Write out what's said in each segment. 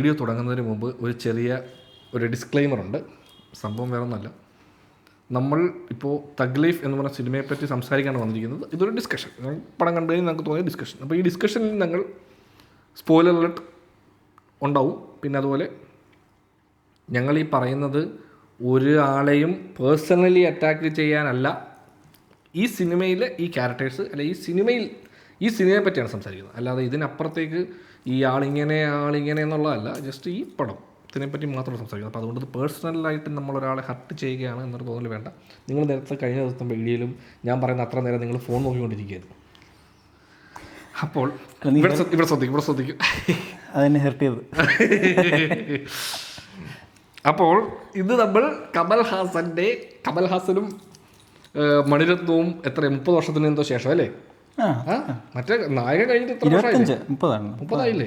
Video തുടങ്ങുന്നതിന് മുമ്പ് ഒരു ഡിസ്ക്ലെയിമർ ഉണ്ട്. സംഭവം വേറെ ഒന്നല്ല. നമ്മൾ ഇപ്പോൾ തഗ് ലൈഫ് എന്ന് പറഞ്ഞ സിനിമയെപ്പറ്റി സംസാരിക്കാനാണ് വന്നിരിക്കുന്നത്. ഇതൊരു ഡിസ്കഷൻ, പടം കണ്ടു കഴിഞ്ഞാൽ നമുക്ക് തോന്നിയ ഡിസ്കഷൻ. അപ്പോൾ ഈ ഡിസ്കഷനിൽ ഞങ്ങൾ സ്പോയിലർ അലർട്ട് ഉണ്ടാവും. പിന്നെ അതുപോലെ ഞങ്ങൾ ഈ പറയുന്നത് ഒരാളെയും പേഴ്സണലി അറ്റാക്ക് ചെയ്യാനല്ല. ഈ സിനിമയിലെ ഈ ക്യാരക്ടേഴ്സ് അല്ല ഈ സിനിമയെ പറ്റിയാണ് സംസാരിക്കുന്നത്. അല്ലാതെ ഇതിനപ്പുറത്തേക്ക് ഈ ആളിങ്ങനെ എന്നുള്ളതല്ല. ജസ്റ്റ് ഈ പടം ഇതിനെപ്പറ്റി മാത്രം സംസാരിക്കുന്നത്. അപ്പോൾ അതുകൊണ്ട് പേഴ്സണലായിട്ട് നമ്മളൊരാളെ ഹർട്ട് ചെയ്യുകയാണ് എന്നൊരു തോന്നൽ വേണ്ട. നിങ്ങൾ നേരത്തെ കഴിഞ്ഞ ദിവസത്തെ വീഡിയോയിലും ഞാൻ പറയുന്ന അത്ര നേരം നിങ്ങൾ ഫോൺ നോക്കിക്കൊണ്ടിരിക്കുകയായിരുന്നു. അപ്പോൾ ഇവിടെ ശ്രദ്ധിക്കും അതിനെ ഹെർട്ട് ചെയ്ത്. അപ്പോൾ ഇത് നമ്മൾ കമൽ ഹാസനും മണിരത്നവും 30 വർഷത്തിന് എന്തോ ശേഷം അല്ലേ? മറ്റേ നായകൻ കഴിഞ്ഞിട്ട് 30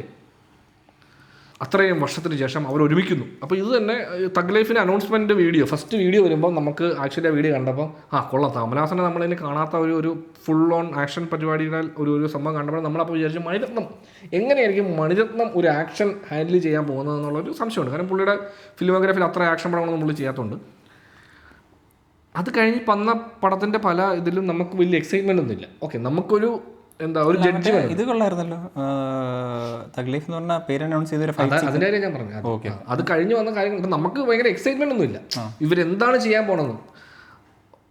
അത്രയും വർഷത്തിന് ശേഷം അവർ ഒരുമിക്കുന്നു. അപ്പോൾ ഇത് തന്നെ തഗ് ലൈഫിൻ്റെ അനൗൺസ്മെൻറ്റ് ഫസ്റ്റ് വീഡിയോ വരുമ്പോൾ നമുക്ക് ആക്ച്വലി ആ വീഡിയോ കണ്ടപ്പോൾ കൊള്ളാം. കമൽഹാസനെ നമ്മളതിന് കാണാത്ത ഒരു ഫുൾ ഓൺ ആക്ഷൻ പരിപാടിയുടെ ഒരു സംഭവം കണ്ടപ്പോൾ നമ്മളപ്പോൾ വിചാരിച്ചു എങ്ങനെയായിരിക്കും മണിരത്നം ഒരു ആക്ഷൻ ഹാൻഡിൽ ചെയ്യാൻ പോകുന്നത് എന്നുള്ളൊരു സംശയമുണ്ട്. കാരണം പുള്ളിയുടെ ഫിലിമോഗ്രാഫിയിൽ അത്ര ആക്ഷൻ പടങ്ങളൊന്നും പുള്ളി ചെയ്യാത്തതുകൊണ്ട്. അത് കഴിഞ്ഞ് വന്ന പടത്തിൻ്റെ പല ഇതിലും നമുക്ക് വലിയ എക്സൈറ്റ്മെൻ്റ് ഒന്നുമില്ല. ഓക്കെ, നമുക്കൊരു ഒരു ജഡ്ജ്മെന്റ്. ഇത് കൊള്ളായിരുന്നല്ലോ, തഗ് ലൈഫ് എന്ന് പറഞ്ഞ പേര് അനൗൺസ് ചെയ്തൊരു അതിൻ്റെ കാര്യം ഞാൻ പറഞ്ഞു. അത് കഴിഞ്ഞ് വന്ന കാര്യങ്ങൾ നമുക്ക് ഭയങ്കര എക്സൈറ്റ്മെന്റ് ഒന്നുമില്ല. ഇവരെന്താണ് ചെയ്യാൻ പോണെന്ന്.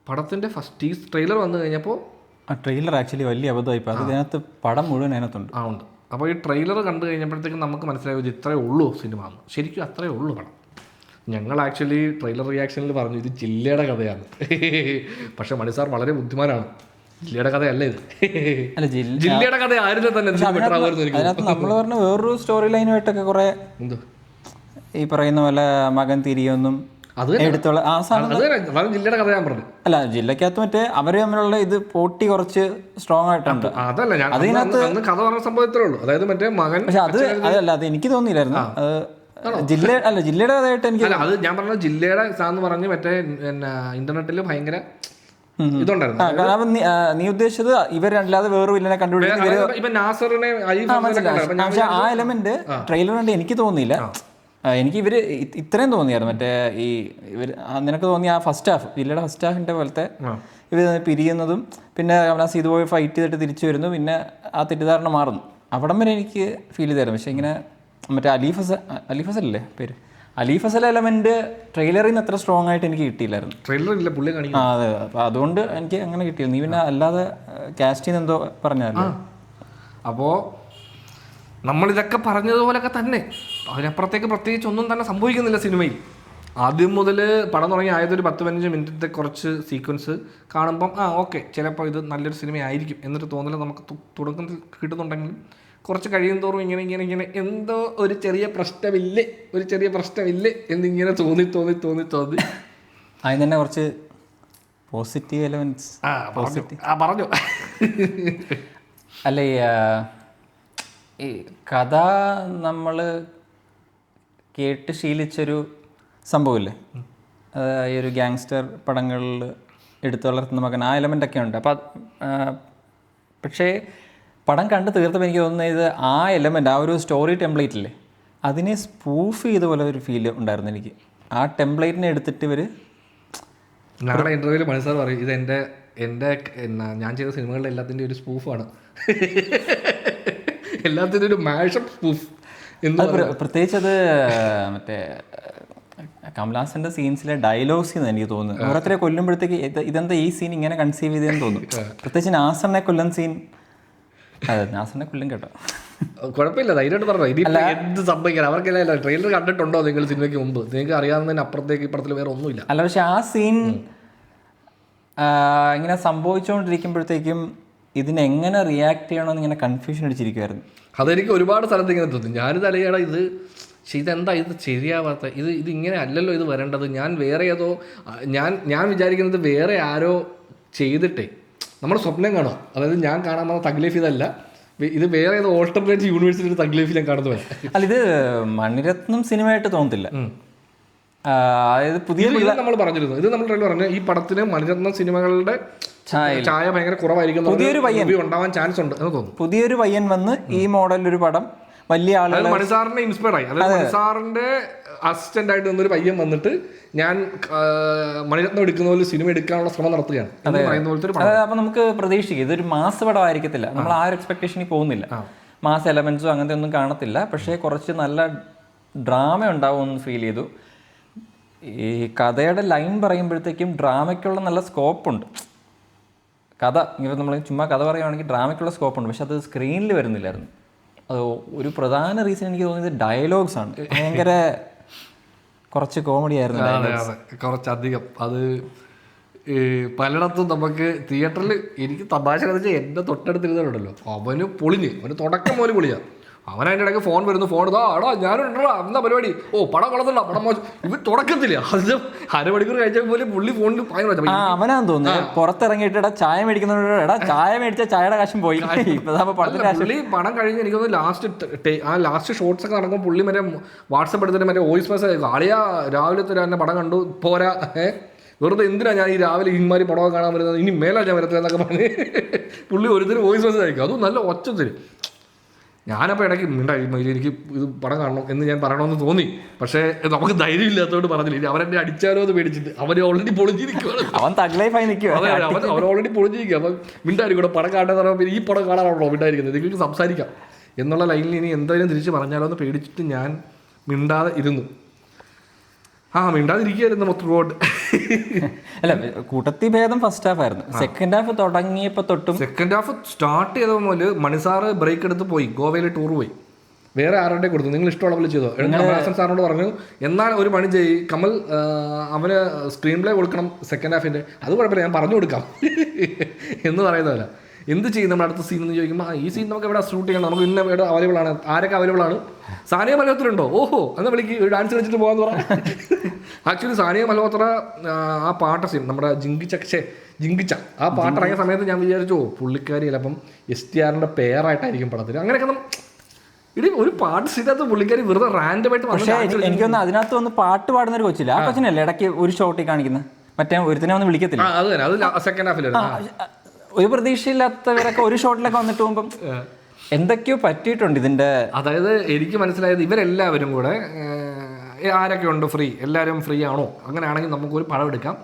പടത്തിന്റെ ഫസ്റ്റ് ട്രെയിലർ വന്നു കഴിഞ്ഞപ്പോൾ ആ ട്രെയിലർ ആക്ച്വലി വലിയ അബദ്ധമായിപ്പോൾ. അതിനകത്ത് പടം മുഴുവൻ അതിനകത്തുണ്ട്. ഉണ്ട്. അപ്പോൾ ഈ ട്രെയിലർ കണ്ടു കഴിഞ്ഞപ്പോഴത്തേക്കും നമുക്ക് മനസ്സിലായത് ഇത്രയേ ഉള്ളൂ സിനിമ എന്ന്. ശരിക്കും അത്രയേ ഉള്ളൂ പടം. ഞങ്ങൾ ആക്ച്വലി ട്രെയിലർ റിയാക്ഷനിൽ പറഞ്ഞു ഇത് ജില്ലയുടെ കഥയാണ്. പക്ഷെ മണി സാർ വളരെ ബുദ്ധിമാനാണ്. ജില്ലയുടെ കഥയല്ല ഇത്. ജില്ലയുടെ കഥ ആയിരുന്നു തന്നെ. അതിനകത്ത് നമ്മൾ പറഞ്ഞ വേറൊരു സ്റ്റോറി ലൈനുമായിട്ടൊക്കെ കുറെ ഈ പറയുന്ന പോലെ മകൻ തിരിയൊന്നും എടുത്തോളെ ജില്ലയുടെ കഥ ഞാൻ പറഞ്ഞു. അല്ല, ജില്ലക്കകത്ത് മറ്റേ അവര് തമ്മിലുള്ള ഇത് പോട്ടി കുറച്ച് സ്ട്രോങ് ആയിട്ടുണ്ട്. അതല്ല അതിനകത്ത് കഥ പറഞ്ഞ സംഭവത്തിലേ ഉള്ളൂ. അതായത് മറ്റേ മകൻ. പക്ഷെ അതല്ല, അത് എനിക്ക് തോന്നിയില്ലായിരുന്നു. ജില്ലയുടെ കഥയായിട്ട് എനിക്ക് അത് ഞാൻ പറഞ്ഞ ജില്ലയുടെ എന്ന് പറഞ്ഞ് മറ്റേ ഇന്റർനെറ്റിൽ ഭയങ്കര ഇതുണ്ടായിരുന്നു. നീ ഉദ്ദേശിച്ചത് ഇവരല്ലാതെ വേറെ വില്ലനെ കണ്ടുപിടിക്കുന്ന ആ എലമെന്റ് ട്രെയിലർ കണ്ട് എനിക്ക് തോന്നിയില്ല. എനിക്ക് ഇവര് ഇത്രയും തോന്നിയായിരുന്നു. മറ്റേ ഇവർ നിനക്ക് തോന്നിയ ആ ഫസ്റ്റ് ഹാഫ്, ജില്ലയുടെ ഫസ്റ്റ് ഹാഫിന്റെ പോലത്തെ ഇവർ പിരിയുന്നതും പിന്നെ കമലാസ് ഇതുപോലെ ഫൈറ്റ് ചെയ്തിട്ട് തിരിച്ചു വരുന്നു, പിന്നെ ആ തെറ്റിദ്ധാരണ മാറുന്നു. അവിടം വരെ എനിക്ക് ഫീൽ ചെയ്തായിരുന്നു. പക്ഷെ ഇങ്ങനെ മറ്റേ അലീഫസലല്ലേ പേര്, അലീഫസൽ എലമെന്റ് ട്രെയിലറിൽ നിന്ന് അത്ര സ്ട്രോങ് ആയിട്ട് എനിക്ക് കിട്ടിയില്ലായിരുന്നു. ട്രെയിലറില്ല പുള്ളി കാണിക്കും. അതെ, അപ്പോൾ അതുകൊണ്ട് എനിക്ക് അങ്ങനെ കിട്ടിയത്. നീ പിന്നെ അല്ലാതെ കാസ്റ്റിന്ന് എന്തോ പറഞ്ഞല്ലോ. അപ്പോൾ നമ്മളിതൊക്കെ പറഞ്ഞതുപോലൊക്കെ തന്നെ അതിനപ്പുറത്തേക്ക് പ്രത്യേകിച്ച് ഒന്നും തന്നെ സംഭവിക്കുന്നില്ല സിനിമയിൽ. ആദ്യം മുതൽ പടം തുടങ്ങി ആയതൊരു 10-15 മിനിറ്റത്തെ കുറച്ച് സീക്വൻസ് കാണുമ്പം ഓക്കെ ചിലപ്പോൾ ഇത് നല്ലൊരു സിനിമയായിരിക്കും എന്നൊരു തോന്നൽ നമുക്ക് തുടക്കത്തിൽ കിട്ടുന്നുണ്ടെങ്കിലും കുറച്ച് കഴിയും തോറും ഇങ്ങനെ എന്തോ ഒരു ചെറിയ പ്രശ്നമില്ലേ എന്നിങ്ങനെ തോന്നി അതിന് തന്നെ കുറച്ച് പോസിറ്റീവ് എലമെന്റ്സ് പറഞ്ഞു. അല്ല, ഈ കഥ നമ്മൾ കേട്ട് ശീലിച്ചൊരു സംഭവമില്ലേ, ഈ ഒരു ഗ്യാങ്സ്റ്റർ പടങ്ങളിൽ എടുത്തു വളർത്തുന്ന മകൻ, ആ എലമെൻ്റൊക്കെ ഉണ്ട്. അപ്പം പക്ഷേ പടം കണ്ട് തീർത്തപ്പോൾ എനിക്ക് തോന്നുന്നത് ആ എലമെൻ്റ്, ആ ഒരു സ്റ്റോറി ടെംപ്ലേറ്റില്ലേ, അതിനെ സ്പൂഫ് ചെയ്ത പോലെ ഒരു ഫീൽ ഉണ്ടായിരുന്നു എനിക്ക്. ആ ടെംപ്ലേറ്റിനെ എടുത്തിട്ട് ഇവർ നാളെ ഇൻ്റർവ്യൂവിൽ മനസ്സാർ പറയും ഇത് എൻ്റെ ഞാൻ ചെയ്ത സിനിമകളുടെ എല്ലാത്തിൻ്റെ ഒരു സ്പൂഫാണ്, എല്ലാത്തിൻ്റെ ഒരു മാഷപ്പ് സ്പൂഫ്. പ്രത്യേകിച്ച് അത് മറ്റേ കമൽഹാസൻ്റെ സീൻസിലെ ഡയലോഗ്സ് എന്ന് എനിക്ക് തോന്നുന്നു. ഓരോരുത്തരെ കൊല്ലുമ്പോഴത്തേക്ക് ഇതെന്താ ഈ സീൻ ഇങ്ങനെ കൺസീവ് ചെയ്തതെന്ന് തോന്നുന്നു. പ്രത്യേകിച്ച് നാസറിനെ കൊല്ലുന്ന സീൻ. അതെ, നാസറിനെ കൊല്ലും കേട്ടോ, കുഴപ്പമില്ല, ധൈര്യമായിട്ട് പറഞ്ഞു. ഇനി എന്ത് സംഭവിക്കാൻ അവർക്കല്ല. ട്രെയിലർ കണ്ടിട്ടുണ്ടോ നിങ്ങൾ സിനിമയ്ക്ക് മുമ്പ്? നിങ്ങൾക്ക് അറിയാവുന്നതിന് അപ്പുറത്തേക്ക് ഈ പടത്തിൽ വേറെ ഒന്നുമില്ല. അല്ല, പക്ഷെ ആ സീൻ ഇങ്ങനെ സംഭവിച്ചുകൊണ്ടിരിക്കുമ്പോഴത്തേക്കും ഇതിനെങ്ങനെ റിയാക്ട് ചെയ്യണമെന്ന് ഇങ്ങനെ കൺഫ്യൂഷൻ അടിച്ചിരിക്കുമായിരുന്നു. അതെനിക്ക് ഒരുപാട് സ്ഥലത്ത് ഇങ്ങനെ തോന്നി. ഞാനിത് അറിയണം ഇതെന്താ ഇത് ശരിയാവാത്ത, ഇത് ഇങ്ങനെ അല്ലല്ലോ ഇത് വരേണ്ടത്. ഞാൻ വേറെ ഏതോ ഞാൻ വിചാരിക്കുന്നത് വേറെ ആരോ ചെയ്തിട്ടേ നമ്മൾ സ്വപ്നം കാണുക. അതായത് ഞാൻ കാണാൻ വന്ന തഗ് ലൈഫ് ഇതല്ല, ഇത് വേറെ ഏതോ ഓൾട്ടർനേറ്റ് യൂണിവേഴ്സിറ്റി തഗ് ലൈഫ് ഞാൻ കാണുന്നത് പോലെ. അല്ല, ഇത് മണിരത്നം സിനിമയായിട്ട് തോന്നത്തില്ല. അതായത് പുതിയ നമ്മൾ പറഞ്ഞിരുന്നു, ഇത് നമ്മൾ പറഞ്ഞു ഈ പടത്തിന് മണിരത്നം സിനിമകളുടെ ചായ ഭയങ്കര കുറവായിരിക്കും, പുതിയൊരു പയ്യൻ ഉണ്ടാവാൻ ചാൻസ് ഉണ്ട് എന്ന് തോന്നുന്നു. പുതിയൊരു പയ്യൻ വന്ന് ഈ മോഡലൊരു പടം വലിയ ആളുകൾ അതായത് മണിസാറിനെ ഇൻസ്പയർ ആയി. അതായത് മണിസാറിന്റെ അസിസ്റ്റന്റ് ആയിട്ട് നിന്നൊരു പയ്യൻ വന്നിട്ട് ഞാൻ മണിരത്നം എടുക്കുന്ന പോലെ സിനിമ എടുക്കാനുള്ള ശ്രമം നടത്തുകയാണ് എന്ന് പറയുന്ന പോലത്തെ ഒരു പടം. അതായത് അപ്പം നമുക്ക് പ്രതീക്ഷിക്കും ഇതൊരു മാസ് പടം ആയിരിക്കത്തില്ല, നമ്മൾ ആ ഒരു എക്സ്പെക്ടേഷനിൽ പോകുന്നില്ല, മാസ് എലമെന്റ്സോ അങ്ങനത്തെ ഒന്നും കാണത്തില്ല. പക്ഷേ കുറച്ച് നല്ല ഡ്രാമ ഉണ്ടാവുമെന്ന് ഫീൽ ചെയ്തു. ഈ കഥയുടെ ലൈൻ പറയുമ്പോഴത്തേക്കും ഡ്രാമയ്ക്കുള്ള നല്ല സ്കോപ്പുണ്ട്. കഥ ഇങ്ങനെ നമ്മൾ ചുമ്മാ കഥ പറയുകയാണെങ്കിൽ ഡ്രാമയ്ക്കുള്ള സ്കോപ്പുണ്ട്, പക്ഷെ അത് സ്ക്രീനിൽ വരുന്നില്ലായിരുന്നു. അത് ഒരു പ്രധാന റീസൺ എനിക്ക് തോന്നിയത് ഡയലോഗ്സ് ആണ്. ഭയങ്കര കുറച്ച് കോമഡി ആയിരുന്നു, കുറച്ചധികം. അത് പലയിടത്തും നമുക്ക് തിയേറ്ററിൽ എനിക്ക് തമാശ കഥ എന്റെ തൊട്ടടുത്തിരുന്നുണ്ടല്ലോ, അവന് പൊളിഞ്ഞ്, അവന് തുടക്കം പോലെ പൊളിയാ. അവൻ അതിൻ്റെ ഇടയ്ക്ക് ഫോൺ വരുന്നു, ഫോൺ ഇതാ എടാ ഞാനുണ്ടാ എന്താ പരിപാടി, ഓ പടം കൊള്ളത്തില്ല, പടം മോശം, ഇവൻ തുടക്കത്തില്ല. അത് അരമണിക്കൂർ കഴിച്ച പോലെ പുള്ളി ഫോണിൽ ഭയങ്കര അവനാന്ന് തോന്നുന്നു പുറത്തിറങ്ങിയിട്ട് എടാ ചായ മേടിക്കുന്നവരോട് എടാ ചായ മേടിച്ച ചായയുടെ കാശും പോയി. പുള്ളി പടം കഴിഞ്ഞ് എനിക്കൊന്ന് ലാസ്റ്റ് ഷോട്ട്സ് ഒക്കെ നടക്കുമ്പോൾ പുള്ളി മറ്റേ വാട്സപ്പ് എടുത്തിട്ട് മറ്റേ വോയിസ് മെസ്സേജ് ആളിയാ രാവിലത്തെ തന്നെ പടം കണ്ടു പോരാ, വെറുതെ എന്തിനാ ഞാൻ ഈ രാവിലെ ഇമാരി പടമൊക്കെ കാണാൻ വരുന്നത്, ഇനി മേലാ ഞാൻ വരത്തില്ല എന്നൊക്കെ പറഞ്ഞ് പുള്ളി ഒരുത്തരും വോയിസ് മെസ്സേജ് അയക്കും. അതും നല്ല ഒച്ചത്തിൽ. ഞാനപ്പോൾ ഇടയ്ക്ക് മിണ്ടായി എനിക്ക് ഇത് പടം കാണണം എന്ന് ഞാൻ പറയണമെന്ന് തോന്നി, പക്ഷേ നമുക്ക് ധൈര്യം ഇല്ലാത്തതുകൊണ്ട് പറഞ്ഞില്ല. അവരെന്നെ അടിച്ചാലോ എന്ന് പേടിച്ചിട്ട് അവര് ഓൾറെഡി പൊളിഞ്ഞിരിക്കുകയാണ്. അവർ ഓൾറെഡി പൊളിഞ്ഞിരിക്കുക. അപ്പം മിണ്ടായിരിക്കും പടം കാണാൻ പറയുമ്പോൾ ഈ പടം കാണാനാണല്ലോ മിണ്ടായിരിക്കുന്നത്, നിങ്ങൾക്ക് സംസാരിക്കാം എന്നുള്ള ലൈനിൽ ഇനി എന്തായാലും തിരിച്ച് പറഞ്ഞാലോ എന്ന് പേടിച്ചിട്ട് ഞാൻ മിണ്ടാതെ ഇരുന്നു. മിണ്ടാതിരിക്കുകയായിരുന്നു മൊത്തം. അല്ല കൂട്ടത്തി ഭേദം ഫസ്റ്റ് ഹാഫ് ആയിരുന്നു. സെക്കൻഡ് ഹാഫ് തുടങ്ങിയപ്പോൾ തൊട്ടും സെക്കൻഡ് ഹാഫ് സ്റ്റാർട്ട് ചെയ്ത മുതൽ മണിസാറ് ബ്രേക്ക് എടുത്ത് പോയി, ഗോവയിൽ ടൂർ പോയി, വേറെ ആരുടെ കൊടുത്തു, നിങ്ങൾ ഇഷ്ടമുള്ള പോലെ ചെയ്തോ. കമൽഹാസൻ സാറിനോട് പറഞ്ഞു എന്നാൽ ഒരു പണി ചെയ്യ് കമൽ, അവന് സ്ക്രീൻ പ്ലേ കൊടുക്കണം സെക്കൻഡ് ഹാഫിൻ്റെ, അത് കുഴപ്പമില്ല ഞാൻ പറഞ്ഞു കൊടുക്കാം എന്ന് പറയുന്നതല്ല. എന്ത് ചെയ്യും നമ്മുടെ അടുത്ത സീൻ എന്ന് ചോദിക്കുമ്പോൾ ഈ സീൻ നമുക്ക് എവിടെ ഷൂട്ട് ചെയ്യണം, നമുക്ക് ഇന്ന എവിടെ അവൈലബിൾ ആണ്, ആരൊക്കെ അവൈലബിൾ ആണ്, സാനിയ മൽഹോത്രയുണ്ടോ, ഓഹോ അന്ന് വിളിക്ക് ഡാൻസ് കളിച്ചിട്ട് പോകാന്ന് പറഞ്ഞു. ആക്ച്വലി സാനിയ മൽഹോത്ര ആ പാട്ട സീൻ നമ്മുടെ ജിങ്കിച്ച ആ പാട്ട് ഇറങ്ങിയ സമയത്ത് ഞാൻ വിചാരിച്ചു പുള്ളിക്കാരി ചിലപ്പം STRന്റെ പേരായിട്ടായിരിക്കും പടത്തിൽ. അങ്ങനെയൊക്കെ ഇനി ഒരു പാട്ട് സീനകത്ത് പുള്ളിക്കാരി വെറുതെ റാൻഡമായിട്ട്. പക്ഷേ എനിക്കൊന്ന് അതിനകത്ത് വന്ന് പാട്ട് പാടുന്ന ഒരു കൊച്ചില്ല, ആ കൊച്ചിനല്ലേ ഇടയ്ക്ക് ഒരു ഷോട്ടിൽ കാണിക്കുന്നത്, മറ്റേ ഒരുത്തിനെ ഒന്ന് വിളിക്കത്തില്ല. അത് തന്നെ, അത് സെക്കൻഡ് ഹാഫിൽ ഒരു പ്രതീക്ഷയില്ലാത്തവരൊക്കെ ഒരു ഷോട്ടിലൊക്കെ വന്നിട്ട് പോകുമ്പം എന്തൊക്കെയോ പറ്റിയിട്ടുണ്ട് ഇതിന്റെ. അതായത് എനിക്ക് മനസ്സിലായത് ഇവരെല്ലാവരും കൂടെ ആരൊക്കെ ഉണ്ട് ഫ്രീ, എല്ലാവരും ഫ്രീ ആണോ, അങ്ങനെയാണെങ്കിൽ നമുക്കൊരു പടം എടുക്കാം.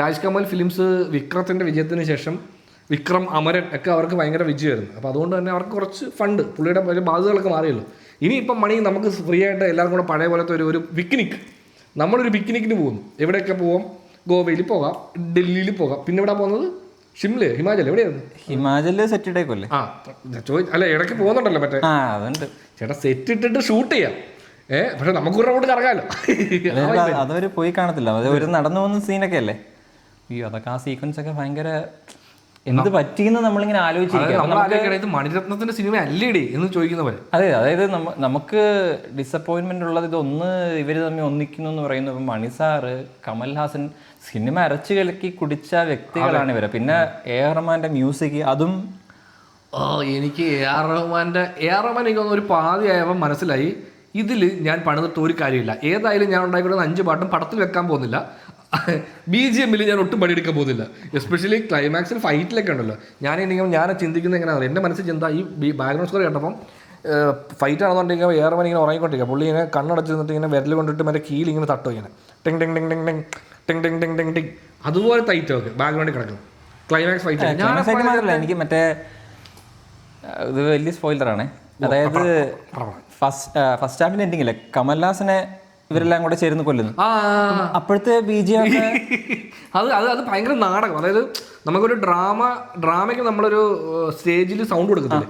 രാജ് കമൽ ഫിലിംസ് വിക്രത്തിൻ്റെ വിജയത്തിന് ശേഷം വിക്രം, അമരൻ ഒക്കെ അവർക്ക് ഭയങ്കര വിജയമായിരുന്നു. അപ്പോൾ അതുകൊണ്ട് തന്നെ അവർക്ക് കുറച്ച് ഫണ്ട്, പുള്ളിയുടെ ബാധ്യതകളൊക്കെ മാറിയല്ലോ. ഇനിയിപ്പം മണി നമുക്ക് ഫ്രീ ആയിട്ട് എല്ലാവരും കൂടെ പഴയ പോലത്തെ ഒരു പിക്നിക്, നമ്മളൊരു പിക്നിക്കിന് പോകുന്നു. എവിടെയൊക്കെ പോവാം, ഗോവയിൽ പോകാം, ഡൽഹിയിൽ പോകാം, പിന്നെ എവിടെ പോകുന്നത്, ഷിംല, ഹിമാചൽ, എവിടെയായിരുന്നു, ഹിമാചലിൽ സെറ്റ് ഇട്ടേക്കല്ലേ. അല്ല ഇടയ്ക്ക് പോകുന്നുണ്ടല്ലോ മറ്റേ, അതുണ്ട് ചേട്ടാ സെറ്റ് ഇട്ടിട്ട് ഷൂട്ട് ചെയ്യാം. പക്ഷെ നമുക്കൊരു റൗണ്ട് കറങ്ങാമല്ലോ. അതവര് പോയി കാണത്തില്ല, അത് ഒരു നടന്നു പോകുന്ന സീനൊക്കെ അല്ലേ. അയ്യോ അതൊക്കെ ആ സീക്വൻസ് ഒക്കെ ഭയങ്കര എന്ത് പറ്റിയെന്ന് നമ്മളിങ്ങനെ ആലോചിച്ചിരിക്കും. മണിരത്നത്തിന്റെ സിനിമ അല്ലേടി എന്ന് ചോദിക്കുന്ന പോലെ. അതെ, അതായത് നമുക്ക് ഡിസപ്പോയിൻമെന്റ് ഉള്ളത് ഇതൊന്ന് ഇവര് തമ്മിൽ ഒന്നിക്കുന്നു എന്ന് പറയുന്നത്. മണിസാറ്, കമൽഹാസൻ സിനിമ അരച്ചു കലക്കി കുടിച്ച വ്യക്തികളാണ് ഇവര്. പിന്നെ AR റഹ്മാന്റെ മ്യൂസിക്, അതും എനിക്ക് AR റഹ്മാൻ എനിക്ക് ഒരു പാതിയായപ്പോൾ മനസ്സിലായി ഇതിൽ ഞാൻ പണിതിട്ട് ഒരു കാര്യമില്ല. ഏതായാലും ഞാൻ ഉണ്ടാക്കിക്കൊടുക്കുന്ന 5 പാട്ടും പടത്തിൽ വെക്കാൻ പോകുന്നില്ല, BGMൽ ഞാൻ ഒട്ടും പണിയെടുക്കാൻ പോകുന്നില്ല. എസ്പെഷ്യലി ക്ലൈമാക്സിൽ ഫൈറ്റിലൊക്കെ ഉണ്ടല്ലോ. ഞാൻ ചിന്തിക്കുന്നത് എങ്ങനെയാണ്, എൻ്റെ മനസ്സിൽ ചിന്ത ഈ ബാക്ക്ഗ്രൗണ്ട് സ്കോർ കേട്ടപ്പം ഫൈറ്റ് ആണെന്നുണ്ടെങ്കിൽ AR റഹ്മാൻ ഇങ്ങനെ ഉറങ്ങിക്കൊണ്ടിരിക്കുക, പുള്ളി ഇങ്ങനെ കണ്ണടച്ച് നിന്നിട്ട് ഇങ്ങനെ വിരൽ കൊണ്ടിട്ട് മറ്റേ കീൽ ഇങ്ങനെ തട്ടോ, ഇങ്ങനെ ടെങ് ടെങ് ടെങ് ടെങ് ടെങ് ടെങ് ടെങ് ടെങ് ടെങ് ടെങ് അതുപോലെ തൈറ്റൊക്കെ ബാക്ക്ഗ്രൗണ്ടിൽ കിടക്കും ക്ലൈമാക്സ് ഫൈറ്റ്. എനിക്ക് മറ്റേ ഇത് വലിയ സ്പോയിലറാണ്. അതായത് ഫസ്റ്റ് ഹാഫിന്റെ എൻഡിങ്ങില്ലേ, കമൽഹാസനെ ഇവരെല്ലാം കൂടെ ചേർന്ന് കൊല്ലുന്നു, അപ്പോഴത്തെ BGM അത് ഭയങ്കര നാടകം. അതായത് നമുക്കൊരു ഡ്രാമയ്ക്ക് നമ്മളൊരു സ്റ്റേജിൽ സൗണ്ട് കൊടുക്കത്തില്ലേ,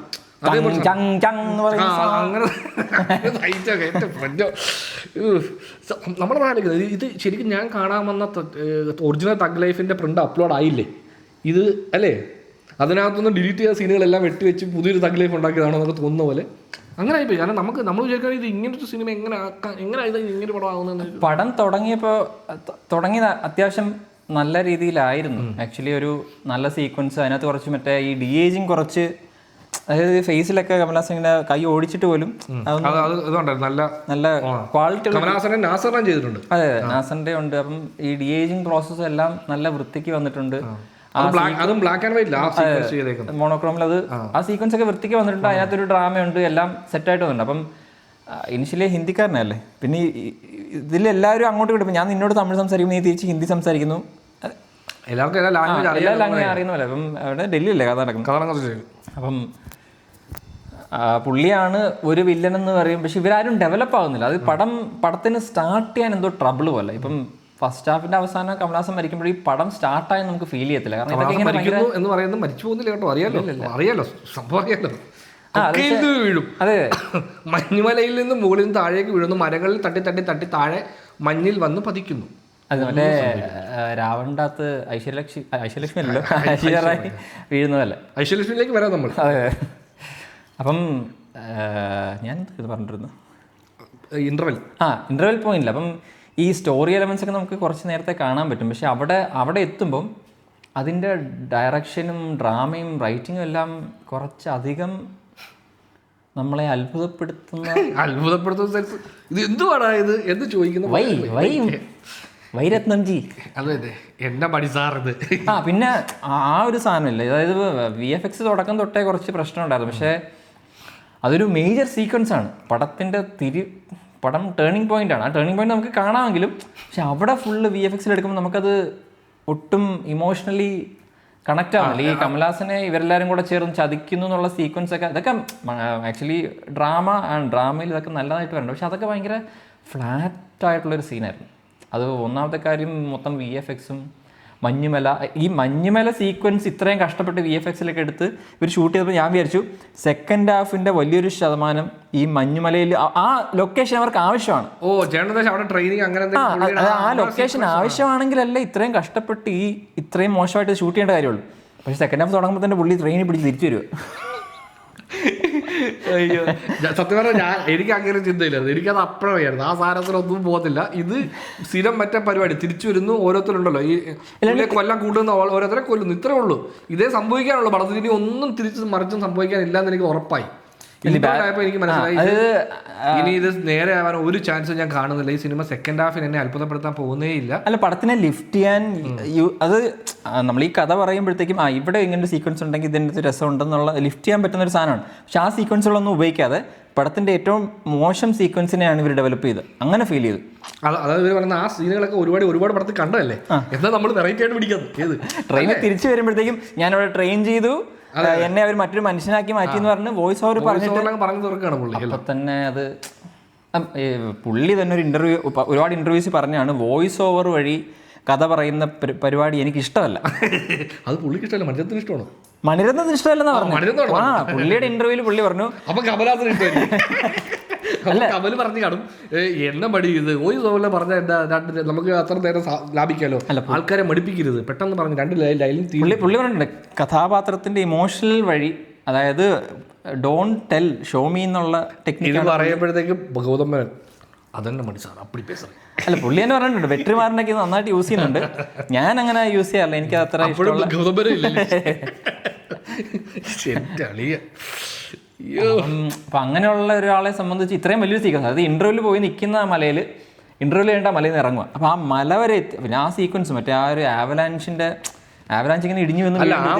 നമ്മുടെ നാട്ടിലേക്ക് ഇത് ശരിക്കും ഞാൻ കാണാൻ വന്ന ഒറിജിനൽ തഗ് ലൈഫിന്റെ പ്രിന്റ് അപ്ലോഡ് ആയില്ലേ ഇത് അല്ലേ, അതിനകത്തുനിന്ന് ഡിലീറ്റ് ചെയ്ത സീനുകളെല്ലാം വെട്ടിവെച്ച് പുതിയൊരു തഗ് ലൈഫ് ഉണ്ടാക്കിയതാണോ എന്നൊക്കെ തോന്നുന്ന പോലെ അങ്ങനെ ആയിപ്പോയി. കാരണം നമ്മൾ വിചാരിക്കുന്നത് ഇത് ഇങ്ങനത്തെ സിനിമ ഇങ്ങനെ പടം ആകുന്നത്. പടം തുടങ്ങിയ അത്യാവശ്യം നല്ല രീതിയിലായിരുന്നു. ആക്ച്വലി ഒരു നല്ല സീക്വൻസ്, അതിനകത്ത് കുറച്ച് മറ്റേ ഈ DAGing കുറച്ച്, അതായത് ഫേസിലൊക്കെ കമൽഹാസൻ ഇങ്ങനെ കൈ ഓടിച്ചിട്ട് പോലും നല്ല ക്വാളിറ്റി ചെയ്തിട്ടുണ്ട്. അതെ, നാസറിന്റെ ഉണ്ട്. അപ്പം ഈ DAGing പ്രോസസ്സ് എല്ലാം നല്ല വൃത്തിക്ക് വന്നിട്ടുണ്ട്. അതും ബ്ലാക്ക് ആൻഡ് വൈറ്റ് ചെയ്തേക്കുന്നത്, മോണോക്രോമിൽ. അത് ആ സീക്വൻസ് ഒക്കെ വൃത്തിക്ക് വന്നിട്ടുണ്ട്. അതിനകത്തൊരു ഡ്രാമയുണ്ട്, എല്ലാം സെറ്റായിട്ട് വന്നിട്ടുണ്ട്. അപ്പം ഇനിഷ്യലി ഹിന്ദിക്കാരനല്ലേ, പിന്നെ ഇതിലെല്ലാവരും അങ്ങോട്ട് കിട്ടും. ഞാൻ നിന്നോട് തമിഴ് സംസാരിക്കുന്നു, നീ തിരിച്ച് ഹിന്ദി സംസാരിക്കുന്നു, എല്ലാവർക്കും എല്ലാ ലാംഗ്വേജ് അറിയുന്നതല്ലേ. അപ്പം അവിടെ ഡൽഹിയിലല്ലേ കഥ നടക്കുന്നത്. അപ്പം പുള്ളിയാണ് ഒരു വില്ലൻ എന്ന് പറയും. പക്ഷെ ഇവരാരും ഡെവലപ്പ് ആകുന്നില്ല. അത് പടത്തിന് സ്റ്റാർട്ട് ചെയ്യാൻ എന്തോ ട്രബിൾ പോലെ. ഇപ്പം ഫസ്റ്റ് ഹാഫിന്റെ അവസാനം കമലഹാസൻ മരിക്കുമ്പോൾ ഈ പടം സ്റ്റാർട്ടായി നമുക്ക് ഫീൽ ചെയ്യത്തില്ല. കാരണം ഇതൊക്കെ ഇങ്ങനെ എന്ന് പറയുന്നത് മരിച്ചു പോകുന്നില്ല കേട്ടോ, അറിയാലോ സംഭവം അറിയാലോ. വീഴും. അതെ, മഞ്ഞുമലയിൽ നിന്ന് മുകളിൽ നിന്ന് താഴേക്ക് വീഴുന്നു, മരങ്ങളിൽ തട്ടി തട്ടി തട്ടി താഴെ മഞ്ഞിൽ വന്ന് പതിക്കുന്നു. അത് മറ്റേ രാവണിൻ്റെ അകത്ത് ഐശ്വര്യലക്ഷ്മി അല്ലല്ലോ, ഐശ്വര്യറായി വീഴുന്നതല്ലേ. ഐശ്വര്യലക്ഷ്മിയിലേക്ക് വരാം നമ്മൾ. അതെ. അപ്പം ഞാൻ ഇത് പറഞ്ഞിരുന്നു ഇന്റർവെൽ പോയിന്റില്ല. അപ്പം ഈ സ്റ്റോറി എലമെന്റ്സ് ഒക്കെ നമുക്ക് കുറച്ച് നേരത്തെ കാണാൻ പറ്റും. പക്ഷെ അവിടെ എത്തുമ്പം അതിൻ്റെ ഡയറക്ഷനും ഡ്രാമയും റൈറ്റിങ്ങും എല്ലാം കുറച്ചധികം നമ്മളെ അത്ഭുതപ്പെടുത്തുന്ന ഇത് എന്തുവാടാ ഇത് എന്ന് ചോദിക്കുന്നു. വൈരത്നംജി, അതെ എന്നെ പഠിച്ചാറത്. പിന്നെ ആ ഒരു സാധനമില്ല. അതായത് VFX തുടക്കം തൊട്ടേ കുറച്ച് പ്രശ്നം ഉണ്ടായിരുന്നു. പക്ഷേ അതൊരു മേജർ സീക്വൻസ് ആണ്. പടം ടേണിംഗ് പോയിന്റ് ആണ്. ആ ടേണിംഗ് പോയിന്റ് നമുക്ക് കാണാമെങ്കിലും പക്ഷെ അവിടെ ഫുള്ള് VFX എടുക്കുമ്പോൾ നമുക്കത് ഒട്ടും ഇമോഷണലി കണക്റ്റ് ആവുന്നില്ല. ഈ കമലഹാസനെ ഇവരെല്ലാവരും കൂടെ ചേർന്ന് ചതിക്കുന്നു എന്നുള്ള സീക്വൻസ് ഒക്കെ, അതൊക്കെ ആക്ച്വലി ഡ്രാമയിൽ ഇതൊക്കെ നല്ലതായിട്ട് വരുന്നുണ്ട്. പക്ഷെ അതൊക്കെ ഭയങ്കര ഫ്ലാറ്റായിട്ടുള്ളൊരു സീനായിരുന്നു. അത് ഒന്നാമത്തെ കാര്യം മൊത്തം VFX-ഉം മഞ്ഞുമല സീക്വൻസ് ഇത്രയും കഷ്ടപ്പെട്ട് VFX-ലേക്ക് എടുത്ത് ഇവർ ഷൂട്ട് ചെയ്തപ്പോൾ ഞാൻ വിചാരിച്ചു സെക്കൻഡ് ഹാഫിൻ്റെ വലിയൊരു ശതമാനം ഈ മഞ്ഞുമലയിൽ ആ ലൊക്കേഷൻ അവർക്ക് ആവശ്യമാണ്. ആ ലൊക്കേഷൻ ആവശ്യമാണെങ്കിലല്ലേ ഇത്രയും കഷ്ടപ്പെട്ട് ഇത്രയും മോശമായിട്ട് ഷൂട്ട് ചെയ്യേണ്ട കാര്യമുള്ളൂ. പക്ഷേ സെക്കൻഡ് ഹാഫ് തുടങ്ങുമ്പോൾ തന്നെ പുള്ളി ട്രെയിനിൽ പിടിച്ച് തിരിച്ചു വരുക. അയ്യോ, സത്യം പറഞ്ഞാൽ എനിക്ക് അങ്ങനെ ചിന്തയില്ലായിരുന്നു. എനിക്കത് അപ്പോഴായിരുന്നു ആ സാധനത്തിലൊന്നും പോകുന്നില്ല. ഇത് സ്ഥിരം മറ്റേ പരിപാടി തിരിച്ചു വരുന്നു, ഓരോരുത്തരുണ്ടല്ലോ ഈ കൊല്ലം കൂട്ടുന്ന ഓരോരുത്തരെ കൊല്ലുന്നു, ഇത്രേ ഉള്ളൂ. ഇതേ സംഭവിക്കാനുള്ളൂ പടത്തിൽ. ഇനി ഒന്നും തിരിച്ചും മറിച്ചും സംഭവിക്കാനില്ല എന്ന് എനിക്ക് ഉറപ്പായി. എനിക്ക് മനസ്സിലായി ഇനി ഇത് നേരെ ആവാൻ ഒരു ചാൻസും ഞാൻ കാണുന്നില്ല. ഈ സിനിമ സെക്കൻഡ് ഹാഫിന് എന്നെ അത്ഭുതപ്പെടുത്താൻ പോകുന്നേ ഇല്ല. അല്ല, പടത്തിനെ ലിഫ്റ്റ് ചെയ്യാൻ അത് നമ്മൾ ഈ കഥ പറയുമ്പോഴത്തേക്കും ഇവിടെ ഇങ്ങനൊരു സീക്വൻസ് ഉണ്ടെങ്കിൽ ഇതിൻ്റെ രസം ഉണ്ടെന്നുള്ള ലിഫ്റ്റ് ചെയ്യാൻ പറ്റുന്ന ഒരു സാധനമാണ്. പക്ഷെ ആ സീക്വൻസുകളൊന്നും ഉപയോഗിക്കാതെ പടത്തിന്റെ ഏറ്റവും മോശം സീക്വൻസിനെയാണ് ഇവർ ഡെവലപ്പ് ചെയ്ത് അങ്ങനെ ഫീൽ ചെയ്തു. അതായത് ഇവർ പറയുന്ന ആ സീനുകളൊക്കെ ഒരുപാട് പടത്തിൽ കണ്ടതല്ലേ, എന്നാൽ നമ്മൾ വെറൈറ്റി ആയിട്ട് പിടിക്കുന്നത്. ട്രെയിനിൽ തിരിച്ചു വരുമ്പോഴത്തേക്കും ഞാനിവിടെ ട്രെയിൻ ചെയ്തു, എന്നെ അവർ മറ്റൊരു മനുഷ്യനാക്കി മാറ്റി എന്ന് പറഞ്ഞ് വോയിസ് ഓവർ പറഞ്ഞിട്ട് അപ്പൊ തന്നെ അത് പുള്ളി തന്നെ ഒരുപാട് ഇന്റർവ്യൂസ് പറഞ്ഞാണ് വോയിസ് ഓവർ വഴി കഥ പറയുന്ന പരിപാടി എനിക്ക് ഇഷ്ടമല്ല. അത് പുള്ളിക്ക് ഇഷ്ടമല്ല, മണിരത്നത്തിന് ഇഷ്ടമാണ്. മണിരത്നത്തിന് ഇഷ്ടമല്ലെന്നാ പറഞ്ഞു. പുള്ളിയുടെ ഇന്റർവ്യൂവിൽ പുള്ളി പറഞ്ഞു അപ്പൊ കമലഹാസൻ കമല് പറഞ്ഞു കാണും എന്നെ മടി ഇത് വോയിസ് ഓവറിൽ പറഞ്ഞാൽ എന്താ നമുക്ക് അത്ര നേരം ലാഭിക്കാലോ, ആൾക്കാരെ മടിപ്പിക്കരുത് പെട്ടെന്ന് പറഞ്ഞു 2 ലൈനിൽ പുള്ളി പറഞ്ഞിട്ടുണ്ട് കഥാപാത്രത്തിന്റെ ഇമോഷണൽ വഴി, അതായത് ഡോണ്ട് ടെൽ ഷോ മീ എന്നുള്ള ടെക്നിക്ക് പറയുമ്പോഴത്തേക്കും ഗൗതം മേനോൻ അതന്നെ മടി സാർ അപ്പടി പേസറേ. അല്ല, പുള്ളി തന്നെ പറഞ്ഞിട്ടുണ്ട് വെട്രിമാറിനൊക്കെ നന്നായിട്ട് യൂസ് ചെയ്യുന്നുണ്ട്. ഞാൻ അങ്ങനെ യൂസ് ചെയ്യാറില്ല, എനിക്ക് അത്ര അപ്പൊ അങ്ങനെയുള്ള ഒരാളെ സംബന്ധിച്ച് ഇത്രയും വലിയൊരു സീക്വൻസ്, അതായത് ഇന്റർവ്യൂവിൽ പോയി നിൽക്കുന്ന മലയിൽ ഇന്റർവ്യൂവിൽ ചെയ്യേണ്ട മലയിൽ നിന്ന് ഇറങ്ങുക. അപ്പൊ ആ മല വരെ പിന്നെ ആ സീക്വൻസ് മറ്റേ ആ ഒരു ആവലാൻസ് ഇങ്ങനെ ഇടിഞ്ഞു വന്ന്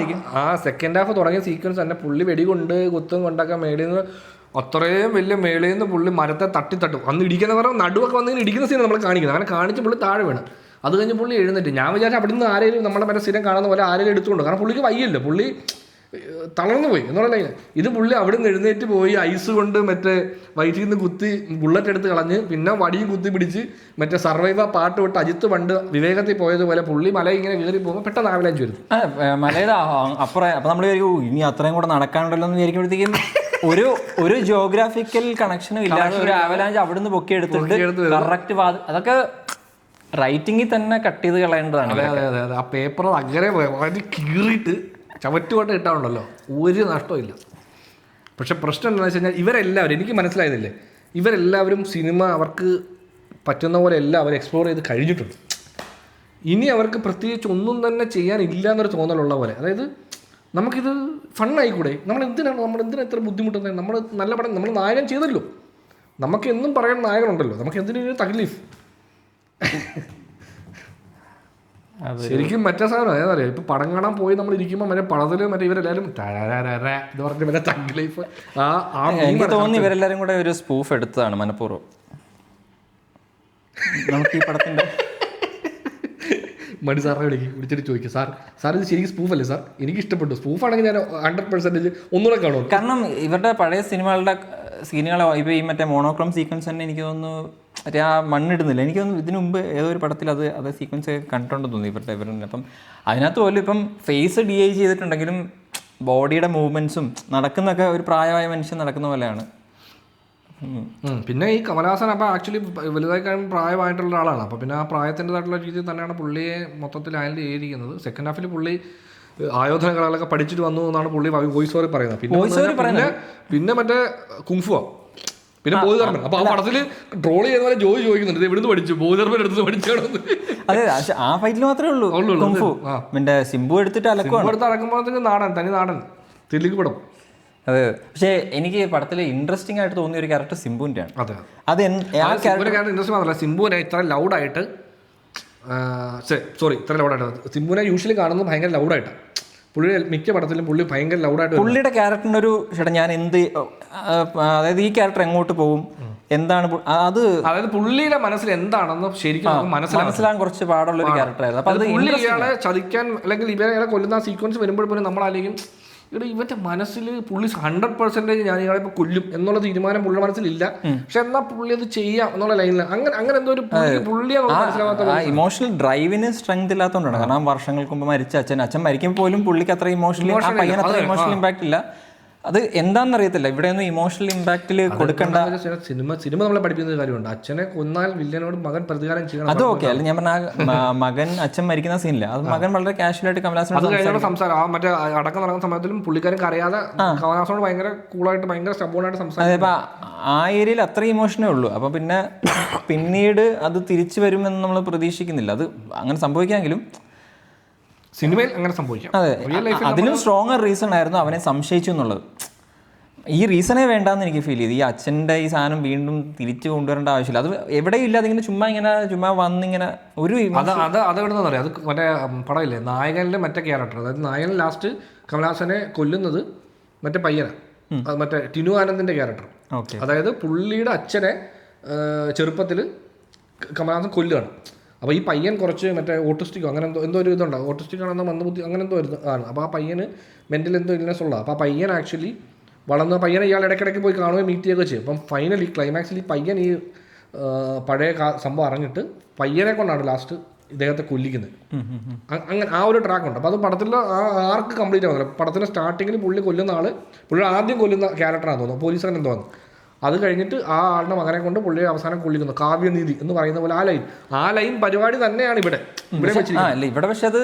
ആ സെക്കൻഡ് ഹാഫ് തുടങ്ങിയ സീക്വൻസ് തന്നെ പുള്ളി വെടികൊണ്ട് കുത്തും കൊണ്ടൊക്കെ മേളിൽ നിന്ന് അത്രയും വലിയ മേളിൽ നിന്ന് പുള്ളി മരത്തെ തട്ടും അന്ന് ഇടിക്കുന്ന പറഞ്ഞാൽ നടുവൊക്കെ വന്നിങ്ങനെ ഇടിക്കുന്ന സീൻ നമ്മൾ കാണിക്കുന്നത്. അങ്ങനെ കാണിച്ച് പുള്ളി താഴെ വീണ്. അത് കഴിഞ്ഞ് പുള്ളി എഴുന്നേറ്റ്. ഞാൻ വിചാരിച്ചു അവിടെ നിന്ന് ആരെങ്കിലും നമ്മുടെ മറ്റേ സ്ഥിരം കാണുന്ന പോലെ ആരെങ്കിലും എടുത്തുകൊണ്ട്, കാരണം പുള്ളിക്ക് വയ്യല്ലോ, പുള്ളി തളർന്നു പോയി എന്നുള്ള ലൈൻ. ഇത് പുള്ളി അവിടെ നിന്ന് എഴുന്നേറ്റ് പോയി ഐസ് കൊണ്ട് മറ്റേ വയറ്റിൽ നിന്ന് കുത്തി ബുള്ളറ്റ് എടുത്ത് കളഞ്ഞ് പിന്നെ വടിയും കുത്തി പിടിച്ച് മറ്റേ സർവൈവ പാട്ട് വിട്ട് അജിത്ത് പണ്ട് വിവേകത്തിൽ പോയതുപോലെ പുള്ളി മല ഇങ്ങനെ കയറി പോകുമ്പോൾ പെട്ടെന്ന് ആവലാഞ്ച് വരും. മലയുടെ അപ്പുറം. അപ്പം നമ്മൾ ഇനി അത്രയും കൂടെ നടക്കാനുണ്ടല്ലോ എന്ന് വിചാരിക്കുമ്പോഴത്തേക്കും ഒരു ജോഗ്രാഫിക്കൽ കണക്ഷനും ഇല്ലാതെ ഒരു ആവലാഞ്ച് അവിടുന്ന് പൊക്കിയെടുത്തിട്ട് കറക്റ്റ് അതൊക്കെ റൈറ്റിങ്ങിൽ തന്നെ കട്ട് ചെയ്ത് കളയേണ്ടതാണ്. അതെ ആ പേപ്പർ അങ്ങനെ കീറിയിട്ട് ചവറ്റുകൊണ്ട ഇട്ടാണല്ലോ, ഒരു നഷ്ടമില്ല. പക്ഷെ പ്രശ്നം എന്താണെന്ന് വെച്ച് കഴിഞ്ഞാൽ ഇവരെല്ലാവരും, എനിക്ക് മനസ്സിലായതില്ലേ, ഇവരെല്ലാവരും സിനിമ അവർക്ക് പറ്റുന്ന പോലെ എല്ലാം അവർ എക്സ്പ്ലോർ ചെയ്ത് കഴിഞ്ഞിട്ടുണ്ട്. ഇനി അവർക്ക് പ്രത്യേകിച്ച് ഒന്നും തന്നെ ചെയ്യാനില്ല എന്നൊരു തോന്നലുള്ള പോലെ. അതായത് നമുക്കിത് ഫണ്ണായിക്കൂടെ, നമ്മളെന്തിനാ ഇത്ര ബുദ്ധിമുട്ടുന്നത്, നമ്മൾ നല്ല പടം നമ്മൾ നായകൻ ചെയ്തല്ലോ, നമുക്ക് എന്നും പറയാൻ നായകനുണ്ടല്ലോ, നമുക്ക് എന്തിനൊരു തക്ലീഫ്. ശരിക്കും മറ്റേ സാധനം ഏതറിയാം, ഇപ്പൊ പടം കാണാൻ പോയി നമ്മൾ ഇരിക്കുമ്പോൾ മറ്റേ പടത്തില് മറ്റേ ഇവരെല്ലാരും ഇത് പറഞ്ഞ മറ്റേ തഗ് ലൈഫ് എനിക്ക് തോന്നുന്നു ഇവരെല്ലാരും കൂടെ ഒരു സ്പൂഫ് എടുത്തതാണ് മനഃപൂർവ്വം. നമുക്ക് ഈ പടത്തിന്റെ മണി സാറിനെ വിളിച്ചിട്ട് ചോദിക്കും, സാർ ഇത് ശരിക്കും സ്പൂഫ് അല്ലേ സാർ? എനിക്ക് ഇഷ്ടപ്പെട്ടു, സ്പൂഫാണെങ്കിൽ ഞാൻ 100% ഒന്നുകൂടെ കാണും. കാരണം ഇവരുടെ പഴയ സിനിമകളുടെ സീനുകളോ ഇപ്പോൾ ഈ മറ്റേ മോണോക്രോം സീക്വൻസ് തന്നെ എനിക്ക് തോന്നുന്നു മറ്റേ ആ മണ്ണിടുന്നില്ല, എനിക്ക് തോന്നുന്നു ഇതിനു മുമ്പ് ഏതോ ഒരു പടത്തിൽ അതേ സീക്വൻസ് കണ്ടുണ്ടെന്ന് തോന്നി ഇവരുടെ. അപ്പം അതിനകത്ത് പോലും ഇപ്പം ഫേസ് DI ചെയ്തിട്ടുണ്ടെങ്കിലും ബോഡിയുടെ മൂവ്മെൻറ്റ്സും നടക്കുന്നൊക്കെ ഒരു പ്രായമായ മനുഷ്യൻ നടക്കുന്ന പോലെയാണ്. പിന്നെ ഈ കമലഹാസൻ അപ്പോൾ ആക്ച്വലി വലുതായി കഴിയുമ്പോൾ പ്രായമായിട്ടുള്ള ആളാണ്. അപ്പോൾ പിന്നെ ആ പ്രായത്തിൻ്റെതായിട്ടുള്ള രീതിയിൽ തന്നെയാണ് പുള്ളിയെ മൊത്തത്തിൽ ഹാൻഡിൽ ചെയ്തിരിക്കുന്നത്. സെക്കൻഡ് ഹാഫിൽ പുള്ളി ആയോധന കലകളൊക്കെ പഠിച്ചിട്ട് വന്നു എന്നാണ് പുള്ളി വോയിസ് ഓവർ പറയുന്നത്. പിന്നെ മറ്റേ കുങ്ഫുവാ, പിന്നെ ബോധിധർമ്മൻ. അപ്പോൾ ആ പടത്തിൽ ട്രോൾ ചെയ്യുന്ന പോലെ ജോയി ചോദിക്കുന്നുണ്ട്, ഇത് എവിടുന്ന് പഠിച്ചു, ബോധിധർമ്മൻ എടുത്ത് പഠിച്ചാണെന്ന്. അതെ, ആ ഫൈറ്റിൽ മാത്രമേ ഉള്ളൂ. പിന്നെ സിംബു എടുത്തിട്ട് അലക്കുമ്പോഴത്തേക്ക് തനി നാടൻ തെലുങ്ക് പടം. അതെ, പക്ഷേ എനിക്ക് പടത്തിൽ ഇൻട്രസ്റ്റിംഗ് ആയിട്ട് തോന്നിയ ഒരു ക്യാരക്ടർ സിംബുവിൻ്റെ ആണ്. അതെ, അത് ഇൻട്രസ്റ്റിംഗ് മാത്രമല്ല, സിംബുവിനെ ഇത്ര ലൗഡായിട്ട് ഇത്ര ലൗഡായിട്ട് സിംബുവിനെ യൂഷ്വലി കാണുന്നത് ഭയങ്കര ലൗഡായിട്ടാണ്. പുള്ളി മിക്ക പടത്തിലും പുള്ളി ഭയങ്കര ലൗഡായിട്ട് പുള്ളിയുടെ ക്യാരക്ടറിനൊരു ഞാൻ എന്ത്, അതായത് ഈ ക്യാരക്ടർ എങ്ങോട്ട് പോകും, എന്താണ് അതായത് പുള്ളിയുടെ മനസ്സിൽ എന്താണെന്ന് ശരിക്കും മനസ്സിലാകാൻ കുറച്ച് പാടുള്ള ഒരു ക്യാരക്ടറായിരുന്നു. അപ്പൊ അത് പുള്ളി ഇയാളെ ചതിക്കാൻ അല്ലെങ്കിൽ ഇവരെ കൊല്ലുന്ന സീക്വൻസ് വരുമ്പോൾ പോലും നമ്മളായിരിക്കും ഇവിടെ ഇവന്റെ മനസ്സിൽ പുള്ളി 100% ഞാൻ ഇയാളെ ഇപ്പൊ കൊല്ലും എന്നുള്ള തീരുമാനം പുള്ളിയുടെ മനസ്സിലില്ല. പക്ഷെ എന്നാ പുള്ളി അത് ചെയ്യാം എന്നുള്ള ലൈനിൽ അങ്ങനെ എന്തോ ഒരു പുള്ളിയെ മനസ്സിലാവാത്ത ഇമോഷണൽ ഡ്രൈവിന് സ്ട്രെങ്ത് ഇല്ലാത്തതുകൊണ്ടാണ്. കാരണം വർഷങ്ങൾക്ക് മുമ്പ് മരിച്ച അച്ഛൻ മരിക്കുമ്പോൾ പോലും പുള്ളിക്ക് അത്ര ഇമോഷണലി ഇമോഷണൽ ഇമ്പാക്ട് ഇല്ല. അത് എന്താണെന്നറിയത്തില്ല, ഇവിടെ ഒന്നും ഇമോഷണൽ ഇമ്പാക്റ്റിൽ കൊടുക്കേണ്ട. സിനിമ നമ്മളെ പഠിപ്പിക്കുന്ന കാര്യമുണ്ട്, അച്ഛനെ കൊന്നാൽ വില്ലനോട് മകൻ പ്രതികാരം ചെയ്യണം. അത് ഓക്കെ അല്ല, ഞാൻ പറഞ്ഞ മകൻ അച്ഛൻ മരിക്കുന്ന സീനില്ല, അത് മകൻ വളരെ കാഷ്വലായിട്ട് കമലഹാസനോട് സംസാരം മറ്റേ അടക്കം നടക്കുന്ന സമയത്തിലും പുള്ളിക്കാരൻ അറിയാതെ കമലഹാസനോട് ഭയങ്കര കൂളായിട്ട് ഭയങ്കര സ്റ്റബോണായിട്ട് സംസാരിക്കും. ആ ഏരിയയിൽ അത്ര ഇമോഷനേ ഉള്ളൂ. അപ്പൊ പിന്നെ പിന്നീട് അത് തിരിച്ചു വരുമെന്ന് നമ്മൾ പ്രതീക്ഷിക്കുന്നില്ല. അത് അങ്ങനെ സംഭവിക്കാമെങ്കിലും സിനിമയിൽ അങ്ങനെ സംഭവിക്കാം. അതെ, അതിനും സ്ട്രോങ്ങർ റീസൺ ആയിരുന്നു അവനെ സംശയിച്ചു എന്നുള്ളത്. ഈ റീസണേ വേണ്ടാന്ന് എനിക്ക് ഫീൽ ചെയ്തു. ഈ അച്ഛൻ്റെ ഈ സാധനം വീണ്ടും തിരിച്ചു കൊണ്ടുവരേണ്ട ആവശ്യമില്ല. അത് എവിടെയും ഇല്ല. അതിങ്ങനെ ചുമ്മാ വന്നിങ്ങനെ ഒരു അതെവിടെന്ന് പറയാം. അത് മറ്റേ പടമില്ലേ നായകനിലെ മറ്റേ ക്യാരക്ടർ, അതായത് നായകൻ ലാസ്റ്റ് കമലഹാസനെ കൊല്ലുന്നത് മറ്റേ പയ്യനാണ്, മറ്റേ ടിനു ആനന്ദിന്റെ ക്യാരക്ടർ. അതായത് പുള്ളിയുടെ അച്ഛനെ ചെറുപ്പത്തിൽ കമലഹാസൻ കൊല്ലുകയാണ്. അപ്പോൾ ഈ പയ്യൻ കുറച്ച് മറ്റേ ഓട്ടിസ്റ്റിക്കോ അങ്ങനെ എന്തോ ഒരു ഇതുണ്ടാവും, ഓട്ടിസ്റ്റിക് ആണെന്നോ മന്ദബുദ്ധി അങ്ങനെ എന്തോ ആണ്. അപ്പോൾ ആ പയ്യന് മെൻ്റൽ എന്തോ ഇൽനെസ് ഉള്ള. അപ്പോൾ ആ പയ്യൻ ആക്ച്വലി വളർന്ന പയ്യനെ ഇയാൾ ഇടയ്ക്കിടയ്ക്ക് പോയി കാണുകയും മീറ്റ് ചെയ്യുകയൊക്കെ ചെയ്യും. അപ്പം ഫൈനലി ക്ലൈമാക്സിൽ ഈ പയ്യൻ ഈ പഴയ സംഭവം അറിഞ്ഞിട്ട് പയ്യനെ കൊണ്ടാണ് ലാസ്റ്റ് ഇദ്ദേഹത്തെ കൊല്ലിക്കുന്നത്. അങ്ങനെ ആ ഒരു ട്രാക്കുണ്ട്. അപ്പോൾ അത് പടത്തിൽ ആ ആർക്ക് കംപ്ലീറ്റ് ആവുന്നില്ല. പടത്തിൻ്റെ സ്റ്റാർട്ടിങ്ങിൽ പുള്ളി കൊല്ലുന്ന ആൾ പുള്ളി ആദ്യം കൊല്ലുന്ന ക്യാരക്ടറാണെന്ന് തോന്നുന്നു, പോലീസുകാരൻ എന്തോ. അത് കഴിഞ്ഞിട്ട് ആ ആളുടെ മകനെ കൊണ്ട് പുള്ളിയെ അവസാനം കൊല്ലിക്കുന്നു. കാവ്യനീതി എന്ന് പറയുന്ന പോലെ ആ ലൈൻ പരിപാടി തന്നെയാണ് ഇവിടെ ഇവിടെ. പക്ഷെ അത്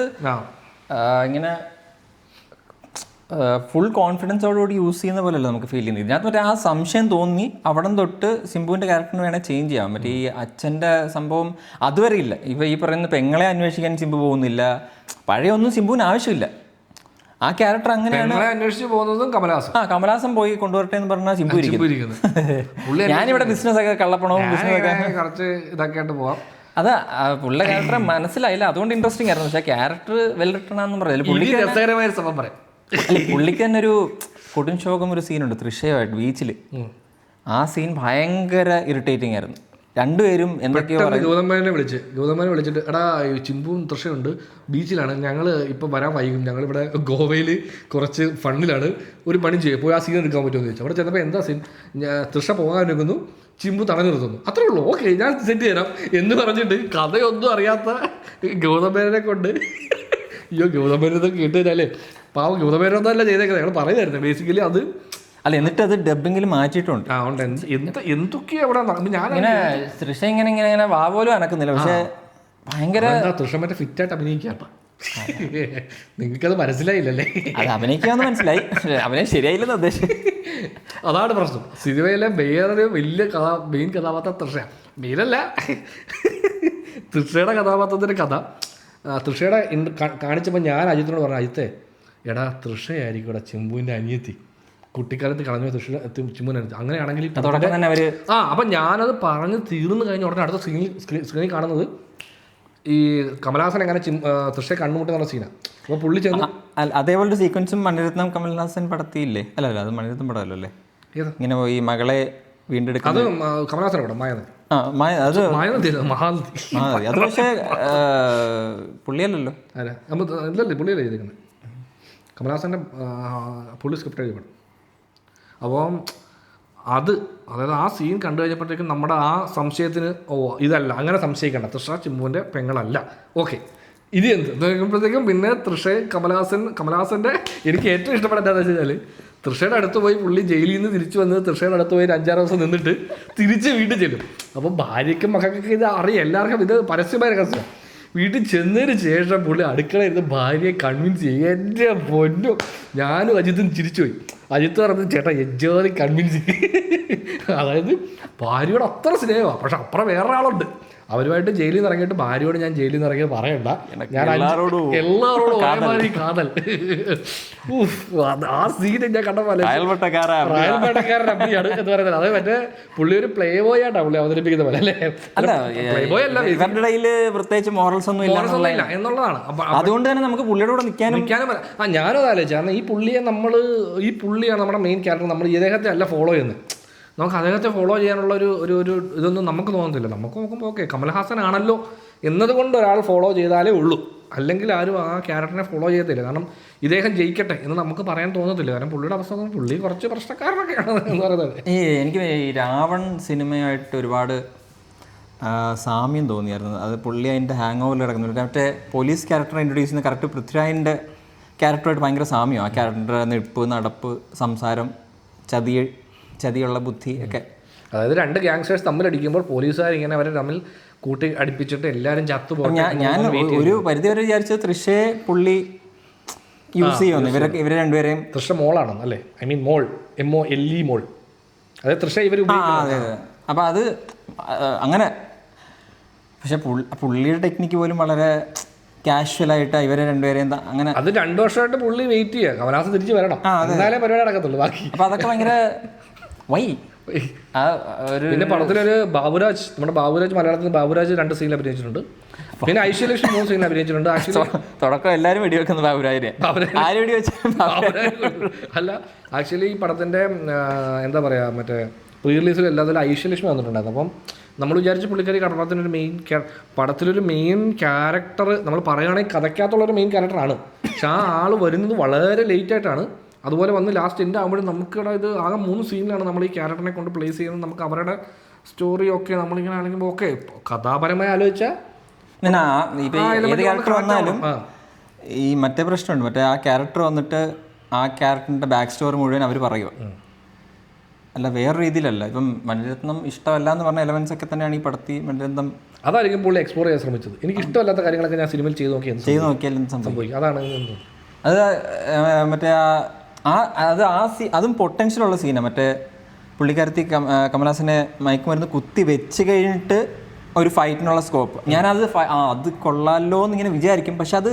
ഇങ്ങനെ ഫുൾ കോൺഫിഡൻസോടുകൂടി യൂസ് ചെയ്യുന്ന പോലെയല്ല നമുക്ക് ഫീൽ ചെയ്യുന്നത്. ഇതിനകത്ത് മറ്റേ ആ സംശയം തോന്നി അവിടെ തൊട്ട് സിംബുവിൻ്റെ ക്യാരക്ടറിന് വേണേൽ ചേഞ്ച് ചെയ്യാം. മറ്റേ ഈ അച്ഛൻ്റെ സംഭവം അതുവരെ ഇല്ല. ഈ പറയുന്ന പെങ്ങളെ അന്വേഷിക്കാൻ സിംബു പോകുന്നില്ല, പഴയൊന്നും സിംബുവിന് ആവശ്യമില്ല. ആ ക്യാരക്ടർ അങ്ങനെയാണ് അന്വേഷിച്ച് പോകുന്നതും കമലഹാസൻ. കമലഹാസൻ പോയി കൊണ്ടുവരട്ടെ എന്ന് പറഞ്ഞാൽ സിംബു ഇരിക്കുന്നു. ഞാനിവിടെ ബിസിനസ് ഒക്കെ കള്ളപ്പണവും ബിസിനസ്സൊക്കെ കുറച്ച് ഇതൊക്കെ ആയിട്ട് പോവാം. അത് പുള്ളിയുടെ ക്യാരക്ടർ മനസ്സിലായില്ല, അതുകൊണ്ട് ഇൻട്രസ്റ്റിംഗ് ആയിരുന്നു. പക്ഷേ ക്യാരക്ടർ വെൽ റിട്ടൺ ആണെന്ന് പറയാം. പുള്ളിക്ക് തന്നെ ഒരു കൊടും ശോകം ഒരു സീനുണ്ട് തൃശ്ശയുമായിട്ട് ബീച്ചിൽ. ആ സീൻ ഭയങ്കര ഇറിറ്റേറ്റിംഗ് ആയിരുന്നു. രണ്ടുപേരും എന്തൊക്കെയോ ഗൗതമ്മനെ വിളിച്ചിട്ട് എടാ ചിമ്പും തൃശ്ശയുണ്ട് ബീച്ചിലാണ്, ഞങ്ങൾ ഇപ്പോൾ വരാൻ വൈകും, ഞങ്ങളിവിടെ ഗോവയിൽ കുറച്ച് ഫണ്ടിലാണ്, ഒരു പണി ചെയ്യും, പോയി ആ സീൻ എടുക്കാൻ പറ്റുമെന്ന് ചോദിച്ചു. അവിടെ ചെന്നപ്പോൾ എന്താ സീൻ, തൃശ്ശ പോകാൻ എടുക്കുന്നു, ചിമ്പു തടഞ്ഞു നിർത്തുന്നു, അത്രേ ഉള്ളൂ, ഓക്കെ ഞാൻ സെറ്റ് തരാം എന്ന് പറഞ്ഞിട്ട് കഥയൊന്നും അറിയാത്ത ഗൗതമ്മേനെ കൊണ്ട് ഗൗതമ്മേനെ കേട്ട് കഴിഞ്ഞാലേ പാവം ഗൗതമ്മേനൊന്നും അല്ല ചെയ്തേക്കുന്നത്, ഞങ്ങൾ പറയുമായിരുന്നു ബേസിക്കലി അത് അല്ല. എന്നിട്ട് അത് ഡബിങ്ങിൽ മാറ്റിയിട്ടുണ്ട്. എന്തൊക്കെയാ അവിടെ ഞാനിങ്ങനെ തൃശ്ശ ഇങ്ങനെ വാ പോലും അനക്കുന്നില്ല, പക്ഷെ ഭയങ്കര തൃശ്ശ മറ്റേ ഫിറ്റായിട്ട് അഭിനയിക്കാട്ടോ. നിങ്ങൾക്കത് മനസ്സിലായില്ലല്ലേ? അത് അഭിനയിക്കാന്ന് മനസ്സിലായി, അഭിനയം ശരിയായില്ലെന്ന് ഉദ്ദേശം. അതാണ് പ്രശ്നം. സിനിമയിലെ വേറൊരു വലിയ മെയിൻ കഥാപാത്രം തൃശ്ശ, മെയിനല്ല തൃശ്ശയുടെ കഥാപാത്രത്തിൻ്റെ കഥ. തൃശ്ശയുടെ കാണിച്ചപ്പോൾ ഞാൻ അജിത്തിനോട് പറഞ്ഞു, അജിത്തെ എടാ തൃശ്ശയായിരിക്കും ഇവിടെ ചിമ്പുവിൻ്റെ അനിയത്തി, കുട്ടിക്കാലത്ത് കളഞ്ഞു ചിമ്മുനടുത്ത്, അങ്ങനെയാണെങ്കിൽ അപ്പം ഞാനത് പറഞ്ഞ് തീർന്നു കഴിഞ്ഞ ഉടനെ അടുത്ത സ്ക്രീനിൽ കാണുന്നത് ഈ കമലഹാസൻ എങ്ങനെ തൃശ്ശയെ കണ്ണുമുട്ടി എന്നുള്ള സീനാണ്. അപ്പോൾ പുള്ളി ചെന്ന് അതേപോലൊരു സീക്വൻസും മണിരത്നം കമൽഹാസൻ പടത്തിയില്ലേ? അല്ല അത് മണിരത്നം പടമല്ലോ അല്ലേ? ഇങ്ങനെ ഈ മകളെ വീണ്ടെടുക്കുന്നത് അത് കമലഹാസൻ പടം മായനദി. അത് മഹാനദി അത് പക്ഷേ പുള്ളിയല്ലല്ലോ. ഇല്ലല്ലേ, പുള്ളിയല്ലേ ചെയ്തേക്കുന്നത്. കമലഹാസൻ്റെ പുള്ളി സ്ക്രിപ്റ്റ് എഴുതി പടം. അപ്പം അതായത് ആ സീൻ കണ്ടു കഴിഞ്ഞപ്പോഴത്തേക്കും നമ്മുടെ ആ സംശയത്തിന് ഇതല്ല, അങ്ങനെ സംശയിക്കേണ്ട, തൃഷ ചിമ്പുവിൻ്റെ പെങ്ങളല്ല. ഓക്കെ, ഇത് എന്ത് നോക്കുമ്പോഴത്തേക്കും പിന്നെ കമലഹാസൻ്റെ എനിക്ക് ഏറ്റവും ഇഷ്ടപ്പെട്ട എന്താണെന്ന് വെച്ച് കഴിഞ്ഞാൽ തൃഷയുടെ അടുത്ത് പോയി പുള്ളി ജയിലിൽ നിന്ന് തിരിച്ചു വന്നത് തൃഷയുടെ അടുത്ത് പോയി 5-6 ദിവസം നിന്നിട്ട് തിരിച്ച് വീട്ടിൽ ചെല്ലും. അപ്പം ഭാര്യയ്ക്കും മക്കൾക്കൊക്കെ ഇത് അറിയാം, എല്ലാവർക്കും ഇത് പരസ്യമായ രഹസ്യമാണ്. വീട്ടിൽ ചെന്നതിന് ശേഷം പുള്ളി അടുക്കളയിരുന്ന് ഭാര്യയെ കൺവിൻസ് ചെയ്യും. എൻ്റെ പൊന്നു, ഞാനും അജിത്തും ചിരിച്ചുപോയി. അജിത്ത് പറഞ്ഞത് ചേട്ടാ എജ്ജാതി കൺവിൻസ് ചെയ്യും. അതായത് ഭാര്യയോട് അത്ര സ്നേഹമാണ്, പക്ഷെ അപ്പുറം വേറെ ആളുണ്ട്. അവരുമായിട്ട് ജയിലിൽ നിന്ന് ഇറങ്ങിയിട്ട് ഭാര്യയോട് ഞാൻ ജയിലിൽ നിന്ന് ഇറങ്ങിയത് പറയണ്ട, ഞാൻ എല്ലാവരോടും ഒരേമാതിരി കാതൽ. ആ സീൻ ഞാൻ കണ്ട പോലെ അയൽപട്ടക്കാരൻ അഭിയാണ് എന്ന് പറയുന്നത്. അത് മറ്റേ പുള്ളി ഒരു പ്ലേ ബോയ് ആയിട്ടാണ് പുള്ളി അവതരിപ്പിക്കുന്ന പോലെ അല്ലേ? പ്ലേ ബോയ് അല്ല, ഇവരുടെ ഇടയിൽ പ്രത്യേകിച്ച് മോറൽസ് ഒന്നും ഇല്ല എന്നുള്ളതാണ്. അതുകൊണ്ട് തന്നെ നമുക്ക് പുള്ളിയുടെ കൂടെ നിൽക്കാനും ഞാനും അതാലോചിച്ചു. കാരണം ഈ പുള്ളിയാണ് നമ്മുടെ മെയിൻ ക്യാരക്ടർ. നമ്മൾ ഇദ്ദേഹത്തെ അല്ല ഫോളോ ചെയ്യുന്നത്. നമുക്ക് അദ്ദേഹത്തെ ഫോളോ ചെയ്യാനുള്ള ഒരു ഇതൊന്നും നമുക്ക് തോന്നുന്നില്ല. നമുക്ക് നോക്കുമ്പോൾ ഓക്കെ കമൽഹാസൻ ആണല്ലോ എന്നതുകൊണ്ട് ഒരാൾ ഫോളോ ചെയ്താലേ ഉള്ളൂ, അല്ലെങ്കിൽ ആരും ആ ക്യാരക്ടറിനെ ഫോളോ ചെയ്യത്തില്ല. കാരണം ഇദ്ദേഹം ജയിക്കട്ടെ എന്ന് നമുക്ക് പറയാൻ തോന്നത്തില്ല. കാരണം പുള്ളിയുടെ അവസ്ഥ പുള്ളി കുറച്ച് പ്രശ്നക്കാരനൊക്കെയാണ് എന്ന് പറയുന്നത്. എനിക്ക് ഈ രാവൺ സിനിമയായിട്ട് ഒരുപാട് സാമ്യം തോന്നിയായിരുന്നു. അത് പുള്ളി അതിൻ്റെ ഹാങ് ഓവറിൽ കിടക്കുന്നുണ്ട്. മറ്റേ പോലീസ് ക്യാരക്ടർ ഇൻട്രൊഡ്യൂസ് ചെയ്യുന്ന കറക്റ്റ് പൃഥ്വിരാജിൻ്റെ ക്യാരക്ടറായിട്ട് ഭയങ്കര സാമ്യം. ആ ക്യാരക്ടറുടെ നിൽപ്പ്, നടപ്പ്, സംസാരം, ചതിയുള്ള ബുദ്ധി ഒക്കെ. അതായത് 2 ഗാങ്സ്റ്റേഴ്സ് തമ്മിലടിക്കുമ്പോൾ പോലീസുകാർ ഇങ്ങനെ അവരെ തമ്മിൽ കൂട്ടി അടിപ്പിച്ചിട്ട് എല്ലാവരും ചത്തുപോകും. ഞാൻ ഒരു പരിധി വരെ വിചാരിച്ചത് തൃശ്ശയെ പുള്ളി യൂസ് ചെയ്യുമെന്ന്. ഇവരെ രണ്ടുപേരെയും. തൃശ്ശ മോളാണെന്ന് അല്ലേ? ഐ മീൻ മോൾ, MOLE മോൾ. അതായത് തൃശ്ശ ഇവർ. അതെ. അപ്പം അത് അങ്ങനെ. പക്ഷെ പുള്ളിയുടെ ടെക്നിക്ക് പോലും വളരെ കാഷ്വലായിട്ട് ഇവരെ രണ്ടുപേരെയും അങ്ങനെ. അത് 2 വർഷമായിട്ട് പുള്ളി വെയിറ്റ് ചെയ്യുക, കമൽഹാസൻ തിരിച്ച് വരണം, എന്നാലേ പരിപാടി നടക്കത്തുള്ളൂ. ബാക്കി അപ്പം അതൊക്കെ ഭയങ്കര പിന്നെ പടത്തിലൊരു നമ്മുടെ ബാബുരാജ് മലയാളത്തിൽ ബാബുരാജ് 2 സീനിൽ അഭിനയിച്ചിട്ടുണ്ട്. പിന്നെ ഐശ്വര്യലക്ഷ്മി 3 സീനിൽ അഭിനയിച്ചിട്ടുണ്ട്. തുടക്കം എല്ലാവരും വെടിവെക്കുന്നത് ബാബുരാജിനെ അല്ല, ആക്ച്വലി ഈ പടത്തിൻ്റെ എന്താ പറയുക, മറ്റേ പ്രീ റിലീസിൽ എല്ലാത്തിലും ഐശ്വര്യലക്ഷ്മി വന്നിട്ടുണ്ടായിരുന്നു. അപ്പം നമ്മൾ വിചാരിച്ച പുള്ളിക്കാരി പടത്തിലൊരു മെയിൻ ക്യാരക്ടർ നമ്മൾ പറയുകയാണെങ്കിൽ കഥയ്ക്കകത്തുള്ളൊരു മെയിൻ ക്യാരക്ടറാണ്. പക്ഷെ ആ ആൾ വരുന്നത് വളരെ ലേറ്റായിട്ടാണ്. അതുപോലെ വന്ന് ലാസ്റ്റ് എൻ്റെ ആകുമ്പോഴും നമുക്കിവിടെ ഇത് ആകെ 3 സീനിലാണ് നമ്മൾ ഈ ക്യാരക്ടറിനെ കൊണ്ട് പ്ലേസ് ചെയ്യുന്നത്. നമുക്ക് അവരുടെ സ്റ്റോറി ഒക്കെ നമ്മളിങ്ങനെ ആണെങ്കിൽ ഓക്കെ കഥാപരമായി ആലോചിച്ചാൽ ഏത് ക്യാരക്ടർ വന്നാലും ഈ മറ്റേ പ്രശ്നമുണ്ട്. മറ്റേ ആ ക്യാരക്ടർ വന്നിട്ട് ആ ക്യാരക്ടറിൻ്റെ ബാക്ക് സ്റ്റോറി മുഴുവൻ അവർ പറയുക, അല്ല വേറെ രീതിയിലല്ല. ഇപ്പം മണിരത്നം ഇഷ്ടമല്ല എന്ന് പറഞ്ഞ എലമെന്റ്സ് ഒക്കെ തന്നെയാണ് ഈ പടത്തിൽ മണിരത്നം. അതായിരിക്കും പുള്ളി എക്സ്പ്ലോർ ചെയ്യാൻ ശ്രമിച്ചത്. എനിക്ക് ഇഷ്ടമല്ലാത്ത കാര്യങ്ങളൊക്കെ ഞാൻ സിനിമയിൽ ചെയ്ത് നോക്കിയാലും സംഭവിക്കും. അതാണ് അത് മറ്റേ അതും പൊട്ടൻഷ്യലുള്ള സീനാണ്. മറ്റേ പുള്ളിക്കാരത്തി കമൽഹാസനെ മയക്കുമരുന്ന് കുത്തി വെച്ച് കഴിഞ്ഞിട്ട് ഒരു ഫൈറ്റിനുള്ള സ്കോപ്പ്. ഞാനത് അത് കൊള്ളാമല്ലോ എന്നിങ്ങനെ വിചാരിക്കും, പക്ഷെ അത്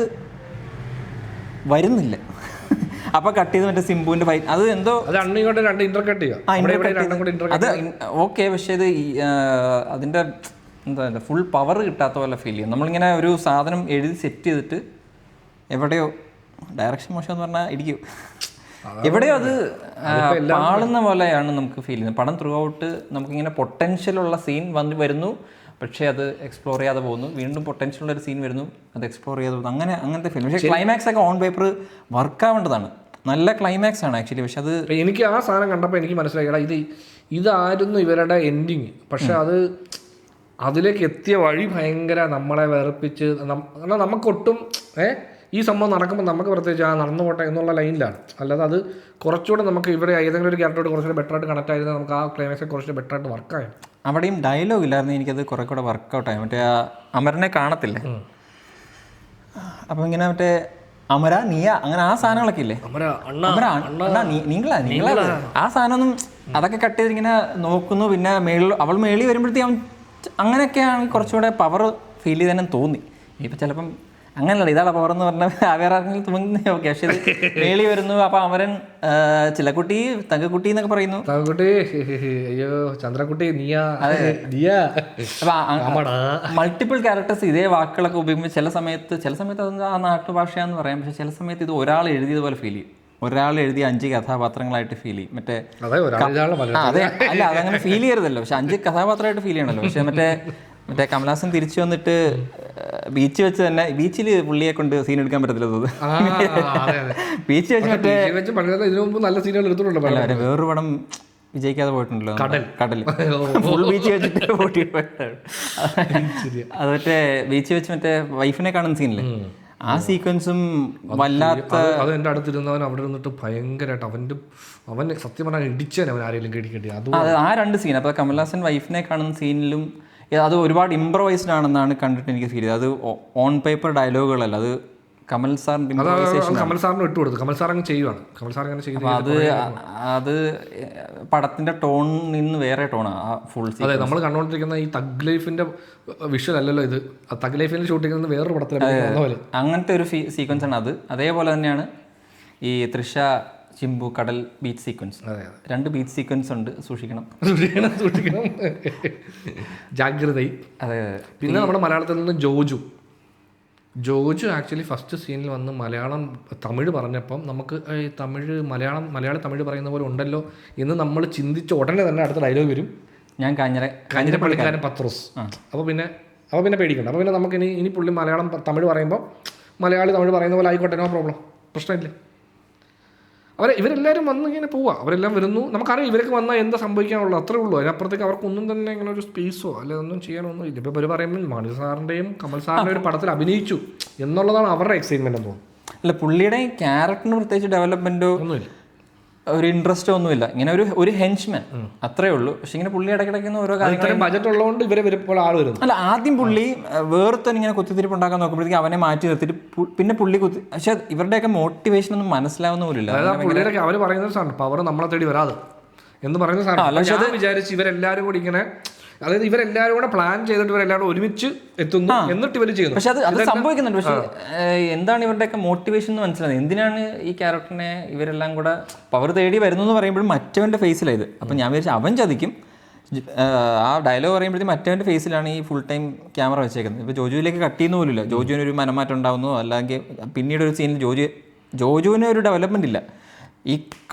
വരുന്നില്ല. അപ്പോൾ കട്ട് ചെയ്ത് മറ്റേ സിംബുവിൻ്റെ ഫൈറ്റ് അത് എന്തോ അത് ഓക്കെ. പക്ഷേ ഇത് അതിൻ്റെ എന്താ ഫുൾ പവർ കിട്ടാത്ത പോലെ ഫീൽ ചെയ്യും. നമ്മളിങ്ങനെ ഒരു സാധനം എഴുതി സെറ്റ് ചെയ്തിട്ട് എവിടെയോ ഡയറക്ഷൻ മോശം എന്ന് പറഞ്ഞാൽ ഇടിക്കും, എവിടെയോ അത് പാളുന്ന പോലെയാണ് നമുക്ക് ഫീൽ ചെയ്യുന്നത്. പടം ത്രൂ ഔട്ട് നമുക്കിങ്ങനെ പൊട്ടൻഷ്യലുള്ള സീൻ വരുന്നു, പക്ഷേ അത് എക്സ്പ്ലോർ ചെയ്യാതെ പോകുന്നു. വീണ്ടും പൊട്ടൻഷ്യലുള്ള ഒരു സീൻ വരുന്നു, അത് എക്സ്പ്ലോർ ചെയ്യാതെ പോകുന്നു. അങ്ങനത്തെ ഫീൽ. പക്ഷേ ക്ലൈമാക്സ് ഒക്കെ ഓൺ പേപ്പർ വർക്കാവേണ്ടതാണ്. നല്ല ക്ലൈമാക്സ് ആണ് ആക്ച്വലി. പക്ഷെ അത് എനിക്ക് ആ സാധനം കണ്ടപ്പോൾ എനിക്ക് മനസ്സിലാക്കിയടാ ഇതായിരുന്നു ഇവരുടെ എൻഡിങ്. പക്ഷെ അതിലേക്ക് എത്തിയ വഴി ഭയങ്കര നമ്മളെ വേർപ്പിച്ച് നമുക്കൊട്ടും ഈ സംഭവം നടക്കുമ്പോൾ നമുക്ക് പ്രത്യേകിച്ച് നടന്നു പോട്ടെ എന്നുള്ള ലൈനിലാണ്. അല്ലാതെ അത് കുറച്ചുകൂടെ നമുക്ക് ഇവരെ ഏതെങ്കിലും ഒരു ക്യാരക്ടറോട് കുറച്ചുകൂടെ ബെറ്ററായിട്ട് കണക്ട് ആയിരുന്നാൽ നമുക്ക് ആ ക്ലൈമാക്സ് കുറച്ചുകൂടെ ബെറ്ററായിട്ട് വർക്കായി. അവിടെയും ഡയലോഗ് ഇല്ലായിരുന്നു, എനിക്കത് കുറെ കൂടെ വർക്കൗട്ടായി. മറ്റേ അമരനെ കാണത്തില്ലേ, അപ്പം ഇങ്ങനെ മറ്റേ അമര നീയ അങ്ങനെ ആ സാധനങ്ങളൊക്കെ ഇല്ലേ, നീങ്ങളാ ആ സാധനമൊന്നും അതൊക്കെ കട്ട് ചെയ്ത് ഇങ്ങനെ നോക്കുന്നു. പിന്നെ അവൾ മേളിൽ വരുമ്പോഴത്തേക്കും അങ്ങനെയൊക്കെയാണ് കുറച്ചുകൂടെ പവർ ഫീൽ ചെയ്തതെന്ന് തോന്നി. ഇപ്പം ചിലപ്പം അങ്ങനെയല്ല, ഇതാണ് പവർ എന്ന് പറഞ്ഞാൽ വേറെ ആർക്കെങ്കിലും തുമ്മുന്നേ ഓക്കെ. പക്ഷെ ഇത് മേളി വരുന്നു, അപ്പൊ അവരൻ ചിലക്കുട്ടി തങ്കക്കുട്ടി എന്നൊക്കെ പറയുന്നു. തങ്കക്കുട്ടി, അയ്യോ ചന്ദ്രക്കുട്ടി, നീയാ നീയാ. അപ്പൊ മൾട്ടിപ്പിൾ ക്യാരക്ടേഴ്സ് ഇതേ വാക്കുകളൊക്കെ ഉപയോഗിക്കുമ്പോൾ ചില സമയത്ത് അത് ആ നാട്ടുഭാഷയാന്ന് പറയാം. പക്ഷെ ചില സമയത്ത് ഇത് ഒരാൾ എഴുതിയതുപോലെ ഫീൽ ചെയ്യും. ഒരാൾ എഴുതിയ 5 കഥാപാത്രങ്ങളായിട്ട് ഫീൽ ചെയ്യും. മറ്റേ അതെ, അല്ല അതങ്ങനെ ഫീൽ ചെയ്യരുതല്ലോ, പക്ഷെ 5 കഥാപാത്രമായിട്ട് ഫീൽ ചെയ്യണല്ലോ. പക്ഷെ മറ്റേ കമലഹാസൻ തിരിച്ചു വന്നിട്ട് ബീച്ച് വെച്ച് തന്നെ, ബീച്ചിൽ പുള്ളിയെ കൊണ്ട് സീൻ എടുക്കാൻ പറ്റത്തില്ല ബീച്ച് വെച്ച് മറ്റേ നല്ല സീനുകൾ എടുത്തിട്ടുണ്ട്. വേറൊരു പടം വിജയിക്കാതെ പോയിട്ടുണ്ടല്ലോ, കടൽ ഫുൾ ബീച്ച് വെച്ചിട്ട് പോയിട്ട് അത് മറ്റേ ബീച്ച് വെച്ച് മറ്റേ വൈഫിനെ കാണുന്ന സീനില്ലേ, ആ സീക്വൻസും വല്ലാത്ത. അത് എൻ്റെ അടുത്തിരുന്നവൻ അവിടെ നിന്നിട്ട് ഭയങ്കരമായിട്ട് അവൻ സത്യം പറഞ്ഞാൽ ഇടിച്ചാൻ അവൻ ആരെങ്കിലും കേട്ടി അത് ആ 2 സീൻ. അപ്പോൾ കമൽഹാസൻ വൈഫിനെ കാണുന്ന സീനിലും അത് ഒരുപാട് ഇംപ്രവൈസ്ഡ് ആണെന്നാണ് കണ്ടിട്ട് എനിക്ക് ഫീൽ ചെയ്തത്. അത് ഓൺ പേപ്പർ ഡയലോഗുകളല്ല, അത് കമൽ സാറിന്റെ ഇംപ്രവൈസേഷൻ. കമൽ സാറിന് ഇട്ടുകൊടുത്തു, കമൽ സാർ അങ്ങ് ചെയ്യുവാണ്. കമൽ സാർ അങ്ങനെ ചെയ്തു. അത് പടത്തിന്റെ ടോണിൽ നിന്ന് വേറെ ടോണാണ് ആ ഫുൾ സീൻ. അതെ, നമ്മൾ കണ്ടുകൊണ്ടിരിക്കുന്ന ഈ തഗ് ലൈഫിന്റെ വിഷ്വൽ അല്ലല്ലോ ഇത്. തഗ് ലൈഫിന്റെ ഷൂട്ടിംഗ് നിന്ന് വേറൊരു പടത്തിൽ അങ്ങനത്തെ ഒരു സീക്വൻസ് ആണ് അത്. അതേപോലെ തന്നെയാണ് ഈ തൃഷ ചിമ്പു കടൽ ബീച്ച് സീക്വൻസ്. 2 ബീച്ച് സീക്വൻസ് ഉണ്ട്, സൂക്ഷിക്കണം. ജാഗ്രത. അതെ. പിന്നെ നമ്മുടെ മലയാളത്തിൽ നിന്ന് ജോജു ആക്ച്വലി ഫസ്റ്റ് സീനിൽ വന്ന് തമിഴ് പറഞ്ഞപ്പം നമുക്ക് ഈ മലയാളി തമിഴ് പറയുന്ന പോലെ ഉണ്ടല്ലോ എന്ന് നമ്മൾ ചിന്തിച്ച ഉടനെ തന്നെ അടുത്ത ഡയലോഗ് വരും, ഞാൻ കാഞ്ഞിരപ്പള്ളിക്കാരൻ പത്രോസ്. അപ്പോൾ പിന്നെ പേടിക്കണ്ട. അപ്പോൾ പിന്നെ നമുക്ക് ഇനി പുള്ളി തമിഴ് പറയുമ്പോൾ മലയാളി തമിഴ് പറയുന്ന പോലെ ആയിക്കോട്ടെ, നോ പ്രോബ്ലം, പ്രശ്നമില്ല. ഇവരെല്ലാവരും വന്ന് ഇങ്ങനെ പോവുക, അവരെല്ലാം വരുന്നു. നമുക്കറിയാം ഇവർക്ക് വന്നാൽ എന്താ സംഭവിക്കാനുള്ളൂ, അത്രേ ഉള്ളൂ. അതിനപ്പുറത്തേക്ക് അവർക്കൊന്നും തന്നെ ഇങ്ങനെ ഒരു സ്പേസോ അല്ലെ ഒന്നും ചെയ്യാനൊന്നും ഇല്ല. ഇപ്പോൾ ഇവർ പറയുമ്പോൾ മണി സാറിൻ്റെയും കമൽ സാറിൻ്റെയും ഒരു പടത്തിൽ അഭിനയിച്ചു എന്നുള്ളതാണ് അവരുടെ എക്സൈറ്റ്മെന്റ് എന്ന് തോന്നുന്നു. അല്ല, പുള്ളിയുടെ ക്യാരക്ടറിന് പ്രത്യേകിച്ച് ഡെവലപ്മെന്റോ ഒന്നുമില്ല, ഒരു ഇൻട്രസ്റ്റോ ഒന്നുമില്ല. ഇങ്ങനെ ഒരു ഹെൻച്ച്മാൻ അത്രേ ഉള്ളൂ. പക്ഷെ ഇങ്ങനെ പുള്ളി ഇടയ്ക്കിടയ്ക്കുന്ന ഓരോ കാര്യങ്ങളും ബജറ്റ് ഉള്ളതുകൊണ്ട് ഇവരെ വരുമ്പോൾ ആൾ വരുന്നു. അല്ല, ആദ്യം പുള്ളി വേർത്തന്നെ ഇങ്ങനെ കുത്തിത്തിരിപ്പ് ഉണ്ടാക്കാൻ നോക്കുമ്പോഴത്തേക്ക് അവനെ മാറ്റി നിർത്തിയിട്ട് പിന്നെ പുള്ളി പക്ഷെ ഇവരുടെയൊക്കെ മോട്ടിവേഷൻ ഒന്നും മനസ്സിലാവുന്ന പോലില്ല. പുള്ളിയുടെ അവർ പറയുന്ന സാധനം പവർ നമ്മളെ തേടി വരാതെ എന്ന് പറയുന്ന സാധനം വിചാരിച്ച് ഇവരെല്ലാവരും കൂടി ഇങ്ങനെ, അതായത് ഇവരെല്ലാവരും കൂടെ പ്ലാൻ ചെയ്തിട്ട് ഇവരെല്ലാവരും ഒരുമിച്ച് എത്തുന്നു, എന്നിട്ട് ഇവർ ചെയ്യുന്നു. പക്ഷെ അത് സംഭവിക്കുന്നുണ്ട്. പക്ഷെ എന്താണ് ഇവരുടെയൊക്കെ മോട്ടിവേഷൻ എന്ന് മനസ്സിലായത്? എന്തിനാണ് ഈ ക്യാരക്ടറിനെ ഇവരെല്ലാം കൂടെ പവർ തേടി വരുന്നു എന്ന് പറയുമ്പോഴും മറ്റവൻ്റെ ഫേസിലായത്. അപ്പം ഞാൻ വിചാരിച്ചു അവൻ ചതിക്കും. ആ ഡയലോഗ് പറയുമ്പോഴത്തേക്കും മറ്റവൻ്റെ ഫേസിലാണ് ഈ ഫുൾ ടൈം ക്യാമറ വെച്ചേക്കുന്നത്. ഇപ്പോൾ ജോജുവിലേക്ക് കട്ട് ചെയ്യുന്ന പോലുമില്ല. ജോജുവിനൊരു മനമാറ്റം ഉണ്ടാവുന്നോ, അല്ലെങ്കിൽ പിന്നീട് ഒരു സീനിൽ ജോജുവിന് ഒരു ഡെവലപ്മെന്റ് ഇല്ല. ഈ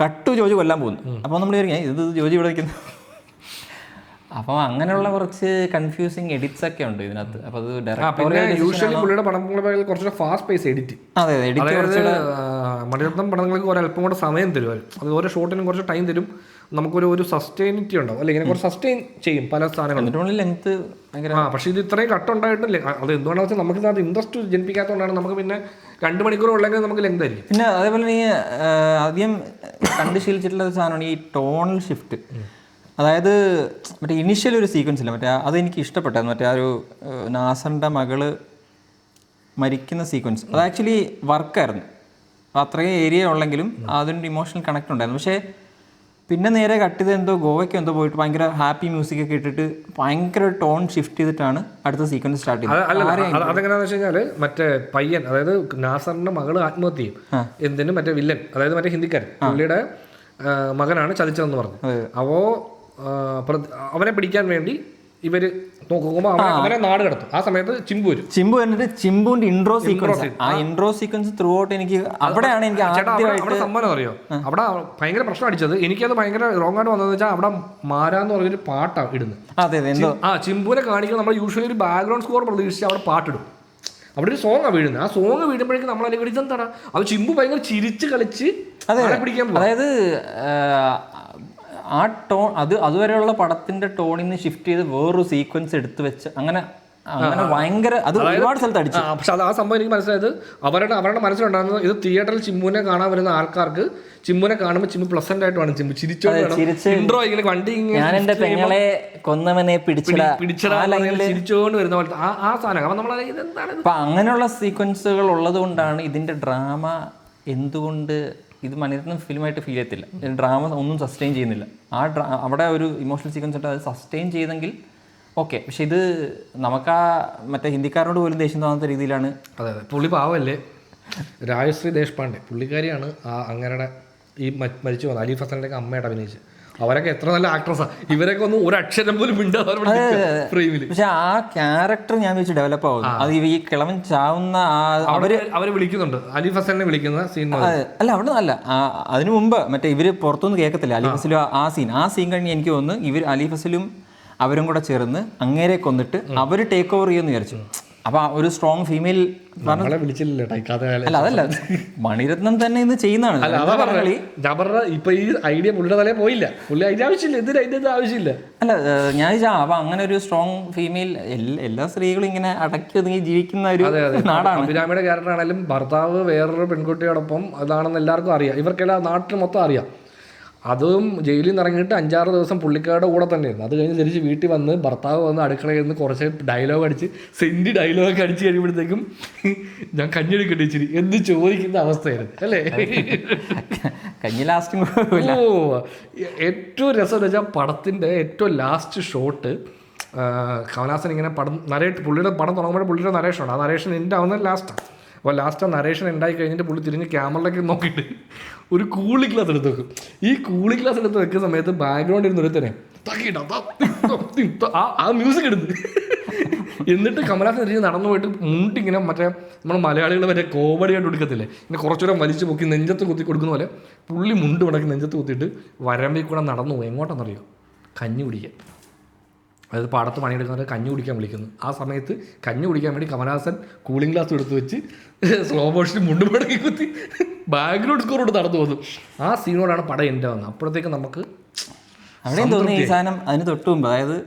ജോജു കൊല്ലാൻ പോകുന്നു. അപ്പോൾ നമ്മൾ വിചാരിക്കും ഇത് ജോജു ഇവിടെ വയ്ക്കുന്നു. അപ്പോൾ അങ്ങനെയുള്ള കുറച്ച് കൺഫ്യൂസിങ് എഡിറ്റ്സ് ഒക്കെ ഉണ്ട് ഇതിനകത്ത്. അപ്പോൾ അത് പുള്ളിയുടെ പടങ്ങളിൽ കുറച്ചുകൂടെ ഫാസ്റ്റ് പേസ് എഡിറ്റ്. അതെ, മണിരത്നം പടങ്ങൾക്ക് ഒരല്പം കൂടെ സമയം തരും. അത് ഓരോ ഷോട്ടിനും കുറച്ച് ടൈം തരും. നമുക്കൊരു സസ്റ്റൈനിറ്റി ഉണ്ടാവും, അല്ലെങ്കിൽ കുറച്ച് സസ്റ്റൈൻ ചെയ്യും പല സാധനങ്ങളും. ലെങ്ത് പക്ഷേ ഇത് ഇത്രയും കട്ടുണ്ടായിട്ടില്ല. അത് എന്തുകൊണ്ടാണെന്ന് വെച്ചാൽ നമുക്ക് ഇതിനകത്ത് ഇൻട്രസ്റ്റ് ജനിപ്പിക്കാത്തതുകൊണ്ടാണ്. നമുക്ക് പിന്നെ 2 മണിക്കൂർ ഉള്ളെങ്കിൽ നമുക്ക് ലെങ്ത് ആയിരിക്കും. പിന്നെ അതേപോലെ ഈ ആദ്യം കണ്ടു ശീലിച്ചിട്ടുള്ള ഒരു സാധനമാണ് ഈ ടോണൽ ഷിഫ്റ്റ്. അതായത് മറ്റേ ഇനിഷ്യൽ ഒരു സീക്വൻസ് ഇല്ല, മറ്റേ അതെനിക്ക് ഇഷ്ടപ്പെട്ടായിരുന്നു. മറ്റേ ആ ഒരു നാസറിൻ്റെ മകള് മരിക്കുന്ന സീക്വൻസ് അത് ആക്ച്വലി വർക്കായിരുന്നു. അത്രയും ഏരിയ ഉള്ളെങ്കിലും അതിൻ്റെ ഇമോഷണൽ കണക്ട് ഉണ്ടായിരുന്നു. പക്ഷേ പിന്നെ നേരെ കട്ട് ചെയ്ത് എന്തോ ഗോവയ്ക്ക് എന്തോ പോയിട്ട് ഭയങ്കര ഹാപ്പി മ്യൂസിക് ഒക്കെ ഇട്ടിട്ട് ഭയങ്കര ടോൺ ഷിഫ്റ്റ് ചെയ്തിട്ടാണ് അടുത്ത സീക്വൻസ് സ്റ്റാർട്ട് ചെയ്യുന്നത്. അതെങ്ങനെയാണെന്ന് വെച്ച് കഴിഞ്ഞാൽ മറ്റേ പയ്യൻ, അതായത് നാസറിൻ്റെ മകള് ആത്മഹത്യ ചെയ്യും. എന്തിനും മറ്റേ വില്ലൻ, അതായത് മറ്റേ ഹിന്ദിക്കാരൻ, പുള്ളിയുടെ മകനാണ് ചതിച്ചതെന്ന് പറഞ്ഞു. അപ്പോൾ അവനെ പിടിക്കാൻ വേണ്ടി ഇവര് നോക്കുമ്പോൾ അവനെ നാട് കടത്തും. ആ സമയത്ത് ചിമ്പു വന്നിട്ട് ചിമ്പുവിന്റെ ഇൻട്രോ സീക്വൻസ്, ആ ഇൻട്രോ സീക്വൻസ് ത്രൂ ഔട്ട് എനിക്ക് അവിടെയാണ് എനിക്ക് സംഭവം അറിയോ, അവിടെ ഭയങ്കര പ്രശ്നം അടിച്ചത്. എനിക്കത് ഭയങ്കര റോങ് ആയിട്ട് വന്നതെന്ന് വെച്ചാൽ അവിടെ മാരാന്ന് പറഞ്ഞൊരു പാട്ടാണ് ഇടുന്നത്. ചിമ്പുവിനെ കാണിക്കുന്നത് നമ്മൾ യൂഷ്വലി ഒരു ബാക്ക്ഗ്രൗണ്ട് സ്കോർ പ്രതീക്ഷിച്ച് അവിടെ പാട്ടിടും. അവിടെ ഒരു സോങ്ങാണ് വീഴുന്നത്. ആ സോങ് വീഴുമ്പോഴേക്കും നമ്മളല്ലെങ്കിൽ ഇതെന്താണ് അത് ചിമ്പു ഭയങ്കര ചിരിച്ച് കളിച്ച് പിടിക്കാൻ പോകും. അതായത് ആ ടോൺ അതുവരെയുള്ള പടത്തിന്റെ ടോണിൽ നിന്ന് ഷിഫ്റ്റ് ചെയ്ത് വേറൊരു സീക്വൻസ് എടുത്ത് വെച്ച് അങ്ങനെ ഭയങ്കര അത് ഒരുപാട് സ്ഥലത്ത് അടിച്ചു. പക്ഷെ അത് ആ സംഭവം എനിക്ക് മനസ്സിലായത് അവരുടെ മനസ്സിലുണ്ടാകുന്നത് ഇത് തിയേറ്ററിൽ ചിമ്പുവിനെ കാണാൻ വരുന്ന ആൾക്കാർക്ക് ചിമ്പുവിനെ കാണുമ്പോൾ ചിമ്പു പ്ലസന്റ് ആയിട്ട് വേണം, ചിമ്പു ചിരിച്ചോ ഇങ്ങനെ വണ്ടി ഞാൻ എന്റെ പെങ്ങളെ കൊന്നവനെ ചിരിച്ചോണ്ട് വരുന്ന പോലത്തെ ആ സാധനം. അപ്പൊ നമ്മൾ ഇതെന്താണ് അപ്പൊ അങ്ങനെയുള്ള സീക്വൻസുകൾ ഉള്ളത് കൊണ്ടാണ് ഇതിന്റെ ഡ്രാമ എന്തുകൊണ്ട് ഇത് മണിരത്നം ഫിലിമായിട്ട് ഫീൽ ചെയ്യത്തില്ല. ഡ്രാമ ഒന്നും സസ്റ്റെയിൻ ചെയ്യുന്നില്ല. അവിടെ ഒരു ഇമോഷണൽ സീക്വൻസ് ഉണ്ട്, അത് സസ്റ്റെയിൻ ചെയ്തെങ്കിൽ ഓക്കെ, പക്ഷെ ഇത് നമുക്ക് ആ മറ്റേ ഹിന്ദിക്കാരോട് പോലും ദേഷ്യം തോന്നാത്ത രീതിയിലാണ്. അതെ അതെ, പുള്ളി പാവല്ലേ. രാജശ്രീ ദേശ്പാണ്ഡെ പുള്ളിക്കാരിയാണ് ആ അങ്ങനെയുടെ ഈ മരിച്ചു പോകുന്നത് അലി ഫസലിൻ്റെ അമ്മയുടെ അഭിനയിച്ച്. അവരൊക്കെ എത്ര നല്ല ആക്ട്രസ്സാണ്. ഇവരൊക്കെ ഒന്നും ഒരു അക്ഷരം പോലും ഫ്രെയിമിൽ. പക്ഷെ ആ ക്യാരക്ടർ ഞാൻ വെച്ച് ഡെവലപ്പ് ആവുന്നു. അത് ഈ കിളവൻ ചാവുന്ന അവര് വിളിക്കുന്നുണ്ട്, അലി ഫസലിനെ വിളിക്കുന്ന സീൻ. അല്ല അവിടെ അല്ല, അതിനു മുമ്പ് മറ്റേ ഇവര് പുറത്തൊന്നും കേൾക്കത്തില്ല അലി ഫസലും. ആ സീൻ കഴിഞ്ഞ് എനിക്ക് തോന്നുന്നു ഇവർ അലി ഫസലും അവരും കൂടെ ചേർന്ന് അങ്ങേരെ കൊന്നിട്ട് അവർ ടേക്ക് ഓവർ ചെയ്യുമെന്ന് വിചാരിച്ചു. അപ്പൊ ഒരു സ്ട്രോങ് ഫീമെയിൽ വിളിച്ചില്ല. അല്ല അതല്ല, മണിരത്നം തന്നെ ഇന്ന് ചെയ്യുന്നതാണ്. ഞാൻ പറഞ്ഞ ഇപ്പൊ ഈ ഐഡിയ പുള്ളിയുടെ തലേ പോയില്ല. പുള്ളി അതിന്റെ ആവശ്യമില്ല, ഇതിന്റെ ആവശ്യമില്ല. അല്ല ഞാൻ അപ്പൊ അങ്ങനെ ഒരു സ്ട്രോങ് ഫീമെയിൽ, എല്ലാ സ്ത്രീകളും ഇങ്ങനെ അടക്കി ഒതുങ്ങി ജീവിക്കുന്ന ഒരു നാടാണ്. അഭിരാമിയുടെ ക്യാരക്ടർ ആണെങ്കിലും ഭർത്താവ് വേറൊരു പെൺകുട്ടിയോടൊപ്പം അതാണെന്ന് എല്ലാവർക്കും അറിയാം. ഇവർക്കെല്ലാം നാട്ടിൽ മൊത്തം അറിയാം. അതും ജയിലിൽ നിന്ന് ഇറങ്ങിയിട്ട് 5-6 ദിവസം പുള്ളിക്കാരുടെ കൂടെ തന്നെയായിരുന്നു. അത് കഴിഞ്ഞ് തിരിച്ച് വീട്ടിൽ വന്ന് ഭർത്താവ് വന്ന് അടുക്കളയിൽ നിന്ന് കുറച്ച് ഡയലോഗ് അടിച്ച് സെൻറ്റി ഡയലോഗൊക്കെ അടിച്ച് കഴിയുമ്പോഴത്തേക്കും ഞാൻ കഞ്ഞെടുക്കട്ടെ ഇച്ചിരി എന്ന് ചോദിക്കുന്ന അവസ്ഥയായിരുന്നു അല്ലേ. കഞ്ഞി ലാസ്റ്റ്. ഏറ്റവും രസം എന്ന് വെച്ചാൽ പടത്തിൻ്റെ ഏറ്റവും ലാസ്റ്റ് ഷോട്ട് കമലഹാസൻ ഇങ്ങനെ പുള്ളിയുടെ പടം തുടങ്ങുമ്പോൾ പുള്ളിയുടെ നരേഷനാണ്. ആ നരേഷൻ എൻ്റെ ആവുന്നത് ലാസ്റ്റാണ്. അപ്പോൾ ലാസ്റ്റ് ആ നരേഷൻ ഉണ്ടായി കഴിഞ്ഞിട്ട് പുള്ളി തിരിഞ്ഞ് ക്യാമറയിലേക്ക് നോക്കിയിട്ട് ഒരു കൂളിംഗ് ഗ്ലാസ് എടുത്ത് വെക്കും. ഈ കൂളിംഗ് ഗ്ലാസ് എടുത്ത് വെക്കുന്ന സമയത്ത് ബാക്ക്ഗ്രൗണ്ടിൽ ഇരുന്ന് ഒരുത്തനെ ആ മ്യൂസിക് എടുത്ത് എന്നിട്ട് കമലഹാസൻ തിരിഞ്ഞ് നടന്നു പോയിട്ട് മുണ്ടിങ്ങനെ മറ്റേ നമ്മൾ മലയാളികൾ മറ്റേ കോമഡിയായിട്ട് കൊടുക്കത്തില്ലേ, ഇങ്ങനെ കുറച്ചുകൂടെ വലിച്ചു പൊക്കി നെഞ്ചത്ത് കുത്തി കൊടുക്കുന്ന പോലെ പുള്ളി മുണ്ട് മുടക്കി നെഞ്ചത്ത് കുത്തിയിട്ട് വരമ്പിൽ കൂടെ നടന്നു പോകും. എങ്ങോട്ടാണെന്നറിയോ? കഞ്ഞി കുടിക്കാൻ. അതായത് പാടത്ത് പണിയെടുക്കുന്നത് കഞ്ഞി കുടിക്കാൻ വിളിക്കുന്നു. ആ സമയത്ത് കഞ്ഞി കുടിക്കാൻ വേണ്ടി കമലഹാസൻ കൂളിംഗ് ഗ്ലാസ് എടുത്ത് വെച്ച് സ്ലോ മോഷന് മുണ്ട് മടക്കി കുത്തി ബാക്ക്ഗ്രൗണ്ട് സ്കോറോട് നടന്നു പോകുന്നു. ആ സീനോടാണ് പടം എൻ്റെ വന്നത്. അപ്പോഴത്തേക്ക് നമുക്ക് അവിടെയും തോന്നി ഈ സാധനം അതിന് തൊട്ട് മുമ്പ്, അതായത്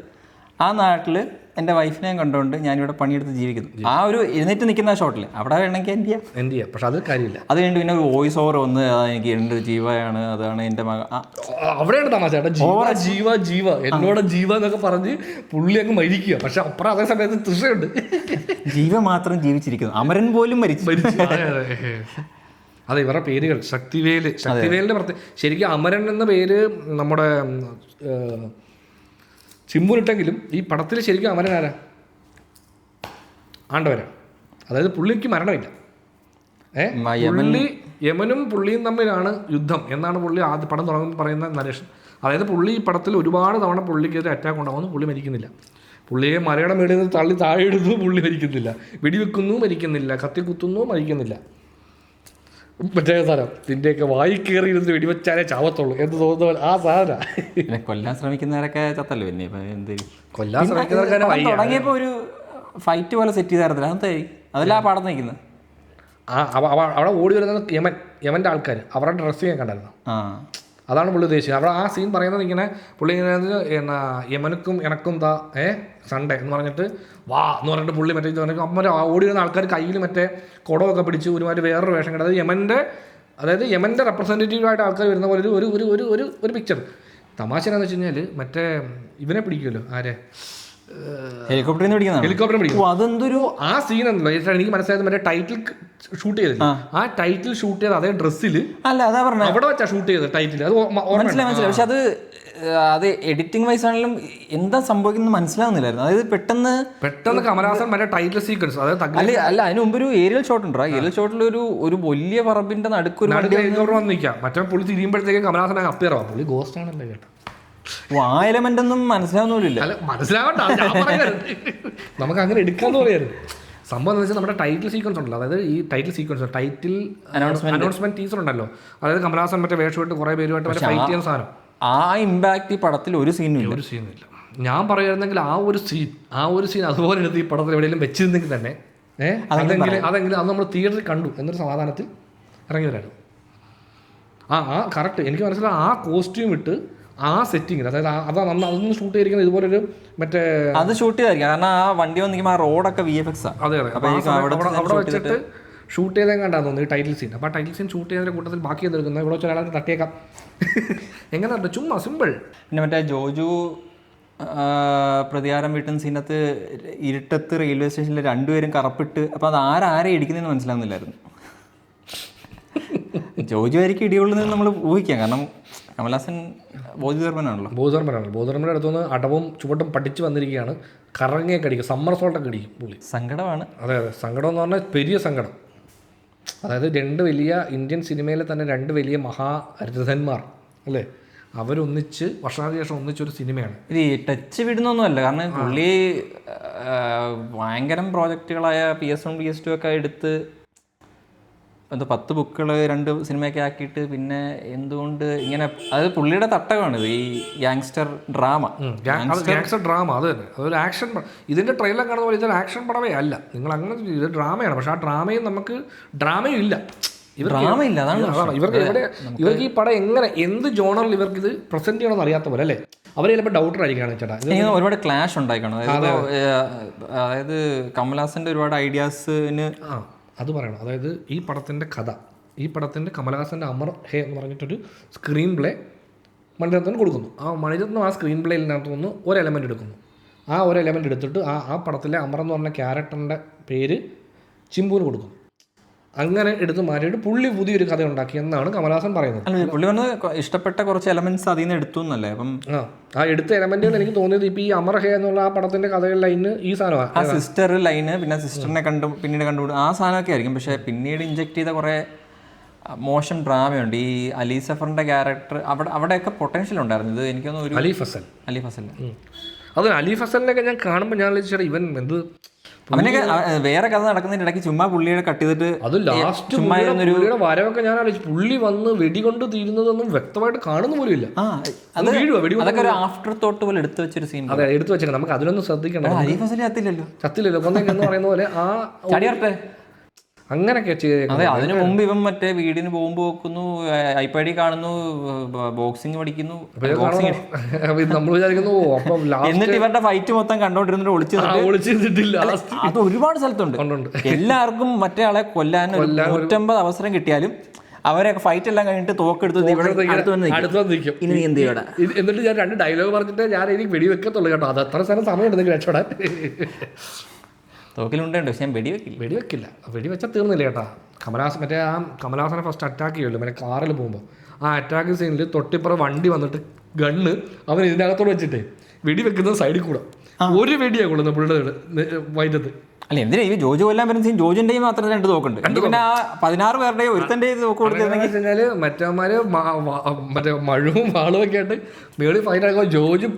ആ നാട്ടിൽ എൻ്റെ വൈഫിനെയും കണ്ടുകൊണ്ട് ഞാനിവിടെ പണിയെടുത്ത് ജീവിക്കുന്നു. ആ ഒരു എഴുന്നേറ്റ് നിൽക്കുന്ന ഷോട്ടിൽ അവിടെ വേണമെങ്കിൽ എന്ത് ചെയ്യാം. പക്ഷെ അത് കാര്യമില്ല. അത് കഴിഞ്ഞ് പിന്നെ ഒരു വോയിസ് ഓവർ വന്ന് എനിക്ക് എൻ്റെ ജീവയാണ്, അതാണ് എൻ്റെ മക. അവിടെയാണ് തമാശ. ജീവ എന്നോട് ജീവ എന്നൊക്കെ പറഞ്ഞ് പുള്ളി അങ്ങ് മരിക്കുക. പക്ഷെ അപ്പുറം അതേ സമയത്ത് തൃശയുണ്ട്. ജീവ മാത്രം ജീവിച്ചിരിക്കുന്നു, അമരൻ പോലും മരിച്ചു. അതെ, ഇവരുടെ പേരുകൾ ശക്തിവേലിന്റെ ശരിക്കും അമരൻ എന്ന പേര് നമ്മുടെ ചിമ്പുനിട്ടെങ്കിലും ഈ പടത്തിൽ ശരിക്കും അമരൻ ആരാ? ആണ്ടവരാണ്. അതായത് പുള്ളിക്ക് മരണമില്ല. പുള്ളി യമനും പുള്ളിയും തമ്മിലാണ് യുദ്ധം എന്നാണ് പുള്ളി ആദ്യ പടം തുടങ്ങുമ്പോൾ പറയുന്ന നരേഷൻ. അതായത് പുള്ളി ഈ പടത്തിൽ ഒരുപാട് തവണ പുള്ളിക്കെതിരെ അറ്റാക്ക് ഉണ്ടാകുന്നു, പുള്ളി മരിക്കുന്നില്ല. പുള്ളിയെ മലയുടെ മേളിൽ നിന്ന് തള്ളി താഴെ ഇടുന്നു, പുള്ളി മരിക്കുന്നില്ല. വെടിവെക്കുന്നു, മരിക്കുന്നില്ല. കത്തി കുത്തുന്നു, മരിക്കുന്നില്ല. മറ്റേ സാധനം ഇതിൻ്റെയൊക്കെ വായി കയറി ഇരുന്ന് വെടിവെച്ചാലേ ചാവത്തുള്ളൂ എന്ന് തോന്നുന്ന ആ സാധനം. കൊല്ലാൻ ശ്രമിക്കുന്നവരൊക്കെ ചത്തല്ലോ. പിന്നെ എന്ത് കൊല്ലാൻ ശ്രമിക്കുന്നവർക്ക് തുടങ്ങിയപ്പോൾ ഒരു ഫൈറ്റ് പോലെ സെറ്റ് ചെയ്തായിരുന്നില്ല. അതല്ല ആ പാടത്ത് നിൽക്കുന്നത്. അവിടെ ഓടി വരുന്നത് യമൻ്റെ ആൾക്കാർ, അവരുടെ ഡ്രസ്സ് ഞാൻ കണ്ടായിരുന്നു. അതാണ് പുള്ളി ഉദ്ദേശിച്ചത്. അവിടെ ആ സീൻ പറയുന്നത് ഇങ്ങനെ പുള്ളി ഇങ്ങനെ എന്നാ യമനക്കും എനക്കും സൺഡേ എന്ന് പറഞ്ഞിട്ട് വാ എന്ന് പറഞ്ഞിട്ട് പുള്ളി മറ്റേ അപ്പം ഓടി വരുന്ന ആൾക്കാർ കയ്യിൽ മറ്റേ കുടമൊക്കെ പിടിച്ച് ഒരുമാതിരി വേറൊരു വേഷം കണ്ടത് അതായത് യമൻ്റെ റെപ്രസെൻറ്റേറ്റീവായിട്ട് ആൾക്കാർ വരുന്ന പോലെ ഒരു ഒരു ഒരു ഒരു ഒരു പിക്ചർ. തമാശ എന്താണെന്ന് വെച്ച് കഴിഞ്ഞാൽ മറ്റേ ഇവനെ പിടിക്കുമല്ലോ, ആരെ ഹെലികോപ്റ്ററിൽ പിടിക്കും. അതെന്തൊരു ആ സീൻ ഉണ്ടല്ലോ എനിക്ക് മനസ്സിലായത്. മറ്റേ ടൈറ്റിൽ ഷൂട്ട് ചെയ്തില്ല, ആ ടൈറ്റിൽ ഷൂട്ട് ചെയ്ത് അതേ ഡ്രസ്സിൽ അല്ല അതാ പറഞ്ഞത് അവിടെ വെച്ചാ ഷൂട്ട് ചെയ്തത് ടൈറ്റിൽ. അത് മനസ്സിലായി. പക്ഷെ അത് എഡിറ്റിംഗ് വൈസ് ആണെങ്കിലും എന്താ സംഭവിക്കുന്നത് മനസ്സിലാവുന്നില്ലായിരുന്നു. അതായത് പെട്ടെന്ന് കമലഹാസൻ മറ്റേ ടൈറ്റിൽ സീക്വൻസ് അല്ല അതിന് മുമ്പ് ഒരു ഏരിയൽ ഷോട്ട് ഉണ്ടോ? ഏരിയൽ ഷോട്ടിൽ ഒരു വലിയ പറമ്പിന്റെ നടുക്കൊരു വന്ന് നിൽക്കാം. മറ്റേ പുള്ളി തിരിയുമ്പോഴത്തേക്ക് കമലഹാസൻ അപ്പിയർ ആവാം. പുള്ളി ഗോസ്റ്റ് ആണല്ലോ കേട്ടോ. ആ എലമെന്റ് ഒന്നും മനസ്സിലാവുന്നില്ല. മനസ്സിലാവണ്ട, നമുക്ക് അങ്ങനെ എടുക്കാന്ന് പറയായിരുന്നു. സംഭവം എന്ന് വെച്ചാൽ നമ്മുടെ ടൈറ്റിൽ സീക്വൻസ് ഉണ്ടല്ലോ, അതായത് ഈ title sequence title announcement teaser ഉണ്ടല്ലോ, അതായത് കമലഹാസൻ മറ്റേ വേഷമായിട്ട് കുറേ പേരുമായിട്ട് ഫൈറ്റ് ചെയ്യുന്ന സാധനം. ആ ഇമ്പാക്ട് ഈ പടത്തിൽ ഒരു സീനില്ല. ഞാൻ പറയുകയായിരുന്നെങ്കിൽ ആ ഒരു സീൻ അതുപോലെ എടുത്ത് ഈ പടത്തിൽ എവിടെയെങ്കിലും വെച്ചിരുന്നെങ്കിൽ തന്നെ അതെങ്കിലും അത് നമ്മൾ തിയേറ്ററിൽ കണ്ടു എന്നൊരു സമാധാനത്തിൽ ഇറങ്ങിയവരായിരുന്നു. കറക്റ്റ് എനിക്ക് മനസ്സിലായി. ആ കോസ്റ്റ്യൂം ഇട്ട് ആ സെറ്റിങ്ങിൽ, അതായത് അതൊന്നും ഷൂട്ട് ചെയ്തിരിക്കുന്നത് ഇതുപോലൊരു മറ്റേ അത് ഷൂട്ട് ചെയ്തായിരിക്കും. കാരണം ആ വണ്ടി വന്നിരിക്കുമ്പോൾ ആ റോഡൊക്കെ VFX ആണ്. അതെ അവിടെ വെച്ചിട്ട് ഷൂട്ട് ചെയ്തേ കണ്ടാന്ന് തോന്നുന്നു ഈ ടൈറ്റിൽ സീൻ. അപ്പോൾ ആ ടൈറ്റിൽ സീൻ ഷൂട്ട് ചെയ്തതിൻ്റെ കൂട്ടത്തിൽ ബാക്കി എന്തെടുക്കുന്നത് ഇവിടെ വെച്ച് ഒരാളെ തട്ടിയേക്കാം. എങ്ങനെ ചുമ്മാ സിമ്പിൾ. പിന്നെ മറ്റേ ജോജു പ്രതികാരം വീട്ടുന്ന സീനകത്ത് ഇരുട്ടത്ത് റെയിൽവേ സ്റ്റേഷനിൽ രണ്ടുപേരും കറപ്പിട്ട്, അപ്പോൾ അത് ആരെ ഇടിക്കുന്നതെന്ന് മനസ്സിലാവുന്നില്ലായിരുന്നു. ജോജു ആയിരിക്കും ഇടികൊള്ളുന്നത് നമ്മൾ ഊഹിക്കാം. കാരണം കമൽഹാസൻ ബോധിധർമ്മനാണല്ലോ. ബോധർമ്മയുടെ അടുത്തുനിന്ന് അടവും ചുവട്ടും പഠിച്ച് വന്നിരിക്കുകയാണ്. കറങ്ങിയൊക്കെ അടിക്കും, സമ്മർ സോൾട്ടൊക്കെ അടിക്കും പുള്ളി. സങ്കടമാണ്. അതെ, സങ്കടം എന്ന് പറഞ്ഞാൽ പെരിയ സങ്കടം. അതായത് രണ്ട് വലിയ ഇന്ത്യൻ സിനിമയിലെ തന്നെ രണ്ട് വലിയ മഹാരഥന്മാർ അല്ലേ, അവരൊന്നിച്ച് വർഷങ്ങൾക്ക് ശേഷം ഒന്നിച്ചൊരു സിനിമയാണ്. ഇത് ടച്ച് വിടുന്നൊന്നുമല്ല, കാരണം പുള്ളി ഭയങ്കരം പ്രോജക്റ്റുകളായ PS1 PS2 ഒക്കെ എടുത്ത് 10 ബുക്കുകൾ 2 സിനിമയൊക്കെ ആക്കിയിട്ട് പിന്നെ എന്തുകൊണ്ട് ഇങ്ങനെ, അത് പുള്ളിയുടെ തട്ടകമാണിത്, ഈ ഗ്യാങ്സ്റ്റർ ഡ്രാമ. ഗ്യാങ്സ്റ്റർ ഡ്രാമ അത് തന്നെ, അതൊരു ആക്ഷൻ. ഇതിൻ്റെ ട്രെയിലർ കാണുന്ന പോലെ ഇതൊരു ആക്ഷൻ പടമേ അല്ല, നിങ്ങൾ അങ്ങനെ ഇത് ഡ്രാമയാണ്. പക്ഷെ ആ ഡ്രാമയും നമുക്ക് ഡ്രാമയും ഇല്ല, ഡ്രാമയില്ല. ഇവർക്ക് ഈ പടം എങ്ങനെ എന്ത് ജോണറിൽ ഇവർക്ക് ഇത് പ്രസന്റ് ചെയ്യണമെന്ന് അറിയാത്ത പോലെ അല്ലേ. അവർ ചിലപ്പോൾ ഡൗട്ടർ ആയിരിക്കുകയാണ് ചേട്ടാ. ഒരുപാട് ക്ലാഷ് ഉണ്ടായിക്കാണും. അതായത് കമൽഹാസന്റെ ഒരുപാട് ഐഡിയാസിന് അത് പറയണം. അതായത് ഈ പടത്തിൻ്റെ കമൽഹാസൻ്റെ അമർ ഹേ എന്ന് പറഞ്ഞിട്ടൊരു സ്ക്രീൻ പ്ലേ മണിരത്നം കൊടുക്കുന്നു. ആ മണിരത്നം ആ സ്ക്രീൻ പ്ലേയിനകത്ത് നിന്ന് ഒരു എലമെൻ്റ് എടുക്കുന്നു. ആ ഒരു എലമെൻ്റ് എടുത്തിട്ട് ആ പടത്തിലെ അമർ എന്ന് പറഞ്ഞ ക്യാരക്ടറിൻ്റെ പേര് ചിമ്പുവിന് കൊടുക്കുന്നു. അങ്ങനെ എടുത്ത് മാറ്റിയിട്ട് പുള്ളി പുതിയൊരു കഥ ഉണ്ടാക്കി എന്നാണ് കമൽഹാസൻ പറയുന്നത്. അല്ല, പുള്ളി വന്ന് ഇഷ്ടപ്പെട്ട കുറച്ച് എലമെന്റ്സ് അതിൽ നിന്ന് എടുത്തു എന്നല്ലേ. അപ്പം ആ എടുത്ത എലമെന്റുകൾ എനിക്ക് തോന്നിയത് ഇപ്പോൾ ഈ അമർ ഹേ എന്നുള്ള ആ പടത്തിന്റെ കഥകൾ ലൈന് ഈ സാധനമാണ്. ആ സിസ്റ്റർ ലൈന്, പിന്നെ സിസ്റ്ററിനെ പിന്നീട് കണ്ടുപിടും ആ സാധനമൊക്കെ ആയിരിക്കും. പക്ഷേ പിന്നീട് ഇഞ്ചെക്ട് ചെയ്ത കുറേ മോശം ഡ്രാമയുണ്ട്. ഈ അലി സഫറിന്റെ ക്യാരക്ടർ അവിടെയൊക്കെ പൊട്ടൻഷ്യൽ ഉണ്ടായിരുന്നു. ഇത് എനിക്കൊന്നും ഒരു അലി ഫസൽ അത് അലി ഫസലിനൊക്കെ ഞാൻ കാണുമ്പോൾ ഞാൻ വിളിച്ചാൽ ഇവൻ എന്ത് അവനൊക്കെ വേറെ കഥ നടക്കുന്നതിന്റെ ഇടയ്ക്ക് ചുമ്മാ പുള്ളിയുടെ കട്ട് ചെയ്തിട്ട് അത് ലാസ്റ്റ് പുള്ളിയുടെ വരവൊക്കെ ഞാൻ ആലോചിച്ചു. പുള്ളി വന്ന് വെടികൊണ്ട് തീരുന്നതൊന്നും വ്യക്തമായിട്ട് കാണുന്ന പോലും ഇല്ല. അതൊക്കെ ഒരു ആഫ്റ്റർ തോട്ട് പോലെ എടുത്തു വെച്ചൊരു സീൻ. അതെ, എടുത്തു വെച്ചേക്കാം. നമുക്ക് അതിലൊന്നും ശ്രദ്ധിക്കണം. അലി ഫസൽ ചത്തില്ലല്ലോ എന്ന് പറയുന്ന പോലെ ആ അങ്ങനെയൊക്കെ അതെ. അതിനു മുമ്പ് ഇവൻ മറ്റേ വീടിന് ബോംബ് വെക്കുന്നു, ഐപാഡി കാണുന്നു, ബോക്സിംഗ് പഠിക്കുന്നു, നമ്മൾ വിചാരിക്കുന്നു. എന്നിട്ട് ഇവരുടെ ഫൈറ്റ് മൊത്തം കണ്ടോണ്ടിരുന്നിട്ട് ഒളിച്ചിട്ടില്ല. അത് ഒരുപാട് സ്ഥലത്തുണ്ട്. എല്ലാവർക്കും മറ്റേ ആളെ കൊല്ലാൻ 150 അവസരം കിട്ടിയാലും അവരൊക്കെ ഫൈറ്റ് എല്ലാം കഴിഞ്ഞിട്ട് തോക്കെടുത്ത് ഇനി എന്ത് ചെയ്യണം. എന്നിട്ട് ഞാൻ 2 ഡയലോഗ് പറഞ്ഞിട്ട് ഞാൻ എനിക്ക് വെടിവെക്കത്തുള്ളൂ കേട്ടോ. അത് അത്ര സ്ഥലം സമയമുണ്ട് നിങ്ങൾക്ക് രക്ഷപ്പെടാൻ. തോക്കിലുണ്ടോ, പക്ഷെ ഞാൻ വെടിവെക്കില്ല. വെടിവെച്ചാൽ തീർന്നില്ല കേട്ടാ. കമൽഹാസനെ ഫസ്റ്റ് അറ്റാക്ക് ചെയ്യുമല്ലോ മറ്റേ കാറിൽ പോകുമ്പോൾ. ആ അറ്റാക്ക് സീനിൽ തൊട്ടിപ്പുറം വണ്ടി വന്നിട്ട് ഗണ്ണ് അവൻ ഇതിനകത്തോട് വെച്ചിട്ട് വെടിവെക്കുന്നത് സൈഡിൽ കൂടെ ഒരു വെടിയാണ് കൊള്ളുന്നത് പുള്ളിയുടെ വൈദ്യത്ത്. അല്ല, എന്തിനാ ഈ ജോജു കൊല്ലാൻ വരുന്ന സീൻ? ജോജിന്റെയും മാത്രം 2 തോക്കുണ്ട്. പിന്നെ ആ 16 പേരുടെയും ഒരുത്തന്റെ തോക്ക് കൊടുത്തിരുന്നെങ്കിൽ മറ്റന്മാര് മറ്റേ മഴവും വാളും ഒക്കെ ആയിട്ട് മേളിൽ ഫൈറ്റ് ആക്കുമ്പോൾ ജോജു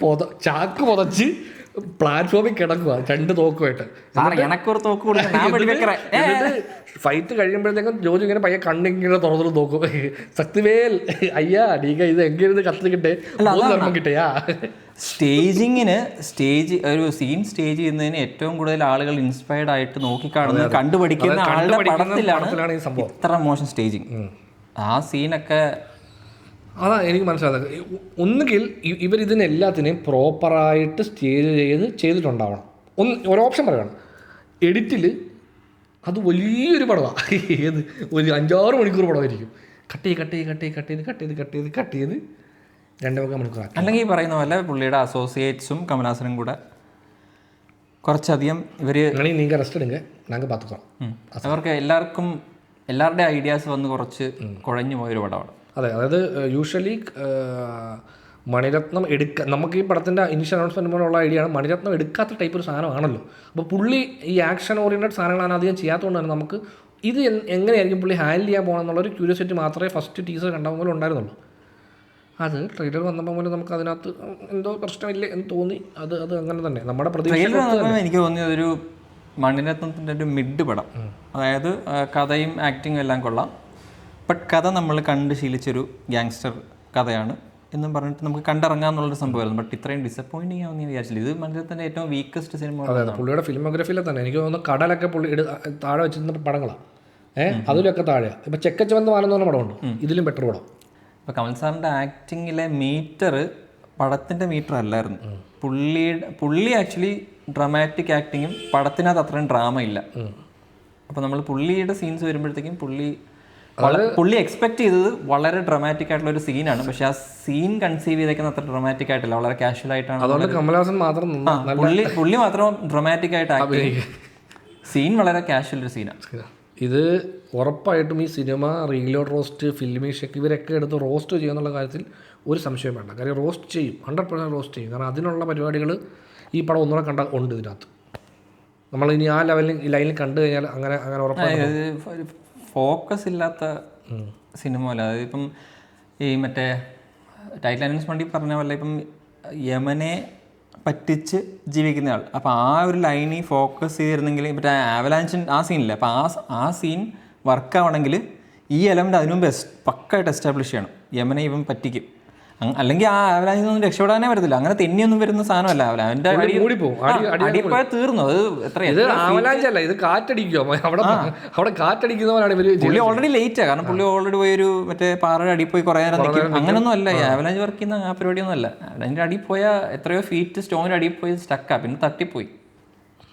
ചാക്ക് പുതച്ച് പ്ലാറ്റ്ഫോമിൽ കിടക്കുക 2 തോക്കുമായിട്ട്. ഫൈറ്റ് കഴിയുമ്പോഴത്തേക്കും ജോജു ഇങ്ങനെ പയ്യെ കണ്ണിങ്ങനെ തുറന്നു നോക്കും. ശക്തിവേൽ അയ്യാ ഡീക ഇത് എങ്ങനെ കത്തിക്കിട്ടേ കിട്ടയാ. ഒരു സീൻ സ്റ്റേജ് ചെയ്യുന്നതിന് ഏറ്റവും കൂടുതൽ ആളുകൾ ഇൻസ്പയർഡ് ആയിട്ട് നോക്കിക്കാണുന്ന കണ്ടുപഠിക്കുന്ന ആളുടെ പടത്തിലാണ് ഈ സംഭവം. ഇത്ര മോശം സ്റ്റേജിങ് ആ സീനൊക്കെ അതാ എനിക്ക് മനസ്സിലായത്. ഒന്നുകിൽ ഇവരിതിനെല്ലാത്തിനെയും പ്രോപ്പറായിട്ട് സ്റ്റേജ് ചെയ്തിട്ടുണ്ടാവണം. ഒരു ഓപ്ഷൻ പറയുകയാണ്, എഡിറ്റിൽ അത് വലിയൊരു പടമാണ്. ഏത് ഒരു 5-6 മണിക്കൂർ പടമായിരിക്കും. കട്ട് ചെയ്ത് 2 മണിക്കൂർ. അല്ലെങ്കിൽ പറയുന്ന പോലെ പുള്ളിയുടെ അസോസിയേറ്റ്സും കമൽഹാസനും കൂടെ കുറച്ചധികം നിങ്ങൾ റെസ്റ്റ് എടുക്കുക, ഞങ്ങൾക്ക് പാത്തുക്കാം. അവർക്ക് എല്ലാവരുടെ ഐഡിയാസ് വന്ന് കുറച്ച് കുഴഞ്ഞു പോയൊരു പടമാണ്. അതെ, അതായത് യൂഷ്വലി മണിരത്നം നമുക്ക് ഈ പടത്തിൻ്റെ ഇനിഷ്യൽ അനൗൺസ്മെൻറ്റ് പോലുള്ള ഐഡിയയാണ്. മണിരത്നം എടുക്കാത്ത ടൈപ്പ് ഒരു സാധനമാണല്ലോ. അപ്പോൾ പുള്ളി ഈ ആക്ഷൻ ഓറിയൻറ്റഡ് സാധനങ്ങളാണ് അധികം ചെയ്യാത്തതുകൊണ്ട് തന്നെ നമുക്ക് ഇത് എങ്ങനെയായിരിക്കും പുള്ളി ഹാൻഡിൽ ചെയ്യാൻ പോകണം എന്നുള്ളൊരു ക്യൂരിയോസിറ്റി മാത്രമേ ഫസ്റ്റ് ടീസർ കണ്ടപ്പോൾ പോലെ ഉണ്ടായിരുന്നുള്ളൂ. അത് ട്രെയിലർ വന്നപ്പോൾ പോലെ നമുക്ക് അതിനകത്ത് എന്തോ പ്രശ്നമില്ല എന്ന് തോന്നി. അത് അങ്ങനെ തന്നെ നമ്മുടെ പ്രതീക്ഷ. എനിക്ക് തോന്നിയത് ഒരു മണിരത്നത്തിൻ്റെ ഒരു മിഡ് പടം, അതായത് കഥയും ആക്ടിങ്ങും എല്ലാം കൊള്ളാം, ബട്ട് കഥ നമ്മൾ കണ്ട് ശീലിച്ചൊരു ഗ്യാങ്സ്റ്റർ കഥയാണ് എന്നും പറഞ്ഞിട്ട് നമുക്ക് കണ്ടിറങ്ങാന്നുള്ളൊരു സംഭവമായിരുന്നു. ബട്ട് ഇത്രയും ഡിസപ്പോയിൻറ്റിങ് ആവുമെന്ന് വിചാരിച്ചില്ല. ഇത് മണിരത്നത്തിൻ്റെ ഏറ്റവും വീക്കസ്റ്റ് സിനിമ. അതെ, പുള്ളിയുടെ ഫിലിമോഗ്രഫിയിൽ തന്നെ എനിക്ക് തോന്നുന്നു കടലൊക്കെ പുള്ളി താഴെ വെച്ചിരുന്ന പടങ്ങളാണ്. അതിലൊക്കെ താഴെ. ഇപ്പം ചെക്കച്ചുവന്ന വാലെന്ന് പറഞ്ഞ പടമുണ്ട്, ഇതിലും ബെറ്റർ പടം. ഇപ്പോൾ കമൽ സാറിൻ്റെ ആക്ടിങ്ങിലെ മീറ്റർ പടത്തിൻ്റെ മീറ്റർ അല്ലായിരുന്നു. പുള്ളി ആക്ച്വലി ഡ്രാമാറ്റിക് ആക്ടിങ്ങും പടത്തിനകത്ത് അത്രയും ഡ്രാമ ഇല്ല. അപ്പോൾ നമ്മൾ പുള്ളിയുടെ സീൻസ് വരുമ്പോഴത്തേക്കും പുള്ളി എക്സ്പെക്ട് ചെയ്തത് വളരെ ഡ്രാമാറ്റിക് ആയിട്ടുള്ള ഒരു സീനാണ്. പക്ഷെ ആ സീൻ കൺസീവ് ചെയ്തേക്കുന്ന അത്ര ഡ്രാമാറ്റിക് ആയിട്ടില്ല, വളരെ കാഷ്വൽ ആയിട്ടാണ്. അതുകൊണ്ട് കമൽഹാസൻ മാത്രം പുള്ളി മാത്രം ഡ്രാമാറ്റിക് ആയിട്ട് ആക്ട് ചെയ്യും. സീൻ വളരെ കാഷ്വൽ ഒരു സീനാണ്. ഇത് ഉറപ്പായിട്ടും ഈ cinema reload roast, filmi check ഇവരൊക്കെ എടുത്ത് റോസ്റ്റ് ചെയ്യുന്നുള്ള കാര്യത്തിൽ ഒരു സംശയം വേണ്ട. കാര്യം റോസ്റ്റ് ചെയ്യും, 100% റോസ്റ്റ് ചെയ്യും. കാരണം അതിനുള്ള പരിപാടികൾ ഈ പടം ഒന്നുകൂടെ കണ്ടാൽ ഉണ്ട് ഇതിനകത്ത്. നമ്മൾ ഇനി ആ ലെവലിൽ ഈ ലൈനിൽ കണ്ടു കഴിഞ്ഞാൽ അങ്ങനെ അങ്ങനെ ഉറപ്പാണ്. ഫോക്കസ് ഇല്ലാത്ത സിനിമ അല്ല. അതായത് ഇപ്പം ഈ മറ്റേ ടൈറ്റിൽ അനൗൺസ്മെൻറ്റിൽ പറഞ്ഞ പോലെ ഇപ്പം യമനെ പറ്റിച്ച് ജീവിക്കുന്ന ആൾ, അപ്പോൾ ആ ഒരു ലൈനിൽ ഫോക്കസ് ചെയ്തിരുന്നെങ്കിൽ മറ്റേ ആവലാൻഷൻ ആ സീനില്ല, അപ്പോൾ ആ സീൻ വർക്കാവണമെങ്കിൽ ഈ എലമെൻറ്റ് അതിനു മുമ്പ് പക്കായിട്ട് എസ്റ്റാബ്ലിഷ് ചെയ്യണം. യമനെ ഇവൻ പറ്റിക്കും, അല്ലെങ്കിൽ ആ ആവലാൻസിൽ നിന്നും രക്ഷപ്പെടാനേ പറ്റത്തില്ല. അങ്ങനെ തെന്നിയൊന്നും വരുന്ന സാധനമല്ല അവൻ്റെ അടിപ്പോയാൽ തീർന്നു. അത് എത്രയല്ല, ഇത് കാറ്റടിക്കുമോ? അവിടെ കാറ്റടിക്കുന്നവരാണ് ഇവര്. പുള്ളി ഓൾറെഡി ലേറ്റാണ്, കാരണം പുള്ളി ഓൾറെഡി പോയൊരു മറ്റേ പാറയുടെ അടി പോയി കുറേ നേരം നിൽക്കും. അങ്ങനൊന്നും അല്ല ആവലാഞ്ച് വർക്ക് ചെയ്യുന്ന ആ പരിപാടിയൊന്നും അല്ല. അതിൻ്റെ അടി പോയാൽ എത്രയോ ഫീറ്റ് സ്റ്റോണിൻ്റെ അടിയിൽ പോയി സ്റ്റക്കാ, പിന്നെ തട്ടിപ്പോയി,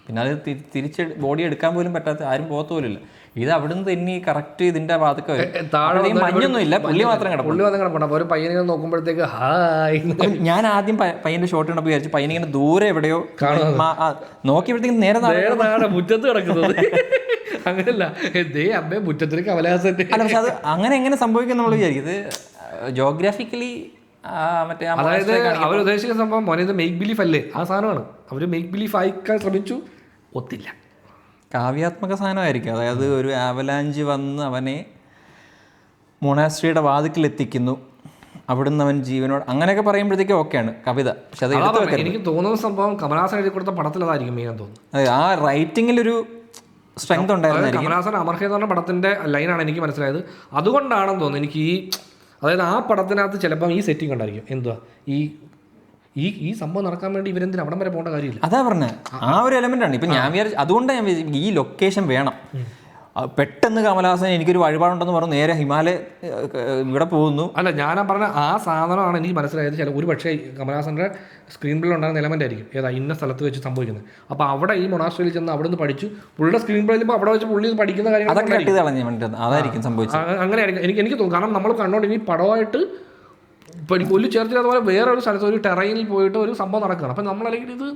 പിന്നെ അത് തിരിച്ച് ബോഡി എടുക്കാൻ പോലും പറ്റാത്ത, ആരും പോകത്ത പോലും ഇല്ല. ഇത് അവിടുന്ന് തന്നെ കറക്റ്റ് ഇതിന്റെ ഭാഗത്ത് മഞ്ഞൊന്നും ഇല്ല, പുള്ളി മാത്രം കിടപ്പുണ്ട്. ഒരു പയ്യനെ നോക്കുമ്പോഴത്തേക്ക് ഹായ്. ഞാൻ ആദ്യം പയ്യന്റെ ഷോട്ട് കണ്ടപ്പോൾ വിചാരിച്ചു പയ്യനെ ഇങ്ങനെ ദൂരെ എവിടെയോ നോക്കിയപ്പോഴത്തേക്കും നേരെ മുറ്റത്ത് കിടക്കുന്നത്. അങ്ങനെയല്ല, അമ്മേ മുറ്റത്തിന് കമലഹാസൻ. അല്ല, പക്ഷെ അത് അങ്ങനെ എങ്ങനെ സംഭവിക്കും നമ്മൾ വിചാരിക്കും. ഇത് ജോഗ്രാഫിക്കലി മറ്റേ അതായത് അവർ ഉദ്ദേശിക്കുന്ന സംഭവം മോനെ ഇത് മേക്ക് ബിലീഫ് അല്ലേ, ആ സാധനമാണ്. അവർ മേക്ക് ബിലീഫ് ആയിക്കാൻ ശ്രമിച്ചു, ഒത്തില്ല. കാവ്യാത്മക സാധനമായിരിക്കും. അതായത് ഒരു ആവലാഞ്ച് വന്ന് അവനെ മൊണാസ്ട്രിയുടെ വാതിക്കലെത്തിക്കുന്നു, അവിടുന്ന് അവൻ ജീവനോട്, അങ്ങനെയൊക്കെ പറയുമ്പോഴത്തേക്കും ഓക്കെയാണ് കവിത. പക്ഷെ അത് എനിക്ക് തോന്നുന്ന സംഭവം കമലഹാസൻ എഴുതി കൊടുത്ത പടത്തിൽ അതായിരിക്കും മെയിൻ തോന്നുന്നു. അതെ, ആ റൈറ്റിങ്ങിലൊരു സ്ട്രെങ്ത് ഉണ്ടായിരുന്നു. കമലഹാസൻ അമർഹ എന്ന് പറഞ്ഞ പടത്തിന്റെ ലൈനാണ് എനിക്ക് മനസ്സിലായത്. അതുകൊണ്ടാണെന്ന് തോന്നുന്നു എനിക്ക് അതായത് ആ പടത്തിനകത്ത് ചിലപ്പം ഈ സെറ്റിംഗ് ഉണ്ടായിരിക്കും. എന്തുവാ ഈ സംഭവം നടക്കാൻ വേണ്ടി ഇവരെന്തിനും അവിടം വരെ പോകേണ്ട കാര്യമില്ല. അതാ പറഞ്ഞത്, ആ ഒരു എലമെന്റ് ആണ്. ഇപ്പം ഞാൻ വിചാരിച്ചു, അതുകൊണ്ടാണ് ഞാൻ വിചാരിച്ചു ഈ ലൊക്കേഷൻ വേണം. പെട്ടെന്ന് കമലഹാസൻ എനിക്കൊരു വഴിപാടുണ്ടെന്ന് പറഞ്ഞു നേരെ ഹിമാലയ ഇവിടെ പോകുന്നു. അല്ല, ഞാനാ പറഞ്ഞ ആ സാധനമാണ് എനിക്ക് മനസ്സിലായത്. ചില ഒരു പക്ഷേ കമലഹാസന്റെ സ്ക്രീൻ പ്ലേയിൽ ഉണ്ടാകുന്ന എലമെന്റ് ആയിരിക്കും ഏതാ ഇന്ന സ്ഥലത്ത് വെച്ച് സംഭവിക്കുന്നത്. അപ്പോൾ അവിടെ ഈ മൊണാസ്ട്രിയിൽ ചെന്ന് അവിടെ നിന്ന് പഠിച്ചു, പുള്ളിയുടെ സ്ക്രീൻ പ്ലേയിൽ ഇപ്പോൾ അവിടെ വെച്ച് പുള്ളി പഠിക്കുന്ന കാര്യങ്ങൾ അതായിരിക്കും സംഭവിച്ചത്. അങ്ങനെയായിരിക്കും എനിക്ക് തോന്നുന്നു. കാരണം നമ്മൾ കണ്ടോണ്ട് ഇനി പടമായിട്ട് പുല്ല് ചേർത്തില്ല, അതുപോലെ വേറൊരു സ്ഥലത്ത് ഒരു ടെറൈനിൽ പോയിട്ട് ഒരു സംഭവം നടക്കുകയാണ്. അപ്പം നമ്മളല്ലെങ്കിൽ ഇത്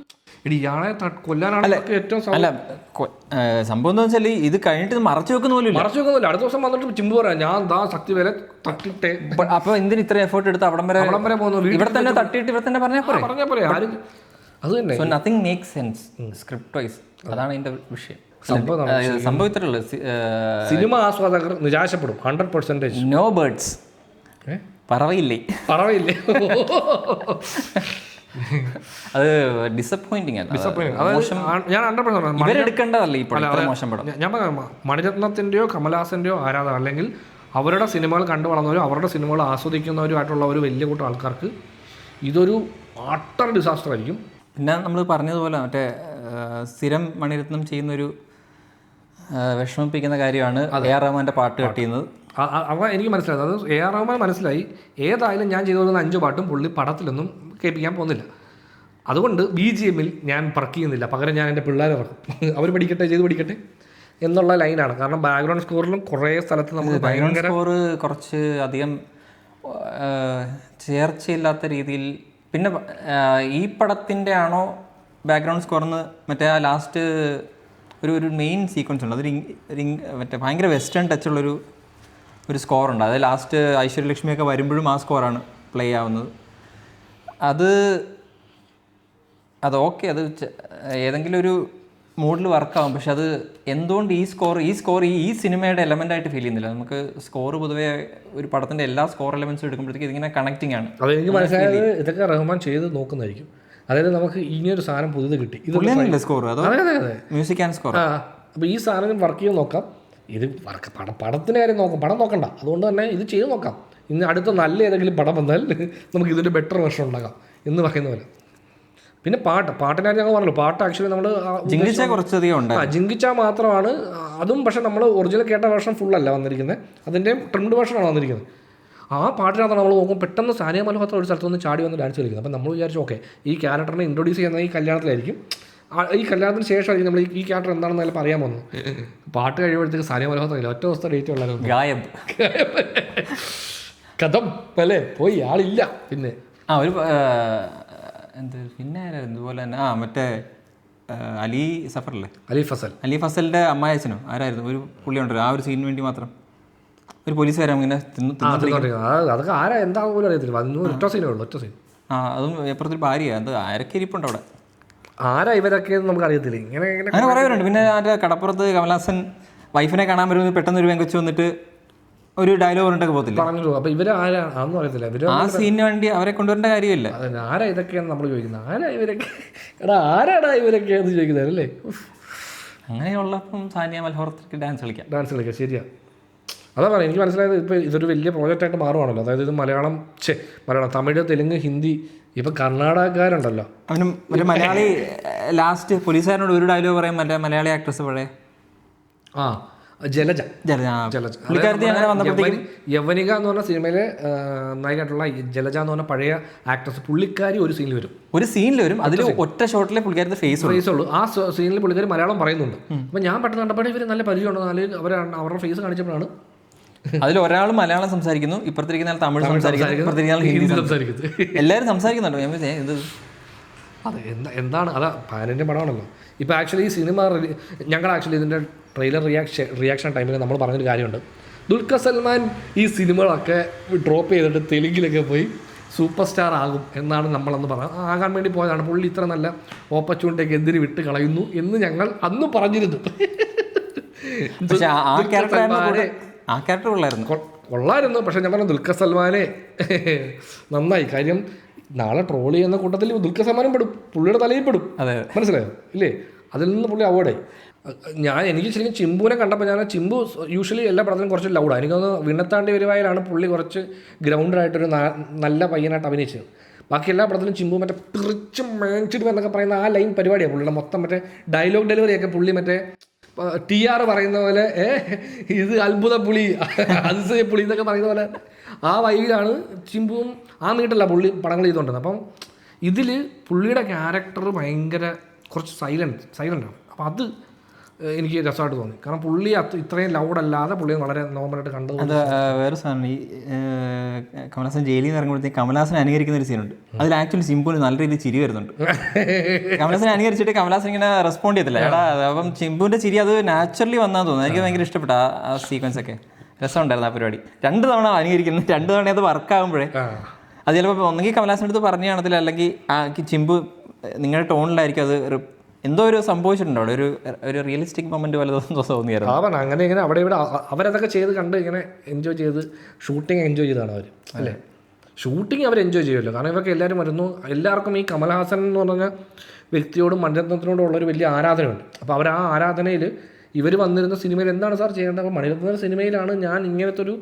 ഇയാളെ കൊല്ലാനാണ് ഏറ്റവും അല്ല സംഭവം എന്താ വെച്ചാൽ ഇത് കഴിഞ്ഞിട്ട് മറച്ചു വെക്കുന്ന പോലും അടുത്ത ദിവസം വന്നിട്ട് ചിമ്പ് പറയാം ഞാൻ ശക്തി വരെ തട്ടിട്ടെ. അപ്പൊ എന്തിന് ഇത്ര എഫേർട്ട് എടുത്ത് അവിടം വരെ പോകുന്നു? ഇവിടെ തന്നെ തട്ടിയിട്ട് ഇവിടെ തന്നെ പറഞ്ഞാൽ പോരെ. അത് തന്നെ. So nothing makes sense script vice. അതാണ് ഇതിന്റെ വിഷയം. സംഭവം ഇത്രയുള്ളൂ. സിനിമ ആസ്വാദകർ നിരാശപ്പെടും 100%. നോ ബേർഡ്സ്, പറവയില്ലേ അത് ഡിസപ്പോയിന്റിങ് ഇവരെടുക്കേണ്ടതല്ല ഈ പടം. മോശം പടം. ഞാൻ മണിരത്നത്തിന്റെയോ കമലഹാസന്റെയോ ആരാധന, അല്ലെങ്കിൽ അവരുടെ സിനിമകൾ കണ്ടു വളർന്നവരും അവരുടെ സിനിമകൾ ആസ്വദിക്കുന്നവരുമായിട്ടുള്ള ഒരു വലിയ കൂട്ടം ആൾക്കാർക്ക് ഇതൊരു അട്ടർ ഡിസാസ്റ്റർ ആയിരിക്കും. പിന്നെ നമ്മൾ പറഞ്ഞതുപോലെ മറ്റേ സ്ഥിരം മണിരത്നം ചെയ്യുന്നൊരു വിഷമിപ്പിക്കുന്ന കാര്യമാണ് AR റഹ്മാന്റെ പാട്ട് കട്ട് ചെയ്യുന്നത്. അവ എനിക്ക് മനസ്സിലായത്, അത് AR റഹ്മാൻ മനസ്സിലായി ഏതായാലും ഞാൻ ചെയ്തു കൊടുക്കുന്ന 5 പാട്ടും പുള്ളി പടത്തിലൊന്നും കേൾപ്പിക്കാൻ പോകുന്നില്ല. അതുകൊണ്ട് BGMൽ ഞാൻ വർക്ക് ചെയ്യുന്നില്ല, പകരം ഞാൻ എൻ്റെ പിള്ളേരെ ഇറക്കും, അവർ ചെയ്ത് പഠിക്കട്ടെ എന്നുള്ള ലൈനാണ്. കാരണം ബാക്ക്ഗ്രൗണ്ട് സ്കോറിലും കുറേ സ്ഥലത്ത് നമുക്ക് ബാക്ക്ഗ്രൗണ്ട് സ്കോർ കുറച്ച് അധികം ചേർച്ചയില്ലാത്ത രീതിയിൽ. പിന്നെ ഈ പടത്തിൻ്റെ ആണോ ബാക്ക്ഗ്രൗണ്ട് സ്കോർന്ന് മറ്റേ ആ ലാസ്റ്റ് ഒരു മെയിൻ സീക്വൻസ് ഉണ്ട്, അതൊരു മറ്റേ ഭയങ്കര വെസ്റ്റേൺ ടച്ചുള്ളൊരു സ്കോറുണ്ട്. അത് ലാസ്റ്റ് ഐശ്വര്യലക്ഷ്മിയൊക്കെ വരുമ്പോഴും ആ സ്കോറാണ് പ്ലേ ആവുന്നത്. അത് ഓക്കെ, അത് ഏതെങ്കിലും ഒരു മൂഡിൽ വർക്കാവും. പക്ഷെ അത് എന്തുകൊണ്ട് ഈ സ്കോർ ഈ സിനിമയുടെ എലമെൻ്റായിട്ട് ഫീൽ ചെയ്യുന്നില്ല. നമുക്ക് സ്കോർ പൊതുവേ ഒരു പടത്തിൻ്റെ എല്ലാ സ്കോർ എലമെൻറ്റ്സും എടുക്കുമ്പോഴത്തേക്ക് ഇതിങ്ങനെ കണക്റ്റിംഗ് ആണ്. അതെനിക്ക് മനസ്സിലായത് ഇതൊക്കെ റഹ്മാൻ ചെയ്ത് നോക്കുന്നതായിരിക്കും. അതായത് നമുക്ക് ഇനിയൊരു സാധനം പുതിയത് കിട്ടി, ഇത് സ്കോർ, അതെ മ്യൂസിക് ആൻഡ് സ്കോർ. അപ്പോൾ ഈ സാധനം വർക്ക് ചെയ്ത് നോക്കാം. ഇത് പടത്തിൻ്റെ കാര്യം നോക്കാം, പടം നോക്കണ്ട. അതുകൊണ്ട് തന്നെ ഇത് ചെയ്ത് നോക്കാം. ഇന്ന് അടുത്ത നല്ല ഏതെങ്കിലും പടം വന്നാൽ നമുക്ക് ഇതിൻ്റെ ബെറ്റർ വെർഷൻ ഉണ്ടാക്കാം എന്ന് പറയുന്ന പോലെ. പിന്നെ പാട്ടിൻ്റെ കാര്യം ഞങ്ങൾ പറഞ്ഞല്ലോ, പാട്ട് ആക്ച്വലി നമ്മൾ കുറച്ചധികം ഉണ്ട്. ജിങ്കിച്ച മാത്രമാണ് അതും. പക്ഷേ നമ്മൾ ഒറിജിനൽ കേട്ട വേർഷൻ ഫുള്ളല്ല വന്നിരിക്കുന്നത്, അതിൻ്റെ ട്രിംഡ് വേർഷനാണ് വന്നിരിക്കുന്നത്. ആ പാട്ടിനകത്ത് നമ്മൾ നോക്കും പെട്ടെന്ന് സാനിയ മൽഹോത്ര ഒരു സ്ഥലത്തുനിന്ന് ചാടി വന്ന് ഡാൻസ് കളിക്കുന്നത്. അപ്പം നമ്മൾ വിചാരിച്ചു ഓക്കെ ഈ ക്യാരക്ടറിനെ ഇൻട്രൊഡ്യൂസ് ചെയ്യുന്നത് ഈ കല്യാണത്തിലായിരിക്കും. ഈ കല്യാണത്തിന് ശേഷമായിരിക്കും നമ്മൾ ഈ ക്യാരക്ടർ എന്താണെന്ന് ചിലപ്പോൾ അറിയാൻ പോകുന്നു. പാട്ട് കഴിയുമ്പോഴത്തേക്ക് സാനിയ മൽഹോത്ര ഇല്ല, ഒറ്റ ദിവസത്തെ ഡേറ്റ് ഉള്ളായിരുന്നു, കഥം അല്ലേ പോയി, ആളില്ല. പിന്നെ ഒരു പിന്നെ ഇതുപോലെ തന്നെ മറ്റേ അലി ഫസലിൻ്റെ അമ്മായച്ചനോ ആരായിരുന്നു ഒരു പുള്ളി ഉണ്ടല്ലോ ആ ഒരു സീനിന് വേണ്ടി മാത്രം. ഒരു പോലീസുകാരൻ ഇങ്ങനെ അതൊക്കെ ആരാ എന്താണെന്ന് പോലും അറിയത്തില്ല. അതൊന്നും ഒറ്റ സീനേ ഉള്ളൂ, ഒറ്റ സീൻ. അതും എപ്പുറത്തൊരു ഭാര്യ, അത് ആരൊക്കെ ഇരിപ്പുണ്ട് അവിടെ, ആരാ ഇവരൊക്കെ നമുക്ക് അറിയത്തില്ല. ഇങ്ങനെ അങ്ങനെ കുറേ പേരുണ്ട്. പിന്നെ അതിൻ്റെ കടപ്പുറത്ത് കമലഹാസൻ വൈഫിനെ കാണാൻ വരുന്നത് പെട്ടെന്ന് ഒരു വെച്ച് വന്നിട്ട് ഒരു ഡയലോഗ് പറഞ്ഞിട്ടൊക്കെ പോകത്തില്ല, പറഞ്ഞു. അപ്പൊ ഇവര് ആരാ അതൊന്നും അറിയത്തില്ല. ഇവര് ആ സീനിന് വേണ്ടി അവരെ കൊണ്ടുവരേണ്ട കാര്യമില്ല. ആരാ ഇതൊക്കെയാണ് നമ്മൾ ചോദിക്കുന്നത്. ആരാ ഇവരൊക്കെ, എടാ ആരാടാ ഇവരൊക്കെ എന്ന് ചോദിക്കുന്നത് അല്ലേ. അങ്ങനെയുള്ളപ്പം സാനിയ മൽഹോത്രയ്ക്ക് ഡാൻസ് കളിക്കാം. ശരിയാ. അതാ പറയാം, എനിക്ക് മനസ്സിലായത് ഇപ്പോൾ ഇതൊരു വലിയ പ്രോജക്റ്റായിട്ട് മാറുവാണല്ലോ. അതായത് ഇത് മലയാളം, തമിഴ്, തെലുങ്ക്, ഹിന്ദി, ഇപ്പം കർണാടകക്കാരുണ്ടല്ലോ. അവനും ഒരു മലയാളി ലാസ്റ്റ് പോലീസുകാരനോട് ഒരു ഡയലോഗ് പറയും, മലയാളി ആക്ട്രസ് പഴയ ജലജ. പുള്ളിക്കാരത്തി അങ്ങനെ വന്നപ്പോഴത്തേക്കും യവനിക എന്ന് പറഞ്ഞ സിനിമയിലെ നായികയായിട്ടുള്ള ജലജ എന്ന് പറഞ്ഞ പഴയ ആക്ട്രസ്, പുള്ളിക്കാരി ഒരു സീനിൽ വരും. അതിൽ ഒറ്റ ഷോട്ടിലെ പുള്ളിക്കാരത്തെ ഫേസ് ഉള്ളൂ. ആ സീനിൽ പുള്ളിക്കാരി മലയാളം പറയുന്നുണ്ട്. അപ്പം ഞാൻ പെട്ടെന്ന് കണ്ടപ്പോൾ ഇവർ നല്ല പരിചയമുണ്ട്. അവരുടെ ഫേസ് കാണിച്ചപ്പോഴാണ് അതിൽ ഒരാൾ മലയാളം സംസാരിക്കുന്നു, ഇപ്പുറത്തിരിക്കുന്ന ആൾ തമിഴ് സംസാരിക്കുന്നു, ഇപ്പുറത്തിരിക്കുന്ന ഹിന്ദി സംസാരിക്കുന്നു. എല്ലാവരും സംസാരിക്കുന്നുണ്ടോ? ഞാൻ ഇത് അതെ എന്താണ് അതാ പാനിൻ്റെ പടമാണല്ലോ. ഇപ്പോൾ ആക്ച്വലി ഈ സിനിമ ഞങ്ങൾ ഇതിൻ്റെ ട്രെയിലർ റിയാക്ഷൻ ടൈമിൽ നമ്മൾ പറഞ്ഞൊരു കാര്യമുണ്ട്. ദുൽഖർ സൽമാൻ ഈ സിനിമകളൊക്കെ ഡ്രോപ്പ് ചെയ്തിട്ട് തെലുങ്കിലൊക്കെ പോയി സൂപ്പർ സ്റ്റാർ ആകും എന്നാണ് നമ്മളന്ന് ആകാൻ വേണ്ടി പോയതാണ്. പുള്ളി ഇത്ര നല്ല ഓപ്പർച്യൂണിറ്റിയൊക്കെ എന്തിന് വിട്ട് കളയുന്നു എന്ന് ഞങ്ങൾ അന്ന് പറഞ്ഞിരുന്നു. പക്ഷേ ആ ക്യാരക്ടർ കൊള്ളായിരുന്നു. പക്ഷെ ഞാൻ പറഞ്ഞു ദുൽഖർ സൽമാനെ നന്നായി. കാര്യം നാളെ ട്രോൾ ചെയ്യുന്ന കൂട്ടത്തിൽ ദുൽഖർ സൽമാനും പെടും, പുള്ളിയുടെ തലയിൽ പെടും. മനസ്സിലായോ ഇല്ലേ? അതിൽ നിന്ന് പുള്ളി അവോർഡായി. എനിക്ക് ശരിക്കും ചിമ്പുവിനെ കണ്ടപ്പോൾ ഞാൻ ചിമ്പു യൂഷ്വലി എല്ലാ പടത്തിലും കുറച്ച് ലൗഡാണ്. എനിക്കൊന്ന് വിണ്ണത്താണ്ടി വരുവായാലാണ് പുള്ളി കുറച്ച് ഗ്രൗണ്ടഡായിട്ടൊരു നല്ല പയ്യനായിട്ട് അഭിനയിച്ചത്. ബാക്കി എല്ലാ പടത്തിലും ചിമ്പു മറ്റേ പിറിച്ച് മേടിച്ചിട്ട് എന്നൊക്കെ പറയുന്ന ആ ലൈൻ പരിപാടിയാണ് പുള്ളിയുടെ മൊത്തം. മറ്റേ ഡയലോഗ് ഡെലിവറിയൊക്കെ പുള്ളി മറ്റേ TR പറയുന്ന പോലെ ഇത് അത്ഭുത പുളി, അതിശയ പുളി എന്നൊക്കെ പറയുന്ന പോലെ ആ വൈകിലാണ് ചിമ്പുവും ആ നീട്ടല്ല പുള്ളി പടങ്ങൾ ചെയ്തുകൊണ്ടിരുന്നത്. അപ്പം ഇതിൽ പുള്ളിയുടെ ക്യാരക്ടർ ഭയങ്കര കുറച്ച് സൈലൻ്റാണ്. അപ്പം അത് എനിക്ക് രസമായിട്ട് തോന്നി. കാരണം പുള്ളി ഇത്രയും ലൗഡല്ലാതെ പുള്ളി വളരെ നോർമലായിട്ട് കണ്ടത്. അത് വേറെ സാധനം, ഈ കമലഹാസൻ ജയിലിൽ നിന്ന് ഇറങ്ങുമ്പോഴത്തേക്ക് കമലഹാസൻ അനുകരിക്കുന്ന ഒരു സീനുണ്ട്. അതിൽ ആക്ച്വലി ചിമ്പുവിന് നല്ല രീതിയിൽ ചിരി വരുന്നുണ്ട്. കമലഹാസൻ അനുകരിച്ചിട്ട് കമലഹാസൻ ഇങ്ങനെ റെസ്പോണ്ട് ചെയ്തില്ല. എടാ അപ്പം ചിമ്പുവിൻ്റെ ചിരി അത് നാച്ചുറലി വന്നാന്ന് തോന്നുന്നു. എനിക്ക് ഭയങ്കര ഇഷ്ടപ്പെട്ട ആ സീക്വൻസ് ഒക്കെ രസമുണ്ടായിരുന്നു. ആ പരിപാടി 2 തവണ അനുകരിക്കുന്നു. 2 തവണ അത് വർക്കാകുമ്പോഴേ അത് ചിലപ്പോൾ ഒന്നെങ്കിൽ കമലഹാസൻ്റെ അടുത്ത് പറഞ്ഞു കാണത്തില്ല, അല്ലെങ്കിൽ ചിമ്പു നിങ്ങളുടെ ടോണിലായിരിക്കും അത് എന്തോ ഒരു സംഭവിച്ചിട്ടുണ്ട് അവിടെ. ഒരു റിയലിസ്റ്റിക് മൊമെന്റ് പോലെ തോന്നിയായിരുന്നു. അങ്ങനെ ഇങ്ങനെ അവിടെ ഇവിടെ അവരതൊക്കെ ചെയ്ത് കണ്ട് ഇങ്ങനെ എൻജോയ് ചെയ്ത് ഷൂട്ടിങ് എൻജോയ് ചെയ്താണ് അവർ അല്ലേ. ഷൂട്ടിങ് അവർ എൻജോയ് ചെയ്യുമല്ലോ. കാരണം ഇവർക്ക് എല്ലാവരും വരുന്നു. എല്ലാവർക്കും ഈ കമൽഹാസൻ എന്ന് പറഞ്ഞ വ്യക്തിയോടും മണിരത്നത്തിനോടും ഉള്ളൊരു വലിയ ആരാധനയുണ്ട്. അപ്പോൾ അവർ ആ ആരാധനയിൽ ഇവർ വന്നിരുന്ന സിനിമയിൽ എന്താണ് സാർ ചെയ്യേണ്ടത്? അപ്പോൾ മണിരത്ന സിനിമയിലാണ് ഞാൻ ഇങ്ങനത്തെ ഒരു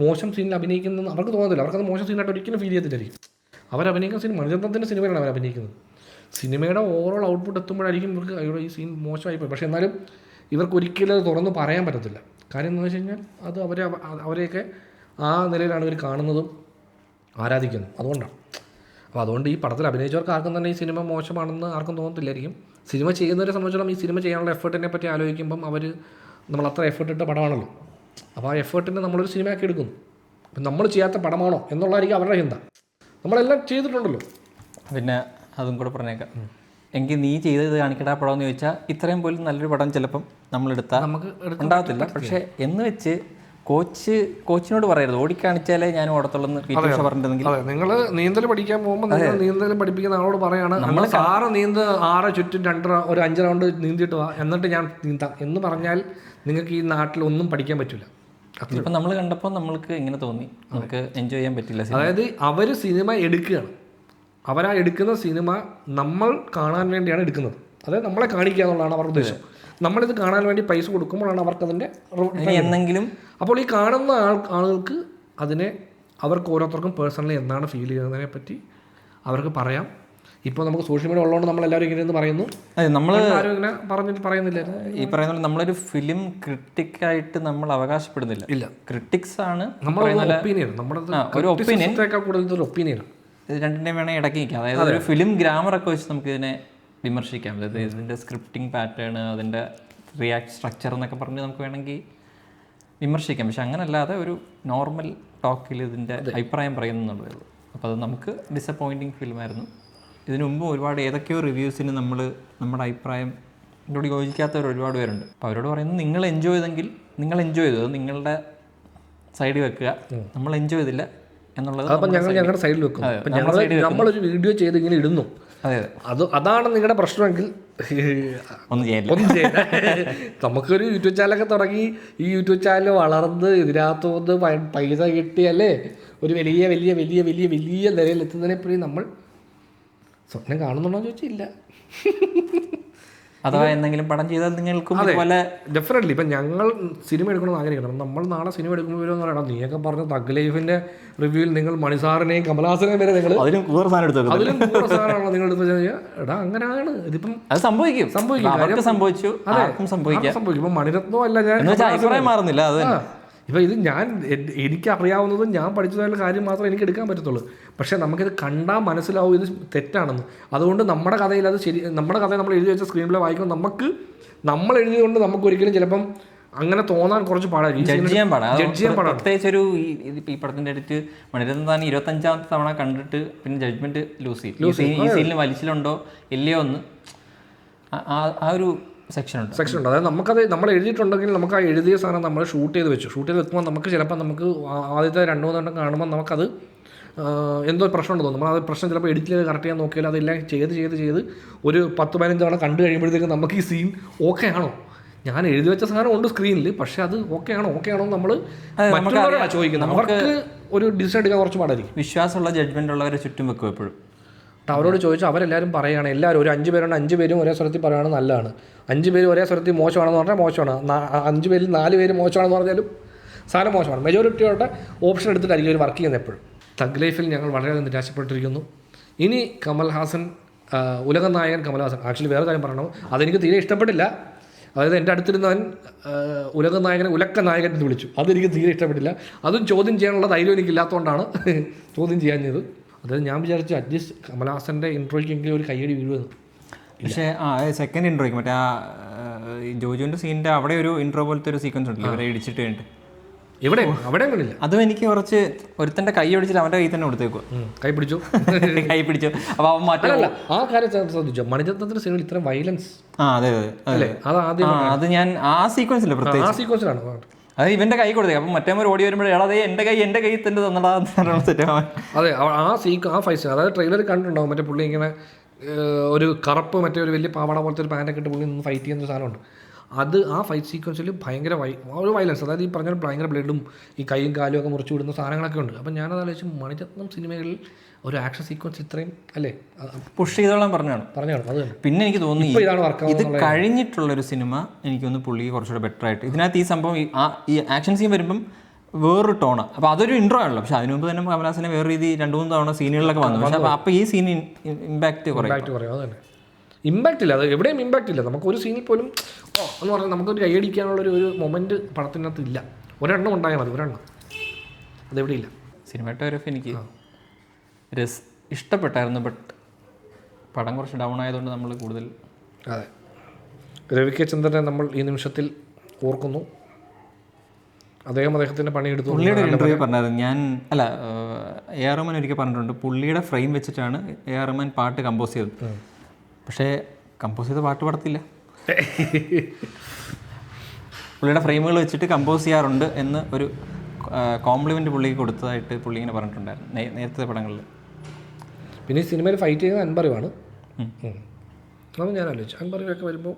മോശം സീനിൽ അഭിനയിക്കുന്നത് അവർക്ക് തോന്നുന്നില്ല. അവർക്കത് മോശം സീനായിട്ട് ഒരിക്കലും ഫീൽ ചെയ്തിട്ടായിരിക്കും അവരഭിനയിക്കുന്ന സീൻ. മണിരത്നത്തിൻ്റെ സിനിമയിലാണ് അവർ അഭിനയിക്കുന്നത്. സിനിമയുടെ ഓവറോൾ ഔട്ട്പുട്ട് എത്തുമ്പോഴായിരിക്കും ഇവർക്ക് ഇവിടെ ഈ സീൻ മോശമായിപ്പോയി. പക്ഷേ എന്നാലും ഇവർക്ക് ഒരിക്കലും അത് തുറന്ന് പറയാൻ പറ്റത്തില്ല. കാര്യം എന്താണെന്ന് വെച്ച് കഴിഞ്ഞാൽ അത് അവരെയൊക്കെ ആ നിലയിലാണ് ഇവർ കാണുന്നതും ആരാധിക്കുന്നത്. അതുകൊണ്ടാണ്. അപ്പോൾ അതുകൊണ്ട് ഈ പടത്തിൽ അഭിനയിച്ചവർക്ക് ആർക്കും തന്നെ ഈ സിനിമ മോശമാണെന്ന് ആർക്കും തോന്നത്തില്ലായിരിക്കും. സിനിമ ചെയ്യുന്നവരെ സംബന്ധിച്ചിടത്തോളം ഈ സിനിമ ചെയ്യാനുള്ള എഫേർട്ടിനെ പറ്റി ആലോചിക്കുമ്പം നമ്മൾ അത്ര എഫേർട്ട് ഇട്ട പടമാണല്ലോ. അപ്പോൾ ആ എഫേർട്ടിനെ നമ്മളൊരു സിനിമയാക്കി എടുക്കുന്നു. അപ്പം നമ്മൾ ചെയ്യാത്ത പടമാണോ എന്നുള്ളതായിരിക്കും അവരുടെ ചിന്ത. നമ്മളെല്ലാം ചെയ്തിട്ടുണ്ടല്ലോ. പിന്നെ അതും കൂടെ പറഞ്ഞേക്കാം, എങ്കിൽ നീ ചെയ്തത് കാണിക്കടാ പടം എന്ന് ചോദിച്ചാൽ ഇത്രയും പോലും നല്ലൊരു പടം ചിലപ്പം നമ്മളെടുത്താൽ നമുക്ക് ഉണ്ടാകത്തില്ല. പക്ഷേ എന്ന് വെച്ച് കോച്ചിനോട് പറയരുത് ഓടിക്കാണിച്ചാലേ ഞാൻ ഓടത്തുള്ളൂ പറഞ്ഞിട്ടുണ്ടെങ്കിൽ. നിങ്ങൾ നീന്തൽ പഠിക്കാൻ പോകുമ്പോൾ നിങ്ങൾ നീന്തൽ പഠിപ്പിക്കുന്ന ആളോട് പറയാണ് നമ്മൾ സാറ് നീന്ത് 6 ചുറ്റും 5 റൗണ്ട് നീന്തിയിട്ട് വാ എന്നിട്ട് ഞാൻ നീന്താം എന്ന് പറഞ്ഞാൽ നിങ്ങൾക്ക് ഈ നാട്ടിൽ ഒന്നും പഠിക്കാൻ പറ്റില്ല. ഇപ്പം നമ്മൾ കണ്ടപ്പോൾ നമ്മൾക്ക് ഇങ്ങനെ തോന്നി, നമുക്ക് എൻജോയ് ചെയ്യാൻ പറ്റില്ല. അതായത് അവർ സിനിമ എടുക്കുകയാണ്. അവരാ എടുക്കുന്ന സിനിമ നമ്മൾ കാണാൻ വേണ്ടിയാണ് എടുക്കുന്നത്. അതായത് നമ്മളെ കാണിക്കുക എന്നുള്ളതാണ് അവരുടെ ഉദ്ദേശം. നമ്മളിത് കാണാൻ വേണ്ടി പൈസ കൊടുക്കുമ്പോഴാണ് അവർക്കതിൻ്റെ എന്തെങ്കിലും. അപ്പോൾ ഈ കാണുന്ന ആളുകൾക്ക് അവർക്ക് ഓരോരുത്തർക്കും പേഴ്സണലി എന്താണ് ഫീൽ ചെയ്യുന്നതിനെ പറ്റി അവർക്ക് പറയാം. ഇപ്പോൾ നമുക്ക് സോഷ്യൽ മീഡിയ ഉള്ളതുകൊണ്ട് നമ്മളെല്ലാവരും ഇങ്ങനെ എന്ന് പറയുന്നു. നമ്മൾ ആരും ഇങ്ങനെ പറയുന്നില്ലായിരുന്നു. ഈ പറയുന്ന നമ്മളൊരു ഫിലിം ക്രിട്ടിക്കായിട്ട് നമ്മൾ അവകാശപ്പെടുന്നില്ല. ഇല്ല, ക്രിട്ടിക്സ് ആണ് നമ്മുടെ ഒപ്പീനിയൻ. നമ്മുടെ ഒരു ഒപ്പീനിയനാണ്. ഇത് രണ്ടിൻ്റെയും വേണമെങ്കിൽ ഇടയ്ക്ക് നിൽക്കാം. അതായത് ഒരു ഫിലിം ഗ്രാമറൊക്കെ വെച്ച് നമുക്ക് ഇതിനെ വിമർശിക്കാം. അതായത് ഇതിൻ്റെ സ്ക്രിപ്റ്റിംഗ് പാറ്റേൺ, അതിൻ്റെ സ്ട്രക്ചർ എന്നൊക്കെ പറഞ്ഞ് നമുക്ക് വേണമെങ്കിൽ വിമർശിക്കാം. പക്ഷെ അങ്ങനല്ലാതെ ഒരു നോർമൽ ടോക്കിൽ ഇതിൻ്റെ അഭിപ്രായം പറയുന്നുള്ളതേ ഉള്ളൂ. അപ്പോൾ അത് നമുക്ക് ഡിസപ്പോയിൻറ്റിങ് ഫിലിമായിരുന്നു. ഇതിനു മുമ്പ് ഒരുപാട് ഏതൊക്കെയോ റിവ്യൂസിന് നമ്മുടെ അഭിപ്രായം ഇതിനോട് യോജിക്കാത്തവർ ഒരുപാട് പേരുണ്ട്. അപ്പോൾ അവരോട് പറയുന്നത് നിങ്ങൾ എൻജോയ് ചെയ്തെങ്കിൽ നിങ്ങൾ എൻജോയ് ചെയ്തു, അത് സൈഡിൽ വെക്കുക, നമ്മൾ എൻജോയ് ചെയ്തില്ല എന്നുള്ളത് അപ്പം ഞങ്ങൾ ഞങ്ങളുടെ സൈഡിൽ വെക്കും. അപ്പം നമ്മളൊരു വീഡിയോ ചെയ്ത് ഇങ്ങനെ ഇടുന്നു, അതാണ് നിങ്ങളുടെ പ്രശ്നമെങ്കിൽ ഒന്നും ചെയ്യില്ല. നമുക്കൊരു യൂട്യൂബ് ചാനലൊക്കെ തുടങ്ങി ഈ യൂട്യൂബ് ചാനൽ വളർന്ന് ഇതിനകത്തുനിന്ന് പൈസ കിട്ടിയല്ലേ ഒരു വലിയ വലിയ വലിയ വലിയ വലിയ നിലയിലെത്തുന്നതിനെപ്പോഴും നമ്മൾ സ്വപ്നം കാണുന്നുണ്ടോ എന്ന് ചോദിച്ചില്ല. അഥവാ എന്തെങ്കിലും പടം ചെയ്താൽ നിങ്ങൾക്കും പോലെ ഡെഫിനറ്റ്ലി. ഇപ്പം ഞങ്ങൾ സിനിമ എടുക്കണമെന്ന് ആഗ്രഹിക്കണം. നമ്മൾ നാളെ സിനിമ എടുക്കുമ്പോഴെന്ന് പറയണം, നീയൊക്കെ പറഞ്ഞ തഗ് ലൈഫിൻ്റെ റിവ്യൂവിൽ നിങ്ങൾ മണിസാറിനെയും കമലഹാസനെയും വരെ നിങ്ങൾ അതിലും കൂടുതൽ സാധനമാണോ നിങ്ങൾ എടുത്ത് കഴിഞ്ഞാൽ എടാ അങ്ങനെയാണ്. ഇതിപ്പം അത് സംഭവിക്കും. സംഭവിച്ചു. ഇപ്പം മണിരത്നോ അല്ല ഞാൻ അഭിപ്രായം മാറുന്നില്ല. അത് ഇപ്പം ഇത് എനിക്കറിയാവുന്നതും ഞാൻ പഠിച്ചതായുള്ള കാര്യം മാത്രമേ എനിക്ക് എടുക്കാൻ പറ്റത്തുള്ളൂ. പക്ഷേ നമുക്കിത് കണ്ടാൽ മനസ്സിലാവും ഇത് തെറ്റാണെന്ന്. അതുകൊണ്ട് നമ്മുടെ കഥയിൽ അത് നമ്മുടെ കഥ നമ്മൾ എഴുതി വെച്ച സ്ക്രീൻ പ്ലേ വായിക്കുമ്പോൾ നമ്മൾ എഴുതിയതുകൊണ്ട് നമുക്ക് ഒരിക്കലും ചിലപ്പം അങ്ങനെ തോന്നാൻ കുറച്ച് പാടായിരിക്കും. ജഡ്ജ് ചെയ്യാൻ പാടാം. പ്രത്യേകിച്ച് ഒരു ഈ പടത്തിൻ്റെ അടുത്ത് മണിരത്നം തന്നെ 25ാമത്തെ തവണ കണ്ടിട്ട് പിന്നെ ജഡ്ജ്മെന്റ് ലൂസ് ചെയ്യും. ഈ സീനിൽ വലിച്ചിലുണ്ടോ ഇല്ലയോ എന്ന് ആ ഒരു സെക്ഷൻ ഉണ്ട്. അതായത് നമുക്കത് നമ്മൾ എഴുതിയിട്ടുണ്ടെങ്കിൽ നമുക്ക് ആ എഴുതിയ സാധനം നമ്മൾ ഷൂട്ട് ചെയ്ത് വെക്കുമ്പോൾ നമുക്ക് ചിലപ്പോൾ നമുക്ക് ആദ്യത്തെ 2-3 എണ്ണം കാണുമ്പോൾ നമുക്കത് എന്തോ പ്രശ്നമുണ്ട് തോന്നും. നമ്മൾ അത് പ്രശ്നം ചിലപ്പോൾ എഡിറ്റ് ചെയ്ത് കറക്റ്റ് ചെയ്യാൻ നോക്കിയാൽ അതെല്ലാം ചെയ്ത് ഒരു 10-15 തവണ കണ്ടു കഴിയുമ്പോഴത്തേക്കും നമുക്ക് ഈ സീൻ ഓക്കെ ആണോ, ഞാൻ എഴുതി വെച്ച സാധനം ഉണ്ട് സ്ക്രീനിൽ, പക്ഷേ അത് ഓക്കെ ആണോ നമ്മൾ മറ്റുള്ളവരാണ് ചോദിക്കുന്നത്. അവർക്ക് ഒരു ഡിസിഷൻ എടുക്കാൻ കുറച്ച് പാടായിരിക്കും. വിശ്വാസമുള്ള ജഡ്ജ്മെന്റ് ഉള്ളവരെ ചുറ്റും വെക്കും എപ്പോഴും. അവരോട് ചോദിച്ചാൽ അവരെല്ലാവരും പറയുകയാണ്, എല്ലാവരും ഒരു 5 പേരുണ്ട്, 5 പേരും ഒരേ സ്വരത്തിൽ പറയുകയാണ് നല്ലതാണ്, 5 പേരും ഒരേ സ്വരത്തിൽ മോശമാണെന്ന് പറഞ്ഞാൽ മോശമാണ്, 5 പേരിൽ 4 പേര് മോശമാണെന്ന് പറഞ്ഞാലും സാധനം മോശമാണ്. മെജോറിറ്റിയുടെ ഓപ്ഷൻ എടുത്തിട്ടായിരിക്കും ഒരു വർക്ക് ചെയ്യുന്നത് എപ്പോഴും. തഗ് ലൈഫിൽ ഞങ്ങൾ വളരെയധികം നിരാശപ്പെട്ടിരിക്കുന്നു. ഇനി കമൽഹാസൻ, ഉലക നായകൻ കമൽഹാസൻ, ആക്ച്വലി വേറെ കാര്യം പറയണം, അതെനിക്ക് തീരെ ഇഷ്ടപ്പെട്ടില്ല. അതായത് എൻ്റെ അടുത്തിരുന്നവൻ ഉലക നായകനെ ഉലക്ക നായകൻ എന്ന് വിളിച്ചു, അതെനിക്ക് തീരെ ഇഷ്ടപ്പെട്ടില്ല. അതും ചോദ്യം ചെയ്യാനുള്ള ധൈര്യം എനിക്കില്ലാത്തതുകൊണ്ടാണ് ചോദ്യം ചെയ്യാഞ്ഞത്. അതായത് ഞാൻ വിചാരിച്ചു അറ്റ്ലീസ്റ്റ് കമൽഹാസൻ്റെ ഇൻട്രോയ്ക്കെങ്കിലും ഒരു കയ്യടി വീഴുമെന്ന്. പക്ഷേ സെക്കൻഡ് ഇൻട്രോയ്ക്ക് മറ്റേ ആ ജോജുവിൻ്റെ സീനിൻ്റെ അവിടെ ഒരു ഇൻട്രോ പോലത്തെ ഒരു സീക്വൻസ് ഉണ്ടല്ലോ ഇവരെ ഇടിച്ചിട്ട് കഴിഞ്ഞിട്ട്, അവിടെ കണ്ടില്ല. അതും എനിക്ക് കുറച്ച് ഒരുത്തൻ്റെ കൈ ഒടിച്ചിട്ട് അവൻ്റെ കൈ തന്നെ കൊടുത്തേക്കുക, കൈ പിടിച്ചു. അപ്പോൾ അവൻ മറ്റല്ല ആ കാര്യം ശ്രദ്ധിച്ചോ, മണിരത്നത്തിൻ്റെ സിനിമയിൽ ഇത്രയും വയലൻസ്. അതെ അത് ഞാൻ ആ സീക്വൻസില്ല, പ്രത്യേകിച്ച് ആ സീക്വൻസിലാണ് അത് ഇവന്റെ കൈ കൊടുത്തേ. അപ്പം മറ്റേ ഓടി വരുമ്പോഴേ അതെ എൻ്റെ കൈ തന്നെ തന്നടാ. അതെ ആ ഫൈറ്റ്, അതായത് ട്രെയിലർ കണ്ടിട്ടുണ്ടാവും, മറ്റേ പുള്ളി ഇങ്ങനെ ഒരു കറുപ്പ് മറ്റേ ഒരു വലിയ പാവാട പോലത്തെ ഒരു പാൻറ്റൊക്കെ ഇട്ട് പുള്ളി നിന്ന് ഫൈറ്റ് ചെയ്യുന്ന ഒരു സാധനമുണ്ട്. അത് ആ ഫൈറ്റ് സീക്വൻസിൽ ഭയങ്കര ഒരു വയലൻസ്, അതായത് ഈ പറഞ്ഞ ഭയങ്കര ബ്ലഡും ഈ കൈയും കാലും ഒക്കെ മുറിച്ച് വിടുന്ന സാധനങ്ങളൊക്കെ ഉണ്ട്. അപ്പം ഞാനത് ആലോചിച്ച് മണിരത്നം സിനിമകളിൽ ഒരു ആക്ഷൻ സീക്വൻസ് ഇത്രയും അല്ലേ പുഷ് ചെയ്തോളാൻ പറഞ്ഞാണ് അത്. പിന്നെ എനിക്ക് തോന്നുന്നു ഇതാണ് വർക്ക് ഇത് കഴിഞ്ഞിട്ടുള്ളൊരു സിനിമ എനിക്ക് തോന്നുന്നു പുള്ളി കുറച്ചുകൂടെ ബെറ്റർ ആയിട്ട് ഇതിനകത്ത് ഈ സംഭവം ഈ ആക്ഷൻ സീൻ വരുമ്പം വേറൊരു ടോണാണ്. അപ്പോൾ അതൊരു ഇൻട്രോ ആണല്ലോ. പക്ഷെ അതിന് മുമ്പ് തന്നെ കമൽഹാസനെ വേറെ രീതി 2-3 തവണ സീനുകളിലൊക്കെ വന്നു. പക്ഷേ അപ്പോൾ ഈ സീൻ ഇമ്പാക്റ്റ് കുറയും. അത് തന്നെ ഇമ്പാക്റ്റ് ഇല്ല, അത് എവിടെയും ഇമ്പാക്റ്റ് ഇല്ല. നമുക്കൊരു സീനിൽ പോലും എന്ന് പറഞ്ഞാൽ നമുക്കൊരു കൈയടിക്കാനുള്ളൊരു മൊമെൻറ്റ് പടത്തിനകത്ത് ഇല്ല. ഒരെണ്ണം ഉണ്ടായാൽ മതി, ഒരെണ്ണം, അതെവിടെ ഇല്ല. സിനിമാറ്റോഗ്രാഫി എനിക്ക് ഇഷ്ടപ്പെട്ടായിരുന്നു, ബട്ട് പടം കുറച്ച് ഡൗൺ ആയതുകൊണ്ട് നമ്മൾ കൂടുതൽ. അതെ, രവി കെ ചന്ദ്രനെ നമ്മൾ ഈ നിമിഷത്തിൽ ഓർക്കുന്നു. അദ്ദേഹത്തിൻ്റെ പണിയെടുത്തു. പുള്ളിയുടെ ഒരു ഇൻ്റർവ്യൂ പറഞ്ഞായിരുന്നു ഞാൻ എ.ആർ. റഹ്മാൻ ഒരിക്കൽ പറഞ്ഞിട്ടുണ്ട്, പുള്ളിയുടെ ഫ്രെയിം വെച്ചിട്ടാണ് എ.ആർ. റഹ്മാൻ പാട്ട് കമ്പോസ് ചെയ്തത്. പക്ഷേ കമ്പോസ് ചെയ്ത പാട്ട് പടത്തില്ല, പുള്ളിയുടെ ഫ്രെയിമുകൾ വെച്ചിട്ട് കമ്പോസ് ചെയ്യാറുണ്ട് എന്ന് ഒരു കോംപ്ലിമെൻ്റ് പുള്ളിക്ക് കൊടുത്തതായിട്ട് പുള്ളി ഇങ്ങനെ പറഞ്ഞിട്ടുണ്ടായിരുന്നു നേരത്തെ പടങ്ങളിൽ. പിന്നെ ഈ സിനിമയിൽ ഫൈറ്റ് ചെയ്യുന്നത് അൻപറിവാണ്. അത് ഞാൻ ആലോചിച്ചു, അൻപറിവൊക്കെ വരുമ്പോൾ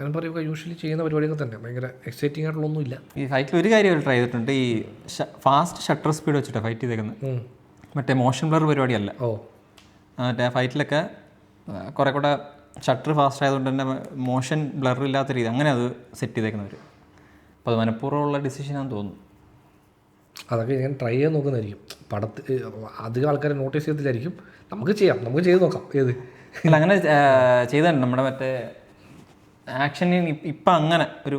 അൻപറിവൊക്കെ യൂഷ്വലി ചെയ്യുന്ന പരിപാടിയൊക്കെ തന്നെ ഭയങ്കര എക്സൈറ്റിംഗ് ആയിട്ടുള്ളൊന്നുമില്ല. ഈ ഫൈറ്റിൽ ഒരു കാര്യം ട്രൈ ചെയ്തിട്ടുണ്ട്, ഈ ഫാസ്റ്റ് ഷട്ടർ സ്പീഡ് വെച്ചിട്ടാണ് ഫൈറ്റ് ചെയ്തേക്കുന്നത്, മറ്റേ മോഷൻ ബ്ലർ പരിപാടിയല്ല. മറ്റേ ഫൈറ്റിലൊക്കെ കുറേ കൂടെ ഷട്ടർ ഫാസ്റ്റ് ആയതുകൊണ്ട് തന്നെ മോഷൻ ബ്ലർ ഇല്ലാത്ത രീതി അങ്ങനെ അത് സെറ്റ് ചെയ്തേക്കുന്നവർ. അപ്പോൾ അത് മനഃപൂർവ്വമുള്ള ഡിസിഷനാണെന്ന് തോന്നുന്നു. അതൊക്കെ ഞാൻ ട്രൈ ചെയ്യാൻ നോക്കുന്നതായിരിക്കും. പടത്തിൽ അധികം ആൾക്കാരെ നോട്ടീസ് ചെയ്തില്ലായിരിക്കും. നമുക്ക് ചെയ്ത് നോക്കാം. ഏത് അല്ല അങ്ങനെ ചെയ്തിട്ടുണ്ട് നമ്മുടെ മറ്റേ ആക്ഷനിൽ ഇപ്പം അങ്ങനെ ഒരു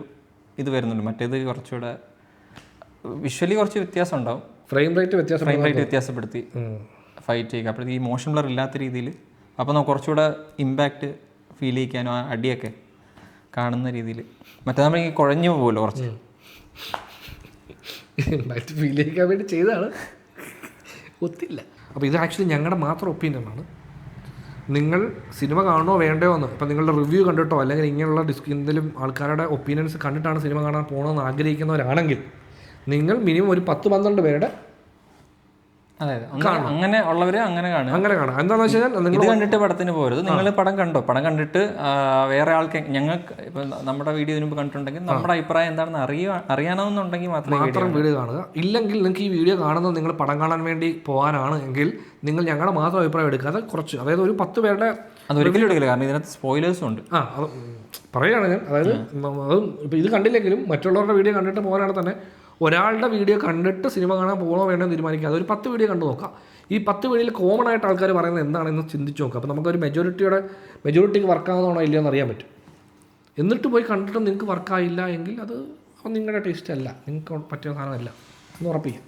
ഇത് വരുന്നുണ്ട്. മറ്റേത് കുറച്ചുകൂടെ വിഷ്വലി കുറച്ച് വ്യത്യാസം ഉണ്ടാവും, ഫ്രെയിം റേറ്റ് വ്യത്യാസപ്പെടുത്തി ഫൈറ്റ് ചെയ്യുക. അപ്പോഴത്തേക്ക് ഈ മോഷൻ ബ്ലർ ഇല്ലാത്ത രീതിയിൽ അപ്പോൾ നമുക്ക് കുറച്ചുകൂടെ ഇമ്പാക്റ്റ് ഫീൽ ചെയ്യിക്കാനോ അടിയൊക്കെ കാണുന്ന രീതിയിൽ. മറ്റേ നമ്മൾ ഈ കുഴഞ്ഞു പോകുമല്ലോ കുറച്ച്, ഇമ്പാക്റ്റ് ഫീൽ ചെയ്യിക്കാൻ വേണ്ടി ചെയ്തതാണ്, ഒത്തില്ല. അപ്പോൾ ഇത് ആക്ച്വലി ഞങ്ങളുടെ മാത്രം ഒപ്പീനിയനാണ്. നിങ്ങൾ സിനിമ കാണണോ വേണ്ടയോ എന്ന് ഇപ്പം നിങ്ങളുടെ റിവ്യൂ കണ്ടിട്ടോ അല്ലെങ്കിൽ ഇങ്ങനെയുള്ള എന്തെങ്കിലും ആൾക്കാരുടെ ഒപ്പീനിയൻസ് കണ്ടിട്ടാണ് സിനിമ കാണാൻ പോകണമെന്ന് ആഗ്രഹിക്കുന്നവരാണെങ്കിൽ നിങ്ങൾ മിനിമം ഒരു 10-12 പേരുടെ അതെ അങ്ങനെ ഉള്ളവര് അങ്ങനെ കാണുക. എന്താണെന്ന് വെച്ച് കഴിഞ്ഞാൽ നിങ്ങൾ ഇത് കണ്ടിട്ട് പടത്തിന് പോരുത്. നിങ്ങൾ പടം കണ്ടോ, പടം കണ്ടിട്ട് വേറെ ആൾക്ക് ഞങ്ങൾക്ക് ഇപ്പം നമ്മുടെ വീഡിയോ മുമ്പ് കണ്ടിട്ടുണ്ടെങ്കിൽ നമ്മുടെ അഭിപ്രായം എന്താണെന്ന് അറിയാനാവുന്നുണ്ടെങ്കിൽ മാത്രം വീഡിയോ കാണുക. ഇല്ലെങ്കിൽ നിങ്ങൾക്ക് ഈ വീഡിയോ കാണുന്നത് നിങ്ങൾ പടം കാണാൻ വേണ്ടി പോകാനാണ് എങ്കിൽ നിങ്ങൾ ഞങ്ങളുടെ മാത്രം അഭിപ്രായം എടുക്കാതെ കുറച്ച്, അതായത് ഒരു 10 പേരുടെ അതൊരിക്കലും എടുക്കില്ല, കാരണം ഇതിനകത്ത് സ്പോയിലേഴ്സും ഉണ്ട്. അത് പറയുകയാണ് ഞാൻ. അതായത് അതും ഇപ്പം ഇത് കണ്ടില്ലെങ്കിലും മറ്റുള്ളവരുടെ വീഡിയോ കണ്ടിട്ട് പോകാനാണ് തന്നെ ഒരാളുടെ വീഡിയോ കണ്ടിട്ട് സിനിമ കാണാൻ പോകണോ വേണമെന്ന് തീരുമാനിക്കുക. അതൊരു 10 വീഡിയോ കണ്ടു നോക്കാം. ഈ 10 വീഡിയോയിൽ കോമൺ ആയിട്ട് ആൾക്കാർ പറയുന്നത് എന്താണെന്ന് ചിന്തിച്ച് നോക്കുക. അപ്പോൾ നമുക്കൊരു മെജോറിറ്റിക്ക് വർക്കാകുന്നതാണോ ഇല്ലയോ എന്ന് അറിയാൻ പറ്റും. എന്നിട്ട് പോയി കണ്ടിട്ട് നിങ്ങൾക്ക് വർക്കായില്ല എങ്കിൽ അത് നിങ്ങളുടെ ടേസ്റ്റ് അല്ല, നിങ്ങൾക്ക് പറ്റിയ സാധനമല്ല എന്ന് ഉറപ്പിക്കാം.